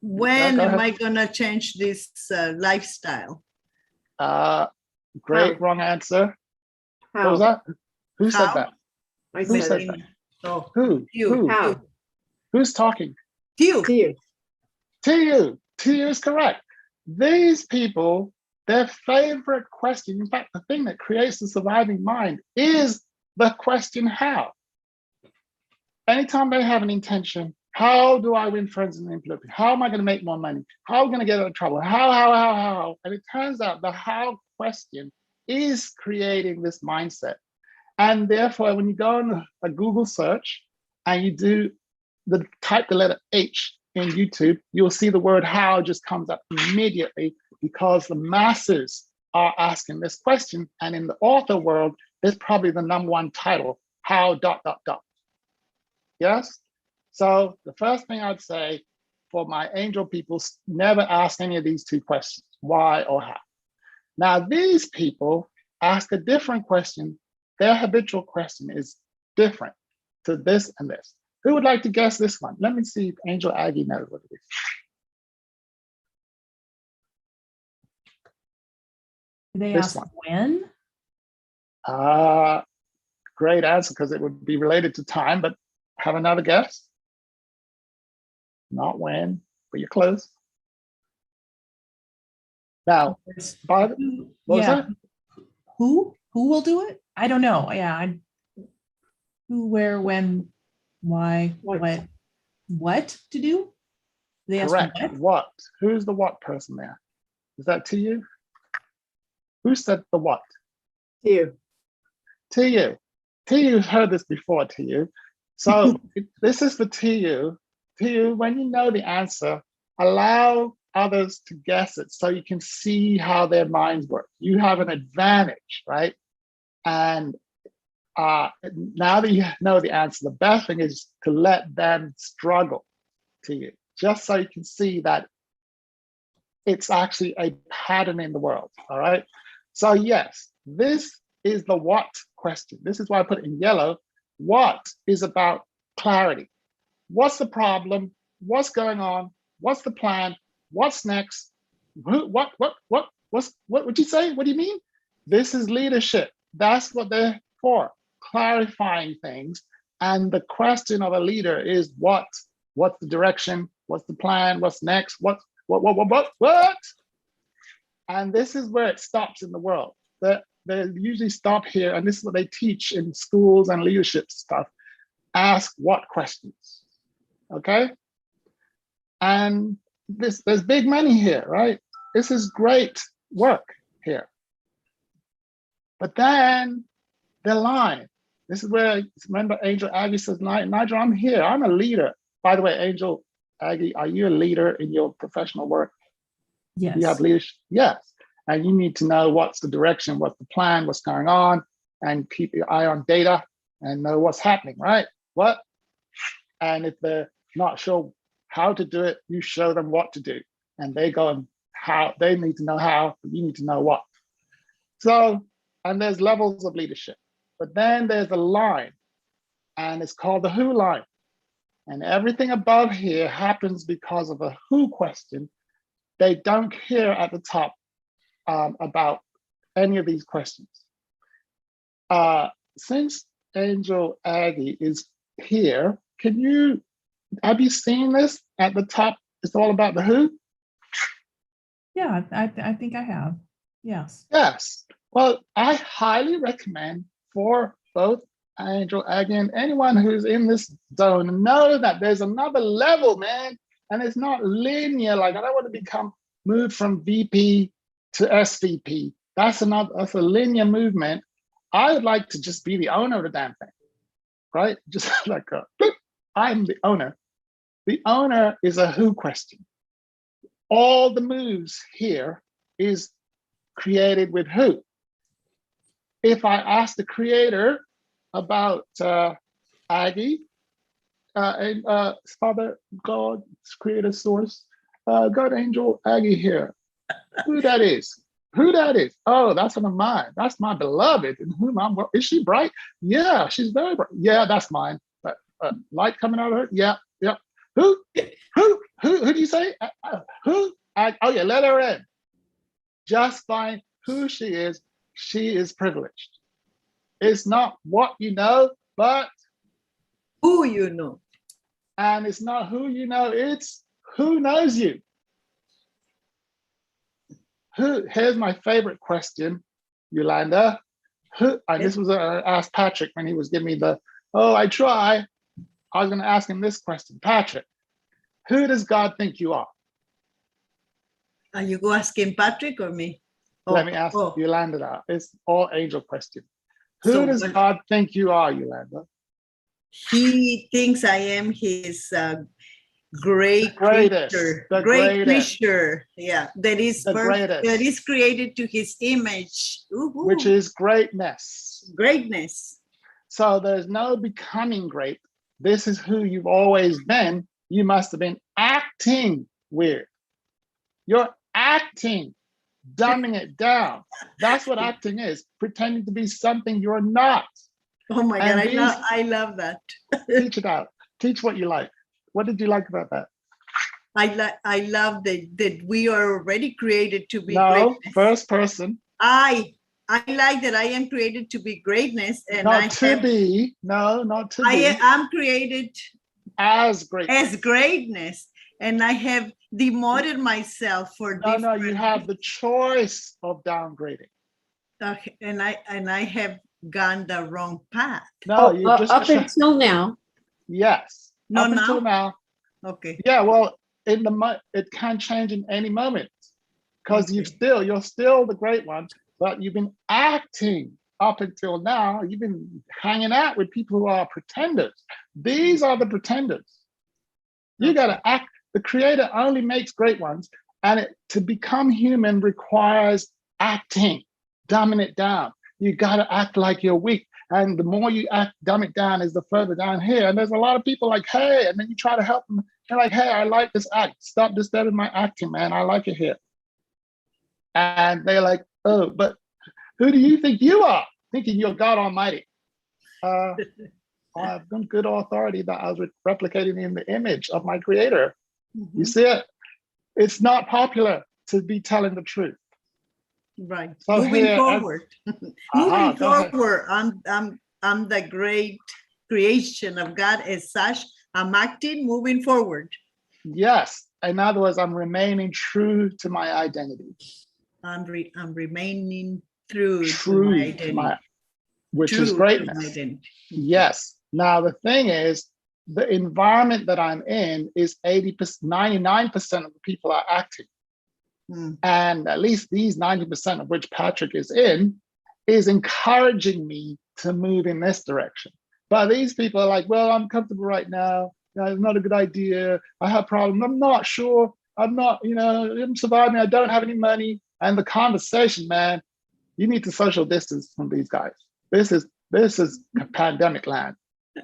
When am I gonna change this lifestyle? Great, wrong answer. How? What was that? Who said How? that? I Who said said that? Oh, Who? you. Who? how? Who's talking? You. To you. To you is correct. These people, their favorite question, in fact, the thing that creates the surviving mind is the question how. Anytime they have an intention, how do I win friends and influence? How am I going to make more money? How am I going to get out of trouble? How? And it turns out the how question is creating this mindset. And therefore, when you go on a Google search and you type the letter H in YouTube, you'll see the word how just comes up immediately because the masses are asking this question. And in the author world, it's probably the #1 title, how ... Yes? So the first thing I'd say for my angel people, never ask any of these two questions, why or how. Now, these people ask a different question. Their habitual question is different to this and this. Who would like to guess this one? Let me see if Angel Aggie knows what it is. They This ask one. when? Great answer, because it would be related to time, but have another guess? Not when, but you're close. Now, what was that? Who will do it? I don't know. Yeah. Who, where, when, why, what to do? They ask Correct. what? What? Who's the what person there? Is that to you? Who said the what? To you. To you. To you've heard this before, to you. So this is for to you. To you, when you know the answer, allow others to guess it so you can see how their minds work. You have an advantage, right? And now that you know the answer, the best thing is to let them struggle to you, just so you can see that It's actually a pattern in the world, all right? So yes, this is the what question. This is why I put it in yellow. What is about clarity? What's the problem? What's going on? What's the plan? What's next? What would you say? What do you mean? This is leadership. That's what they're for, clarifying things. And the question of a leader is what? What's the direction? What's the plan? What's next? What? And this is where it stops in the world. They usually stop here, and this is what they teach in schools and leadership stuff. Ask what questions, okay? And there's big money here, right? This is great work here. But then the line, this is where, remember Angel Aggie says, Nigel, I'm here, I'm a leader. By the way, Angel Aggie, are you a leader in your professional work? Yes. You have leadership? Yes. And you need to know what's the direction, what's the plan, what's going on, and keep your eye on data and know what's happening, right? What? And if they're not sure how to do it, you show them what to do. And they go and how, they need to know how, you need to know what. So, and there's levels of leadership. But then there's a line, and it's called the who line. And everything above here happens because of a who question. They don't care at the top about any of these questions. Since Angel Aggie is here, have you seen this at the top? It's all about the who? Yeah, I think I have. Yes. Yes. Well, I highly recommend for both Angel Aggie and anyone who's in this zone, know that there's another level, man. And it's not linear. Like, I don't want to move from VP to SVP. That's a linear movement. I would like to just be the owner of the damn thing, right? Just like I'm the owner. The owner is a who question. All the moves here is created with who. If I ask the creator about Aggie, and Father God, creator source, God Angel Aggie here, who that is? Who that is? Oh, that's one of mine. That's my beloved. And whom is she bright? Yeah, she's very bright. Yeah, that's mine. Light coming out of her? Yeah. Who do you say? Who? Oh yeah, let her in. Just find who she is. She is privileged. It's not what you know, but who you know. And it's not who you know, it's who knows you. Here's my favorite question, Yolanda. And this was asked Patrick when he was giving me I try. I was going to ask him this question. Patrick, who does God think you are? Are you go asking Patrick or me? Let me ask Yolanda that. It's all Angel question. Who does God think you are, Yolanda? He thinks I am his great creature. Great creature. Yeah, that is perfect, that is created to his image. Ooh. Which is greatness. Greatness. So there's no becoming great. This is who you've always been. You must have been acting weird. You're acting, dumbing it down. That's what acting is, pretending to be something you're not. Oh my God, I love that. Teach it out. Teach what you like. What did you like about that? I love that we are already created to be greatness. First person. I like that I am created to be greatness. And not to be. I'm created as greatness. As greatness. And I have demoted myself for different. No, you have the choice of downgrading. Okay, and I have gone the wrong path. No, you just up until now. Yes. No, up until now. Okay. Yeah, well, it can change in any moment because you're still the great one, but you've been acting up until now. You've been hanging out with people who are pretenders. These are the pretenders. You got to act. The creator only makes great ones, and to become human requires acting, dumbing it down. You got to act like you're weak. And the more you dumb it down is the further down here. And there's a lot of people like, hey, and then you try to help them. They're like, hey, I like this act. Stop disturbing my acting, man. I like it here. And they're like, oh, but who do you think you are? Thinking you're God Almighty. I've got good authority that I was replicating in the image of my creator. You see it? It's not popular to be telling the truth. Right. So Moving here, forward. Moving go ahead. forward. I'm the great creation of God as such. I'm acting moving forward. Yes. In other words, I'm remaining true to my identity. I'm remaining true to True my to identity. my, which True is to greatness. my identity. Yes. Now the thing is, the environment that I'm in is 99% of the people are acting. And at least these 90% of which Patrick is in, is encouraging me to move in this direction. But these people are like, well, I'm comfortable right now. It's not a good idea. I have problems. I'm not sure. I'm not, I'm surviving. I don't have any money. And the conversation, man, you need to social distance from these guys. This is pandemic land.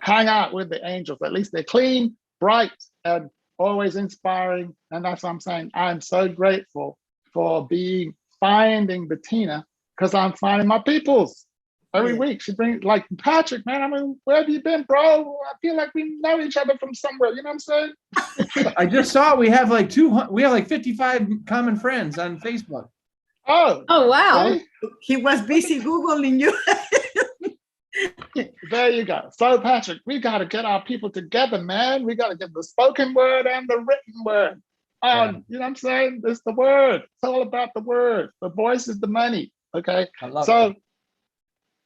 Hang out with the angels. At least they're clean, bright, and always inspiring. And that's what I'm saying. I'm so grateful for finding Bettina, because I'm finding my peoples. Every week she brings, like, Patrick, man, I mean, where have you been, bro? I feel like we know each other from somewhere. You know what I'm saying? I just saw we have like 55 common friends on Facebook. Oh wow. See? He was busy Googling you. There you go. So Patrick, we got to get our people together, man. We got to get the spoken word and the written word. You know what I'm saying? It's the word. It's all about the word. The voice is the money. Okay. I love it.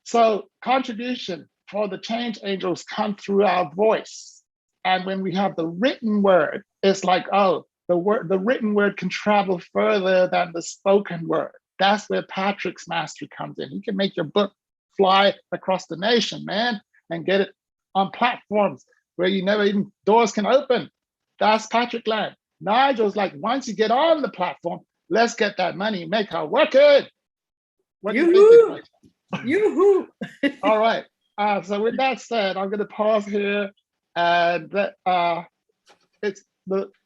So contribution for the change angels come through our voice. And when we have the written word, it's like, oh, the written word can travel further than the spoken word. That's where Patrick's mastery comes in. He can make your book fly across the nation, man, and get it on platforms where you never even doors can open. That's Patrick land. Nigel's like, once you get on the platform, let's get that money, make her work it. What do you think? Yoo-hoo! All right. So with that said, I'm going to pause here, and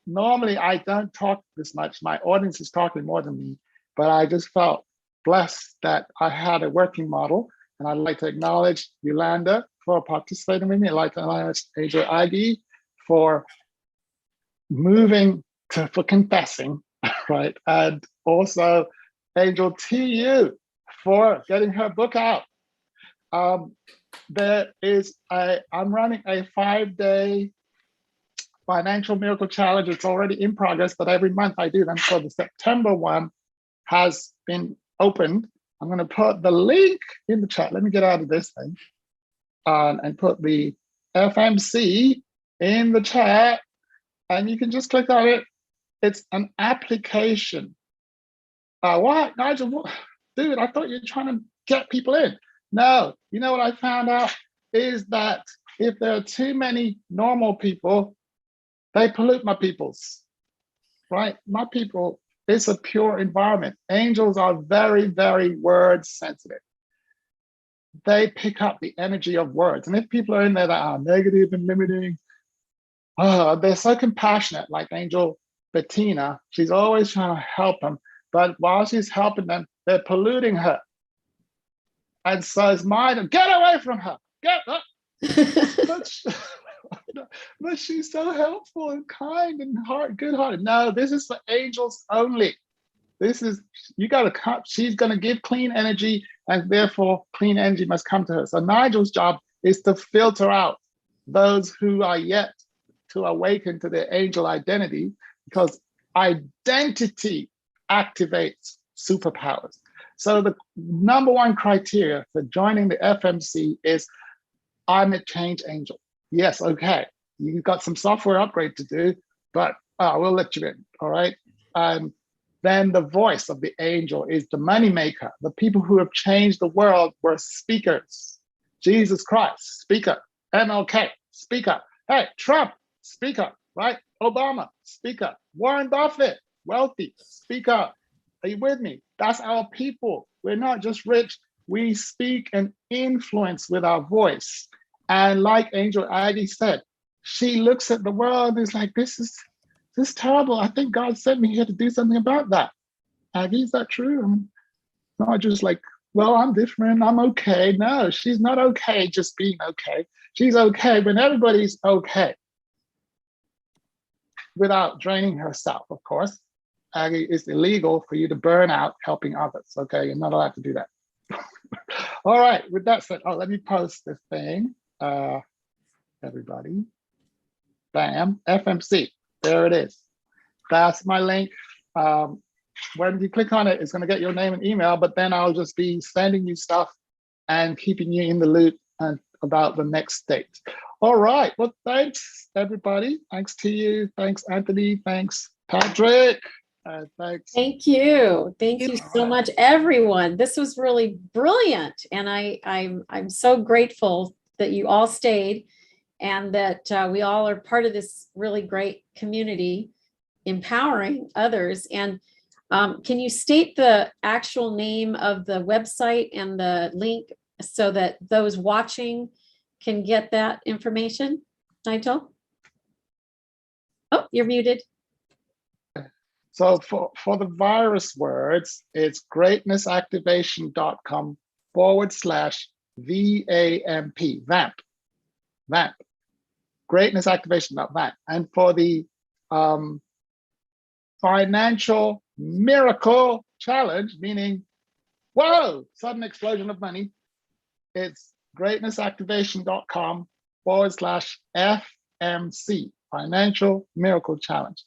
normally I don't talk this much. My audience is talking more than me, but I just felt blessed that I had a working model, and I'd like to acknowledge Yolanda for participating with me. I'd like to acknowledge Angel Aggie for for confessing, right? And also Angel TU for getting her book out. I'm running a 5-day financial miracle challenge. It's already in progress, but every month I do them. So the September one has been opened. I'm going to put the link in the chat. Let me get out of this thing and put the FMC in the chat, and you can just click on it. It's an application. What, Nigel? What? Dude, I thought you were trying to get people in. No, you know what I found out is that if there are too many normal people, they pollute my peoples, right? My people, it's a pure environment. Angels are very, very word sensitive. They pick up the energy of words. And if people are in there that are negative and limiting, they're so compassionate, like Angel Bettina. She's always trying to help them. But while she's helping them, they're polluting her. And so it's mine, get away from her. Get up. But she's so helpful and kind and good-hearted. No, this is for angels only. This is, you got to cut. She's going to give clean energy, and therefore clean energy must come to her. So Nigel's job is to filter out those who are yet to awaken to their angel identity, because identity activates superpowers. So the number one criteria for joining the FMC is I'm a change angel. Yes, okay. You've got some software upgrade to do, but we'll let you in, all right? Then the voice of the angel is the moneymaker. The people who have changed the world were speakers. Jesus Christ, speaker. MLK, speaker. Hey, Trump, speaker, right? Obama, speaker. Warren Buffett, wealthy, speaker. Are you with me? That's our people. We're not just rich. We speak and influence with our voice. And like Angel Aggie said, she looks at the world and is like, this is terrible. I think God sent me here to do something about that. Aggie, is that true? I'm not just like, well, I'm different, I'm okay. No, she's not okay just being okay. She's okay when everybody's okay. Without draining herself, of course. Aggie, it's illegal for you to burn out helping others, okay? You're not allowed to do that. All right, with that said, let me post this thing. Everybody, bam, FMC, there it is. That's my link. When you click on it, it's gonna get your name and email, but then I'll just be sending you stuff and keeping you in the loop about the next stage. All right, well, thanks everybody. Thanks to you, thanks Anthony, thanks Patrick, thanks. Thank you. Thank you so much, everyone. This was really brilliant. And I'm so grateful that you all stayed and that we all are part of this really great community, empowering others. And can you state the actual name of the website and the link so that those watching can get that information, Nigel? Oh, you're muted. So for the virus words, it's greatnessactivation.com/VAMP, VAMP, greatnessactivation.vamp. And for the financial miracle challenge, meaning, whoa, sudden explosion of money, it's greatnessactivation.com/FMC, financial miracle challenge.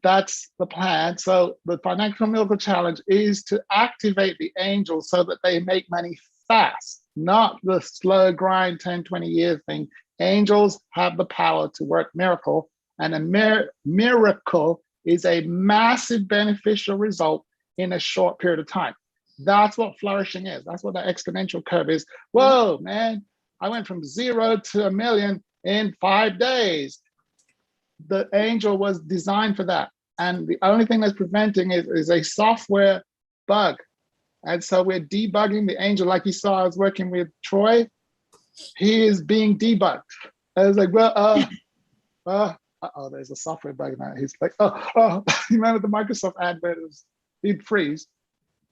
That's the plan. So the financial miracle challenge is to activate the angels so that they make money fast, not the slow grind 10, 20 year thing. Angels have the power to work miracle, and a miracle is a massive beneficial result in a short period of time. That's what flourishing is. That's what the exponential curve is. Whoa, man, I went from 0 to 1 million in 5 days. The angel was designed for that. And the only thing that's preventing it is a software bug. And so we're debugging the angel. Like you saw, I was working with Troy. He is being debugged. I was like, well, there's a software bug now. He's like, you remember the Microsoft advert? He'd freeze.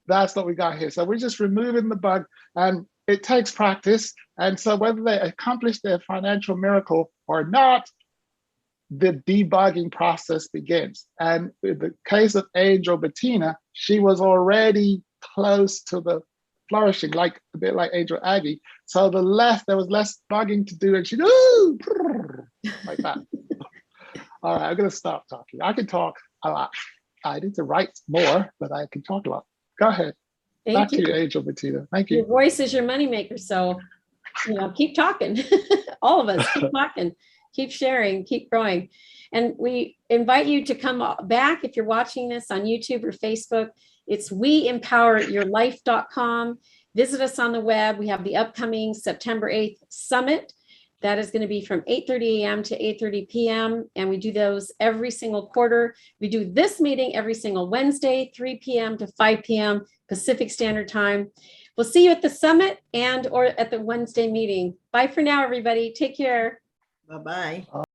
That's what we got here. So we're just removing the bug, and it takes practice. And so whether they accomplish their financial miracle or not, the debugging process begins. And in the case of Angel Bettina, she was already close to the flourishing, like a bit like Angel Aggie. So there was less bugging to do, and she like that. All right, I'm gonna stop talking. I can talk a lot. I need to write more, but I can talk a lot. Go ahead. Back to you, Angel Bettina. Thank you. Your voice is your moneymaker, so keep talking. All of us keep talking. Keep sharing, keep growing. And we invite you to come back if you're watching this on YouTube or Facebook. It's WeEmpowerYourLife.com. Visit us on the web. We have the upcoming September 8th summit. That is going to be from 8:30 a.m. to 8:30 p.m. And we do those every single quarter. We do this meeting every single Wednesday, 3 p.m. to 5 p.m. Pacific Standard Time. We'll see you at the summit and or at the Wednesday meeting. Bye for now, everybody. Take care. Bye-bye.